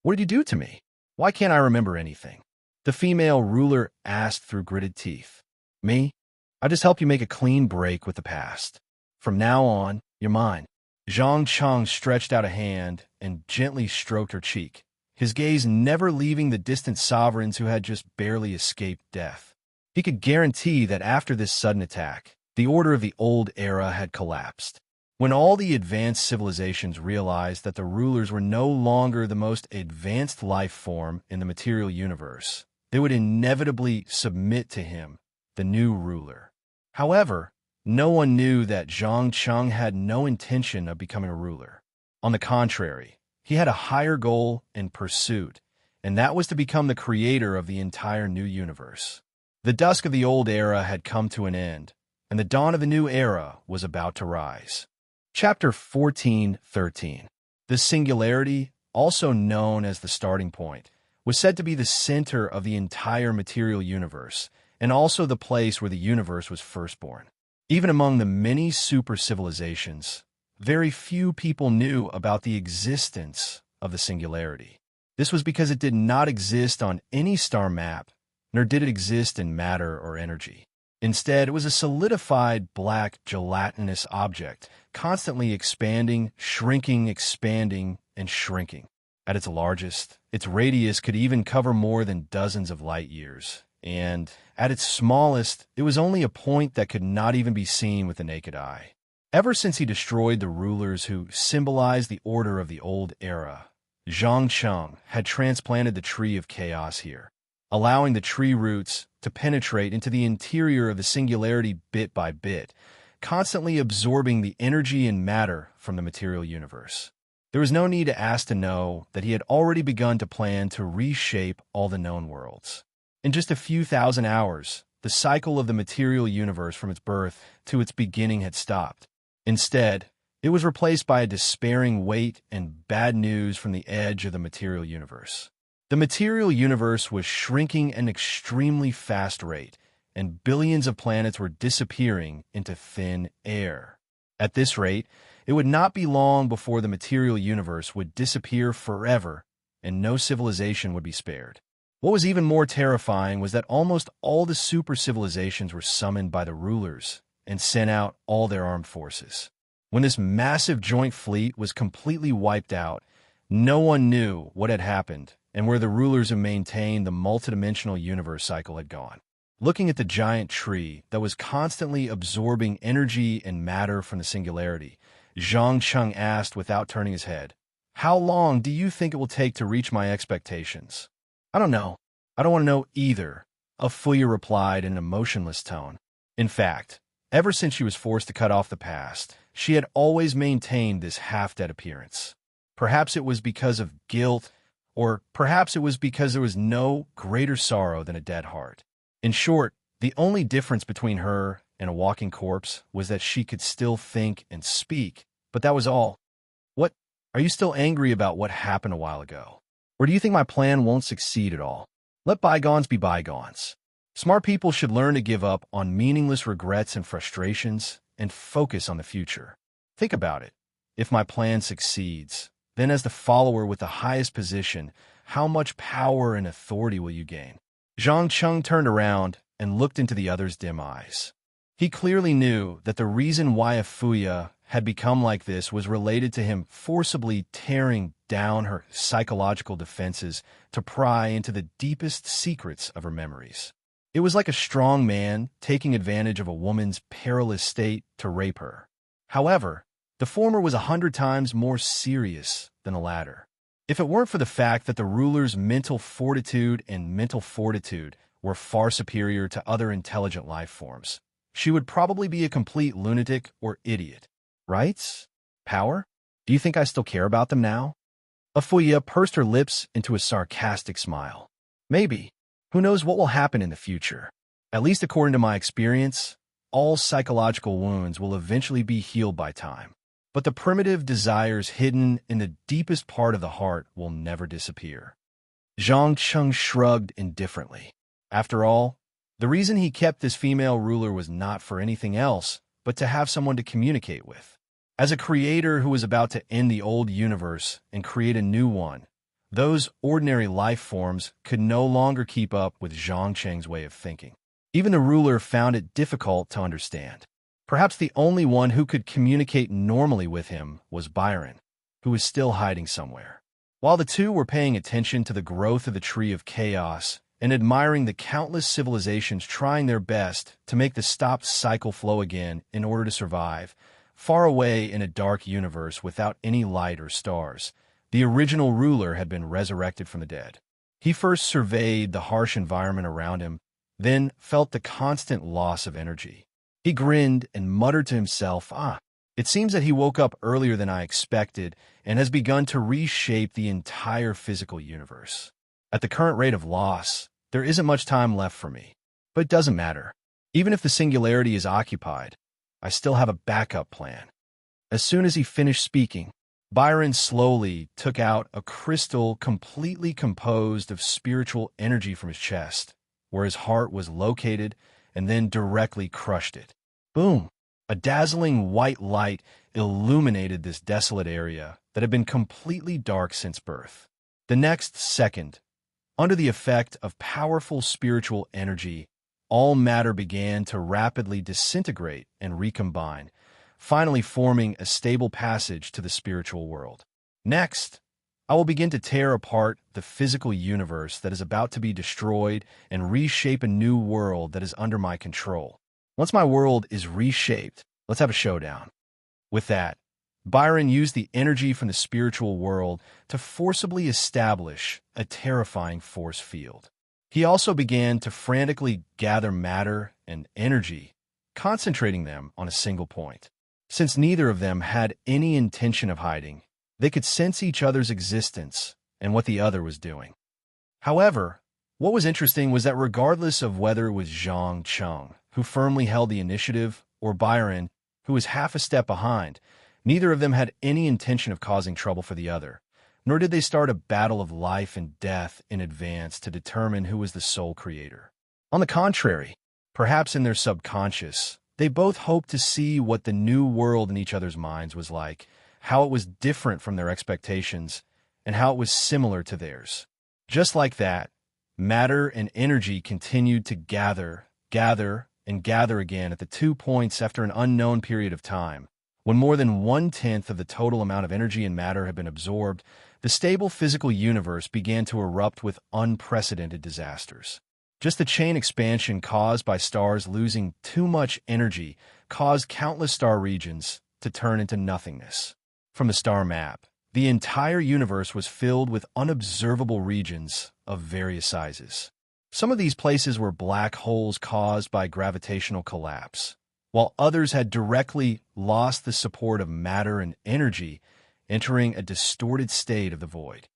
What did you do to me? Why can't I remember anything? The female ruler asked through gritted teeth. Me? I just helped you make a clean break with the past. From now on, you're mine. Zhang Cheng stretched out a hand and gently stroked her cheek, his gaze never leaving the distant sovereigns who had just barely escaped death. He could guarantee that after this sudden attack, the order of the old era had collapsed. When all the advanced civilizations realized that the rulers were no longer the most advanced life form in the material universe, they would inevitably submit to him, the new ruler. However, no one knew that Zhang Cheng had no intention of becoming a ruler. On the contrary, he had a higher goal in pursuit, and that was to become the creator of the entire new universe. The dusk of the old era had come to an end, and the dawn of the new era was about to rise. Chapter 14:13. The singularity, also known as the starting point, was said to be the center of the entire material universe, and also the place where the universe was first born. Even among the many super civilizations, very few people knew about the existence of the singularity. This was because it did not exist on any star map, nor did it exist in matter or energy. Instead, it was a solidified black gelatinous object, constantly expanding, shrinking, expanding, and shrinking. At its largest, its radius could even cover more than dozens of light years. And at its smallest, it was only a point that could not even be seen with the naked eye. Ever since he destroyed the rulers who symbolized the order of the old era, Zhang Cheng had transplanted the tree of chaos here, allowing the tree roots to penetrate into the interior of the singularity bit by bit, constantly absorbing the energy and matter from the material universe. There was no need to ask to know that he had already begun to plan to reshape all the known worlds. In just a few thousand hours, the cycle of the material universe from its birth to its beginning had stopped. Instead, it was replaced by a despairing weight and bad news from the edge of the material universe. The material universe was shrinking at an extremely fast rate, and billions of planets were disappearing into thin air. At this rate, it would not be long before the material universe would disappear forever, and no civilization would be spared. What was even more terrifying was that almost all the super civilizations were summoned by the rulers and sent out all their armed forces. When this massive joint fleet was completely wiped out, no one knew what had happened and where the rulers who maintained the multidimensional universe cycle had gone. Looking at the giant tree that was constantly absorbing energy and matter from the singularity, Zhang Cheng asked without turning his head, "How long do you think it will take to reach my expectations?" "I don't know. I don't want to know either," Afuya replied in an emotionless tone. In fact, ever since she was forced to cut off the past, she had always maintained this half-dead appearance. Perhaps it was because of guilt, or perhaps it was because there was no greater sorrow than a dead heart. In short, the only difference between her and a walking corpse was that she could still think and speak, but that was all. "What? Are you still angry about what happened a while ago? Or do you think my plan won't succeed at all? Let bygones be bygones." Smart people should learn to give up on meaningless regrets and frustrations and focus on the future. Think about it. If my plan succeeds, then as the follower with the highest position, how much power and authority will you gain? Zhang Cheng turned around and looked into the other's dim eyes. He clearly knew that the reason why Afuya had become like this was related to him forcibly tearing down her psychological defenses to pry into the deepest secrets of her memories. It was like a strong man taking advantage of a woman's perilous state to rape her. However, the former was 100 times more serious than the latter. If it weren't for the fact that the ruler's mental fortitude and mental fortitude were far superior to other intelligent life forms, she would probably be a complete lunatic or idiot. Rights? Power? Do you think I still care about them now? Afuya pursed her lips into a sarcastic smile. Maybe. Who knows what will happen in the future? At least according to my experience, all psychological wounds will eventually be healed by time. But the primitive desires hidden in the deepest part of the heart will never disappear. Zhang Cheng shrugged indifferently. After all, the reason he kept this female ruler was not for anything else, but to have someone to communicate with. As a creator who was about to end the old universe and create a new one, those ordinary life forms could no longer keep up with Zhang Cheng's way of thinking. Even the ruler found it difficult to understand. Perhaps the only one who could communicate normally with him was Byron, who was still hiding somewhere. While the two were paying attention to the growth of the Tree of Chaos and admiring the countless civilizations trying their best to make the stopped cycle flow again in order to survive, far away in a dark universe without any light or stars, the original ruler had been resurrected from the dead. He first surveyed the harsh environment around him, then felt the constant loss of energy. He grinned and muttered to himself, it seems that he woke up earlier than I expected and has begun to reshape the entire physical universe. At the current rate of loss, there isn't much time left for me. But it doesn't matter. Even if the singularity is occupied, I still have a backup plan." As soon as he finished speaking, Byron slowly took out a crystal completely composed of spiritual energy from his chest, where his heart was located, and then directly crushed it. Boom! A dazzling white light illuminated this desolate area that had been completely dark since birth. The next second, under the effect of powerful spiritual energy, all matter began to rapidly disintegrate and recombine, finally forming a stable passage to the spiritual world. Next, I will begin to tear apart the physical universe that is about to be destroyed and reshape a new world that is under my control. Once my world is reshaped, let's have a showdown. With that, Byron used the energy from the spiritual world to forcibly establish a terrifying force field. He also began to frantically gather matter and energy, concentrating them on a single point. Since neither of them had any intention of hiding, they could sense each other's existence and what the other was doing. However, what was interesting was that regardless of whether it was Zhang Cheng, who firmly held the initiative, or Byron, who was half a step behind, neither of them had any intention of causing trouble for the other, nor did they start a battle of life and death in advance to determine who was the sole creator. On the contrary, perhaps in their subconscious, they both hoped to see what the new world in each other's minds was like, how it was different from their expectations, and how it was similar to theirs. Just like that, matter and energy continued to gather, and gather again at the 2 points after an unknown period of time. When more than 1/10 of the total amount of energy and matter had been absorbed, the stable physical universe began to erupt with unprecedented disasters. Just the chain expansion caused by stars losing too much energy caused countless star regions to turn into nothingness. From the star map, the entire universe was filled with unobservable regions of various sizes. Some of these places were black holes caused by gravitational collapse, while others had directly lost the support of matter and energy, entering a distorted state of the void.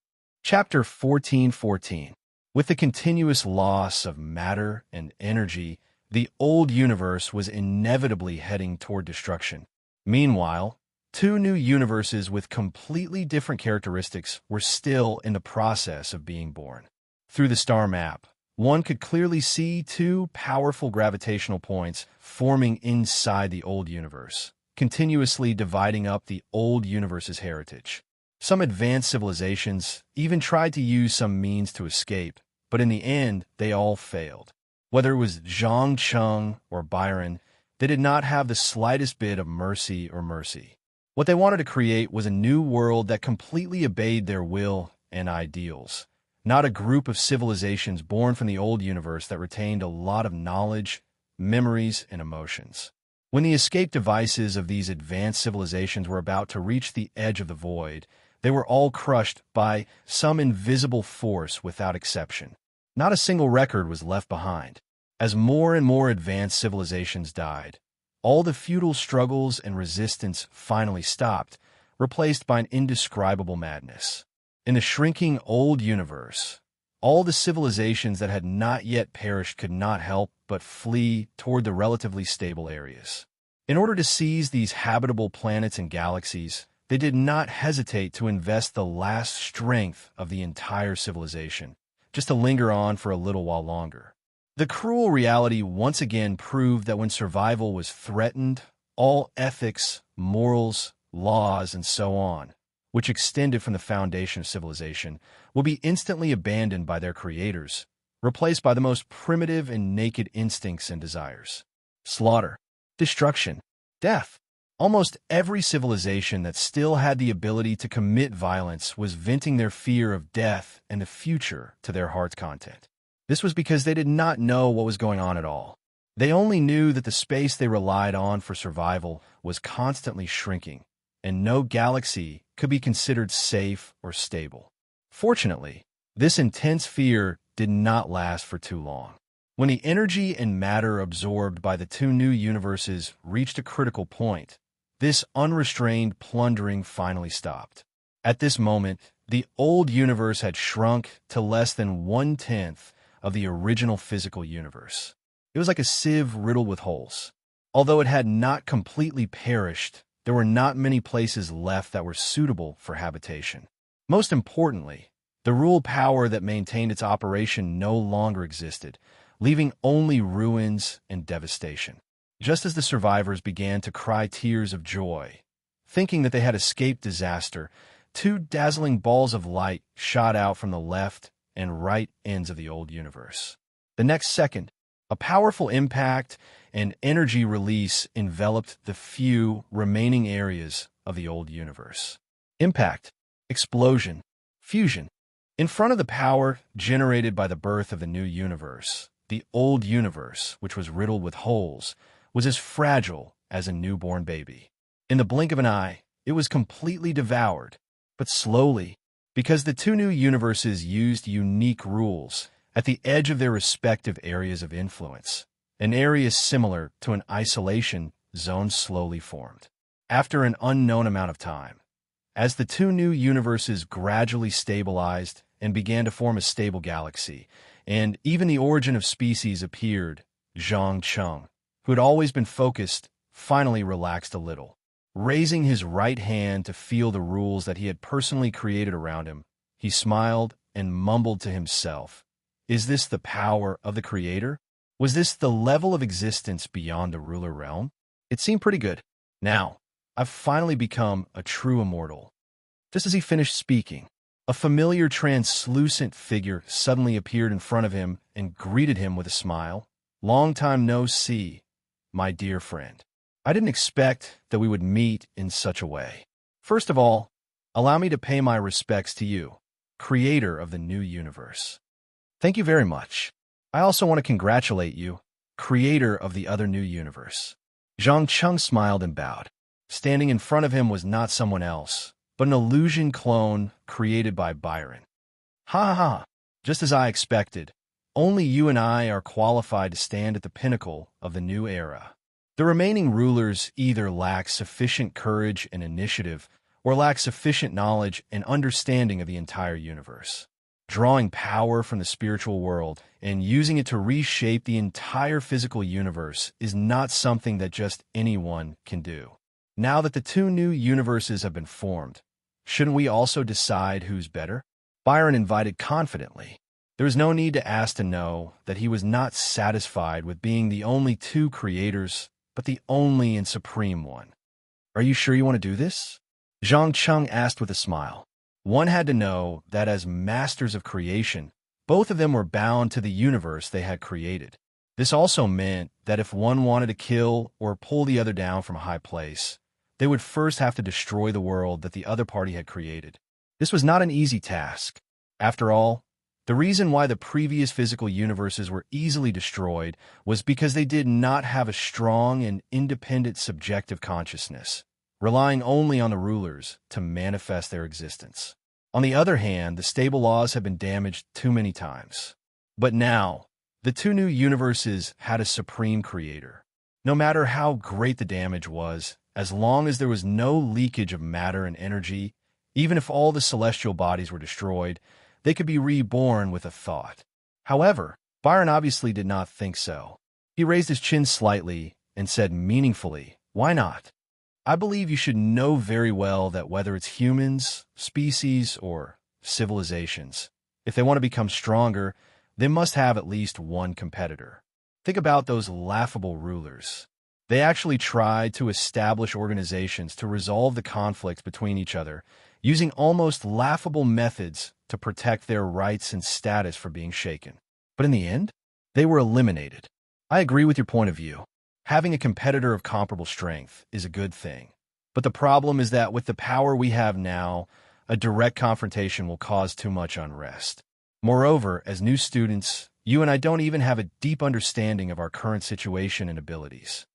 Chapter 14:14. With the continuous loss of matter and energy, the old universe was inevitably heading toward destruction. Meanwhile, two new universes with completely different characteristics were still in the process of being born. Through the star map, one could clearly see two powerful gravitational points forming inside the old universe, continuously dividing up the old universe's heritage. Some advanced civilizations even tried to use some means to escape, but in the end, they all failed. Whether it was Zhang Cheng or Byron, they did not have the slightest bit of mercy. What they wanted to create was a new world that completely obeyed their will and ideals, not a group of civilizations born from the old universe that retained a lot of knowledge, memories, and emotions. When the escape devices of these advanced civilizations were about to reach the edge of the void, they were all crushed by some invisible force without exception. Not a single record was left behind. As more and more advanced civilizations died, all the futile struggles and resistance finally stopped, replaced by an indescribable madness. In the shrinking old universe, all the civilizations that had not yet perished could not help but flee toward the relatively stable areas. In order to seize these habitable planets and galaxies, they did not hesitate to invest the last strength of the entire civilization, just to linger on for a little while longer. The cruel reality once again proved that when survival was threatened, all ethics, morals, laws, and so on, which extended from the foundation of civilization, will be instantly abandoned by their creators, replaced by the most primitive and naked instincts and desires. Slaughter, destruction, death. Almost every civilization that still had the ability to commit violence was venting their fear of death and the future to their heart's content. This was because they did not know what was going on at all. They only knew that the space they relied on for survival was constantly shrinking, and no galaxy could be considered safe or stable. Fortunately, this intense fear did not last for too long. When the energy and matter absorbed by the two new universes reached a critical point, this unrestrained plundering finally stopped. At this moment, the old universe had shrunk to less than 1/10 of the original physical universe. It was like a sieve riddled with holes. Although it had not completely perished, there were not many places left that were suitable for habitation. Most importantly, the rule power that maintained its operation no longer existed, leaving only ruins and devastation. Just as the survivors began to cry tears of joy, thinking that they had escaped disaster, two dazzling balls of light shot out from the left and right ends of the old universe. The next second, a powerful impact and energy release enveloped the few remaining areas of the old universe. Impact, explosion, fusion. In front of the power generated by the birth of the new universe, the old universe, which was riddled with holes, was as fragile as a newborn baby. In the blink of an eye, it was completely devoured, but slowly, because the two new universes used unique rules at the edge of their respective areas of influence. An area similar to an isolation zone slowly formed. After an unknown amount of time, as the two new universes gradually stabilized and began to form a stable galaxy, and even the origin of species appeared, Zhang Cheng, who had always been focused, finally relaxed a little. Raising his right hand to feel the rules that he had personally created around him, he smiled and mumbled to himself, "Is this the power of the Creator? Was this the level of existence beyond the ruler realm? It seemed pretty good. Now, I've finally become a true immortal." Just as he finished speaking, A familiar translucent figure suddenly appeared in front of him and greeted him with a smile. "Long time no see, my dear friend. I didn't expect that we would meet in such a way. First of all, allow me to pay my respects to you, creator of the new universe." "Thank you very much. I also want to congratulate you, creator of the other new universe." Zhang Chung smiled and bowed. Standing in front of him was not someone else, but an illusion clone created by Byron. "Ha ha ha, just as I expected. Only you and I are qualified to stand at the pinnacle of the new era. The remaining rulers either lack sufficient courage and initiative, or lack sufficient knowledge and understanding of the entire universe. Drawing power from the spiritual world and using it to reshape the entire physical universe is not something that just anyone can do. Now that the two new universes have been formed, shouldn't we also decide who's better?" Byron invited confidently. There was no need to ask to know that he was not satisfied with being the only two creators, but the only and supreme one. "Are you sure you want to do this?" Zhang Chung asked with a smile. One had to know that as masters of creation, both of them were bound to the universe they had created. This also meant that if one wanted to kill or pull the other down from a high place, they would first have to destroy the world that the other party had created. This was not an easy task. After all, the reason why the previous physical universes were easily destroyed was because they did not have a strong and independent subjective consciousness, relying only on the rulers to manifest their existence. On the other hand, the stable laws had been damaged too many times. But now, the two new universes had a supreme creator. No matter how great the damage was, as long as there was no leakage of matter and energy, even if all the celestial bodies were destroyed, they could be reborn with a thought. However, Byron obviously did not think so. He raised his chin slightly and said meaningfully, "Why not? I believe you should know very well that whether it's humans, species, or civilizations, if they want to become stronger, they must have at least one competitor. Think about those laughable rulers. They actually tried to establish organizations to resolve the conflicts between each other, using almost laughable methods to protect their rights and status from being shaken. But in the end, they were eliminated. I agree with your point of view. Having a competitor of comparable strength is a good thing. But the problem is that with the power we have now, a direct confrontation will cause too much unrest. Moreover, as new students, you and I don't even have a deep understanding of our current situation and abilities.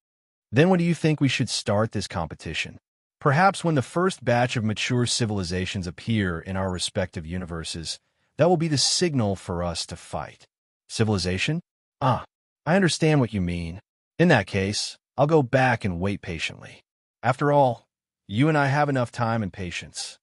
Then when do you think we should start this competition? Perhaps when the first batch of mature civilizations appear in our respective universes, that will be the signal for us to fight." "Civilization? I understand what you mean. In that case, I'll go back and wait patiently. After all, you and I have enough time and patience."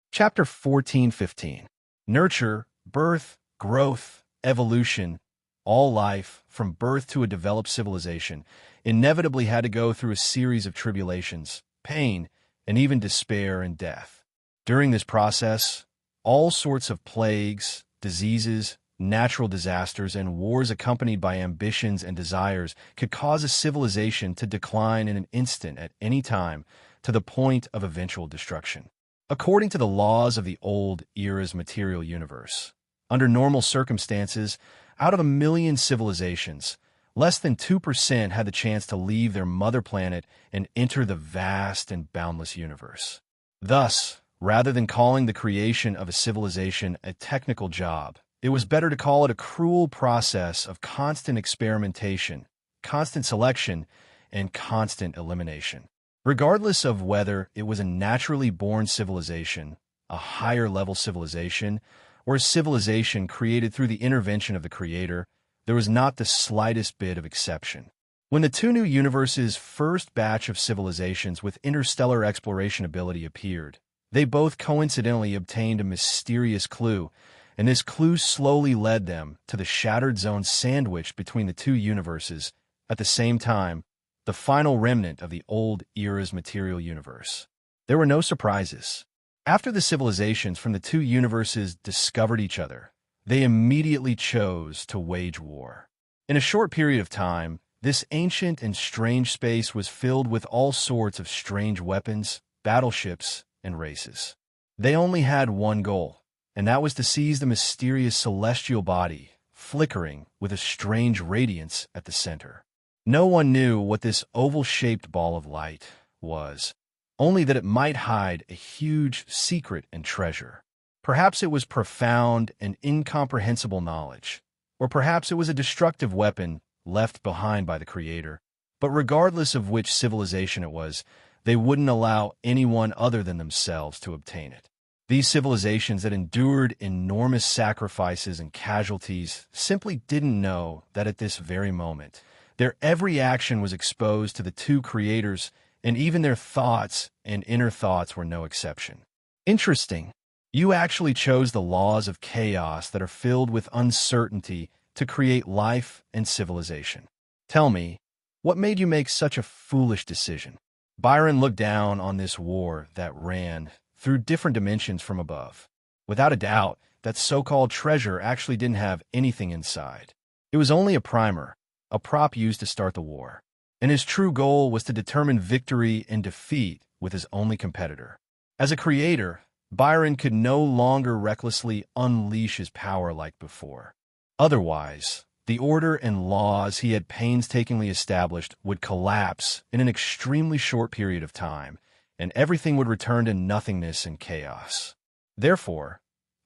Chapter 14:15. Nurture, birth, growth, evolution. All life, from birth to a developed civilization, inevitably had to go through a series of tribulations, pain, and even despair and death. During this process, all sorts of plagues, diseases, natural disasters, and wars accompanied by ambitions and desires could cause a civilization to decline in an instant at any time to the point of eventual destruction. According to the laws of the old era's material universe, under normal circumstances, out of 1,000,000 civilizations, less than 2% had the chance to leave their mother planet and enter the vast and boundless universe. Thus, rather than calling the creation of a civilization a technical job, it was better to call it a cruel process of constant experimentation, constant selection, and constant elimination. Regardless of whether it was a naturally born civilization, a higher-level civilization, or a civilization created through the intervention of the Creator, there was not the slightest bit of exception. When the two new universes' first batch of civilizations with interstellar exploration ability appeared, they both coincidentally obtained a mysterious clue, and this clue slowly led them to the shattered zone sandwiched between the two universes, at the same time, the final remnant of the old era's material universe. There were no surprises. After the civilizations from the two universes discovered each other, they immediately chose to wage war. In a short period of time, this ancient and strange space was filled with all sorts of strange weapons, battleships, and races. They only had one goal: and that was to seize the mysterious celestial body, flickering with a strange radiance at the center. No one knew what this oval-shaped ball of light was, only that it might hide a huge secret and treasure. Perhaps it was profound and incomprehensible knowledge, or perhaps it was a destructive weapon left behind by the Creator. But regardless of which civilization it was, they wouldn't allow anyone other than themselves to obtain it. These civilizations that endured enormous sacrifices and casualties simply didn't know that at this very moment, their every action was exposed to the two creators, and even their thoughts and inner thoughts were no exception. Interesting. You actually chose the laws of chaos that are filled with uncertainty to create life and civilization. Tell me, what made you make such a foolish decision? Byron looked down on this war that ran through different dimensions from above. Without a doubt, that so-called treasure actually didn't have anything inside. It was only a primer, a prop used to start the war. And his true goal was to determine victory and defeat with his only competitor. As a creator, Byron could no longer recklessly unleash his power like before. Otherwise, the order and laws he had painstakingly established would collapse in an extremely short period of time, and everything would return to nothingness and chaos. Therefore,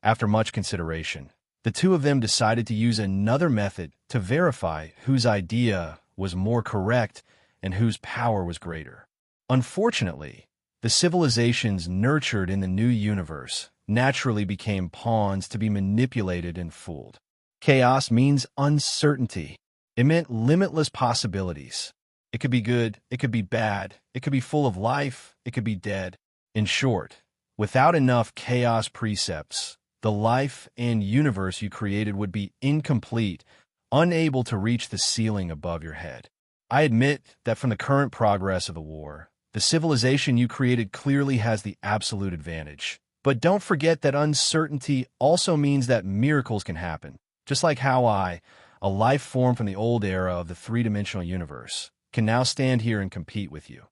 after much consideration, the two of them decided to use another method to verify whose idea was more correct and whose power was greater. Unfortunately, the civilizations nurtured in the new universe naturally became pawns to be manipulated and fooled. Chaos means uncertainty. It meant limitless possibilities. It could be good, it could be bad, it could be full of life, it could be dead. In short, without enough chaos precepts, the life and universe you created would be incomplete, unable to reach the ceiling above your head. I admit that from the current progress of the war, the civilization you created clearly has the absolute advantage. But don't forget that uncertainty also means that miracles can happen. Just like how I, a life form from the old era of the three-dimensional universe, can now stand here and compete with you,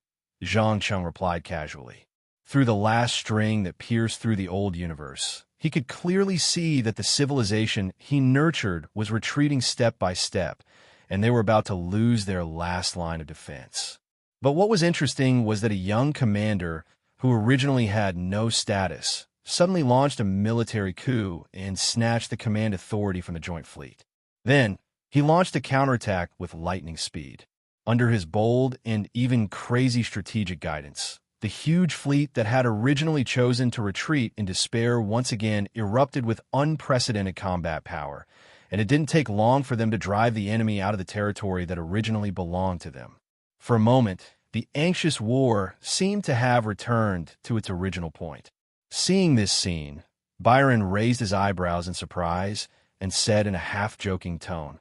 Zhang Cheng replied casually. Through the last string that pierced through the old universe, he could clearly see that the civilization he nurtured was retreating step by step, and they were about to lose their last line of defense. But what was interesting was that a young commander who originally had no status suddenly launched a military coup and snatched the command authority from the Joint Fleet. Then, he launched a counterattack with lightning speed. Under his bold and even crazy strategic guidance, the huge fleet that had originally chosen to retreat in despair once again erupted with unprecedented combat power, and it didn't take long for them to drive the enemy out of the territory that originally belonged to them. For a moment, the anxious war seemed to have returned to its original point. Seeing this scene, Byron raised his eyebrows in surprise and said in a half-joking tone,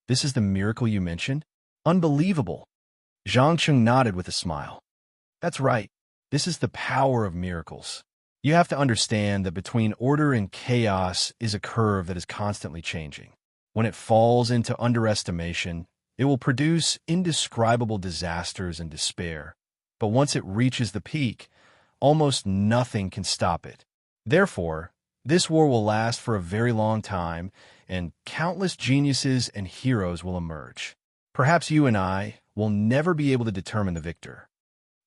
"This is the miracle you mentioned? Unbelievable." Zhang Cheng nodded with a smile. "That's right. This is the power of miracles. You have to understand that between order and chaos is a curve that is constantly changing. When it falls into underestimation, it will produce indescribable disasters and despair. But once it reaches the peak, almost nothing can stop it. Therefore, this war will last for a very long time, and countless geniuses and heroes will emerge. Perhaps you and I will never be able to determine the victor."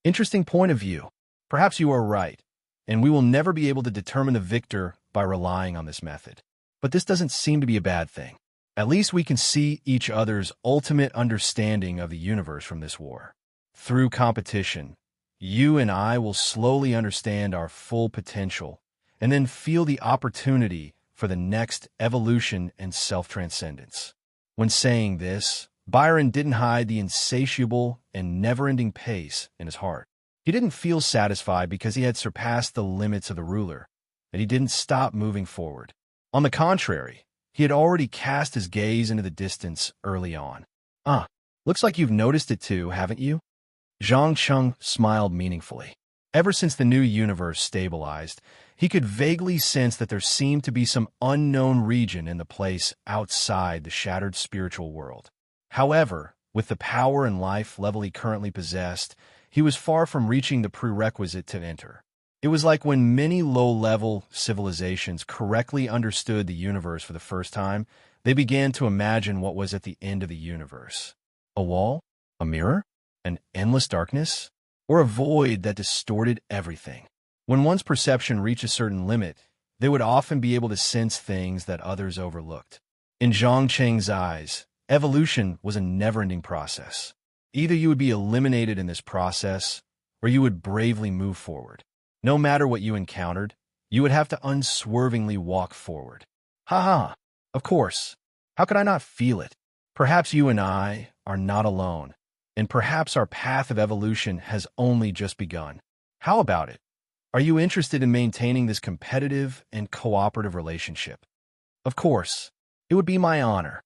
Interesting point of view. Perhaps you are right, and we will never be able to determine the victor by relying on this method. But this doesn't seem to be a bad thing. At least we can see each other's ultimate understanding of the universe from this war. Through competition, you and I will slowly understand our full potential and then feel the opportunity for the next evolution and self-transcendence. When saying this, Byron didn't hide the insatiable and never-ending pace in his heart. He didn't feel satisfied because he had surpassed the limits of the ruler, and he didn't stop moving forward. On the contrary, he had already cast his gaze into the distance early on. Looks like you've noticed it too, haven't you?" Zhang Cheng smiled meaningfully. Ever since the new universe stabilized, he could vaguely sense that there seemed to be some unknown region in the place outside the shattered spiritual world. However, with the power and life level he currently possessed, he was far from reaching the prerequisite to enter. It was like when many low-level civilizations correctly understood the universe for the first time, they began to imagine what was at the end of the universe. A wall? A mirror? An endless darkness? Or a void that distorted everything? When one's perception reached a certain limit, they would often be able to sense things that others overlooked. In Zhang Cheng's eyes, evolution was a never-ending process. Either you would be eliminated in this process, or you would bravely move forward. No matter what you encountered, you would have to unswervingly walk forward. Ha ha! Of course. How could I not feel it? Perhaps you and I are not alone, and perhaps our path of evolution has only just begun. How about it? Are you interested in maintaining this competitive and cooperative relationship? Of course. It would be my honor.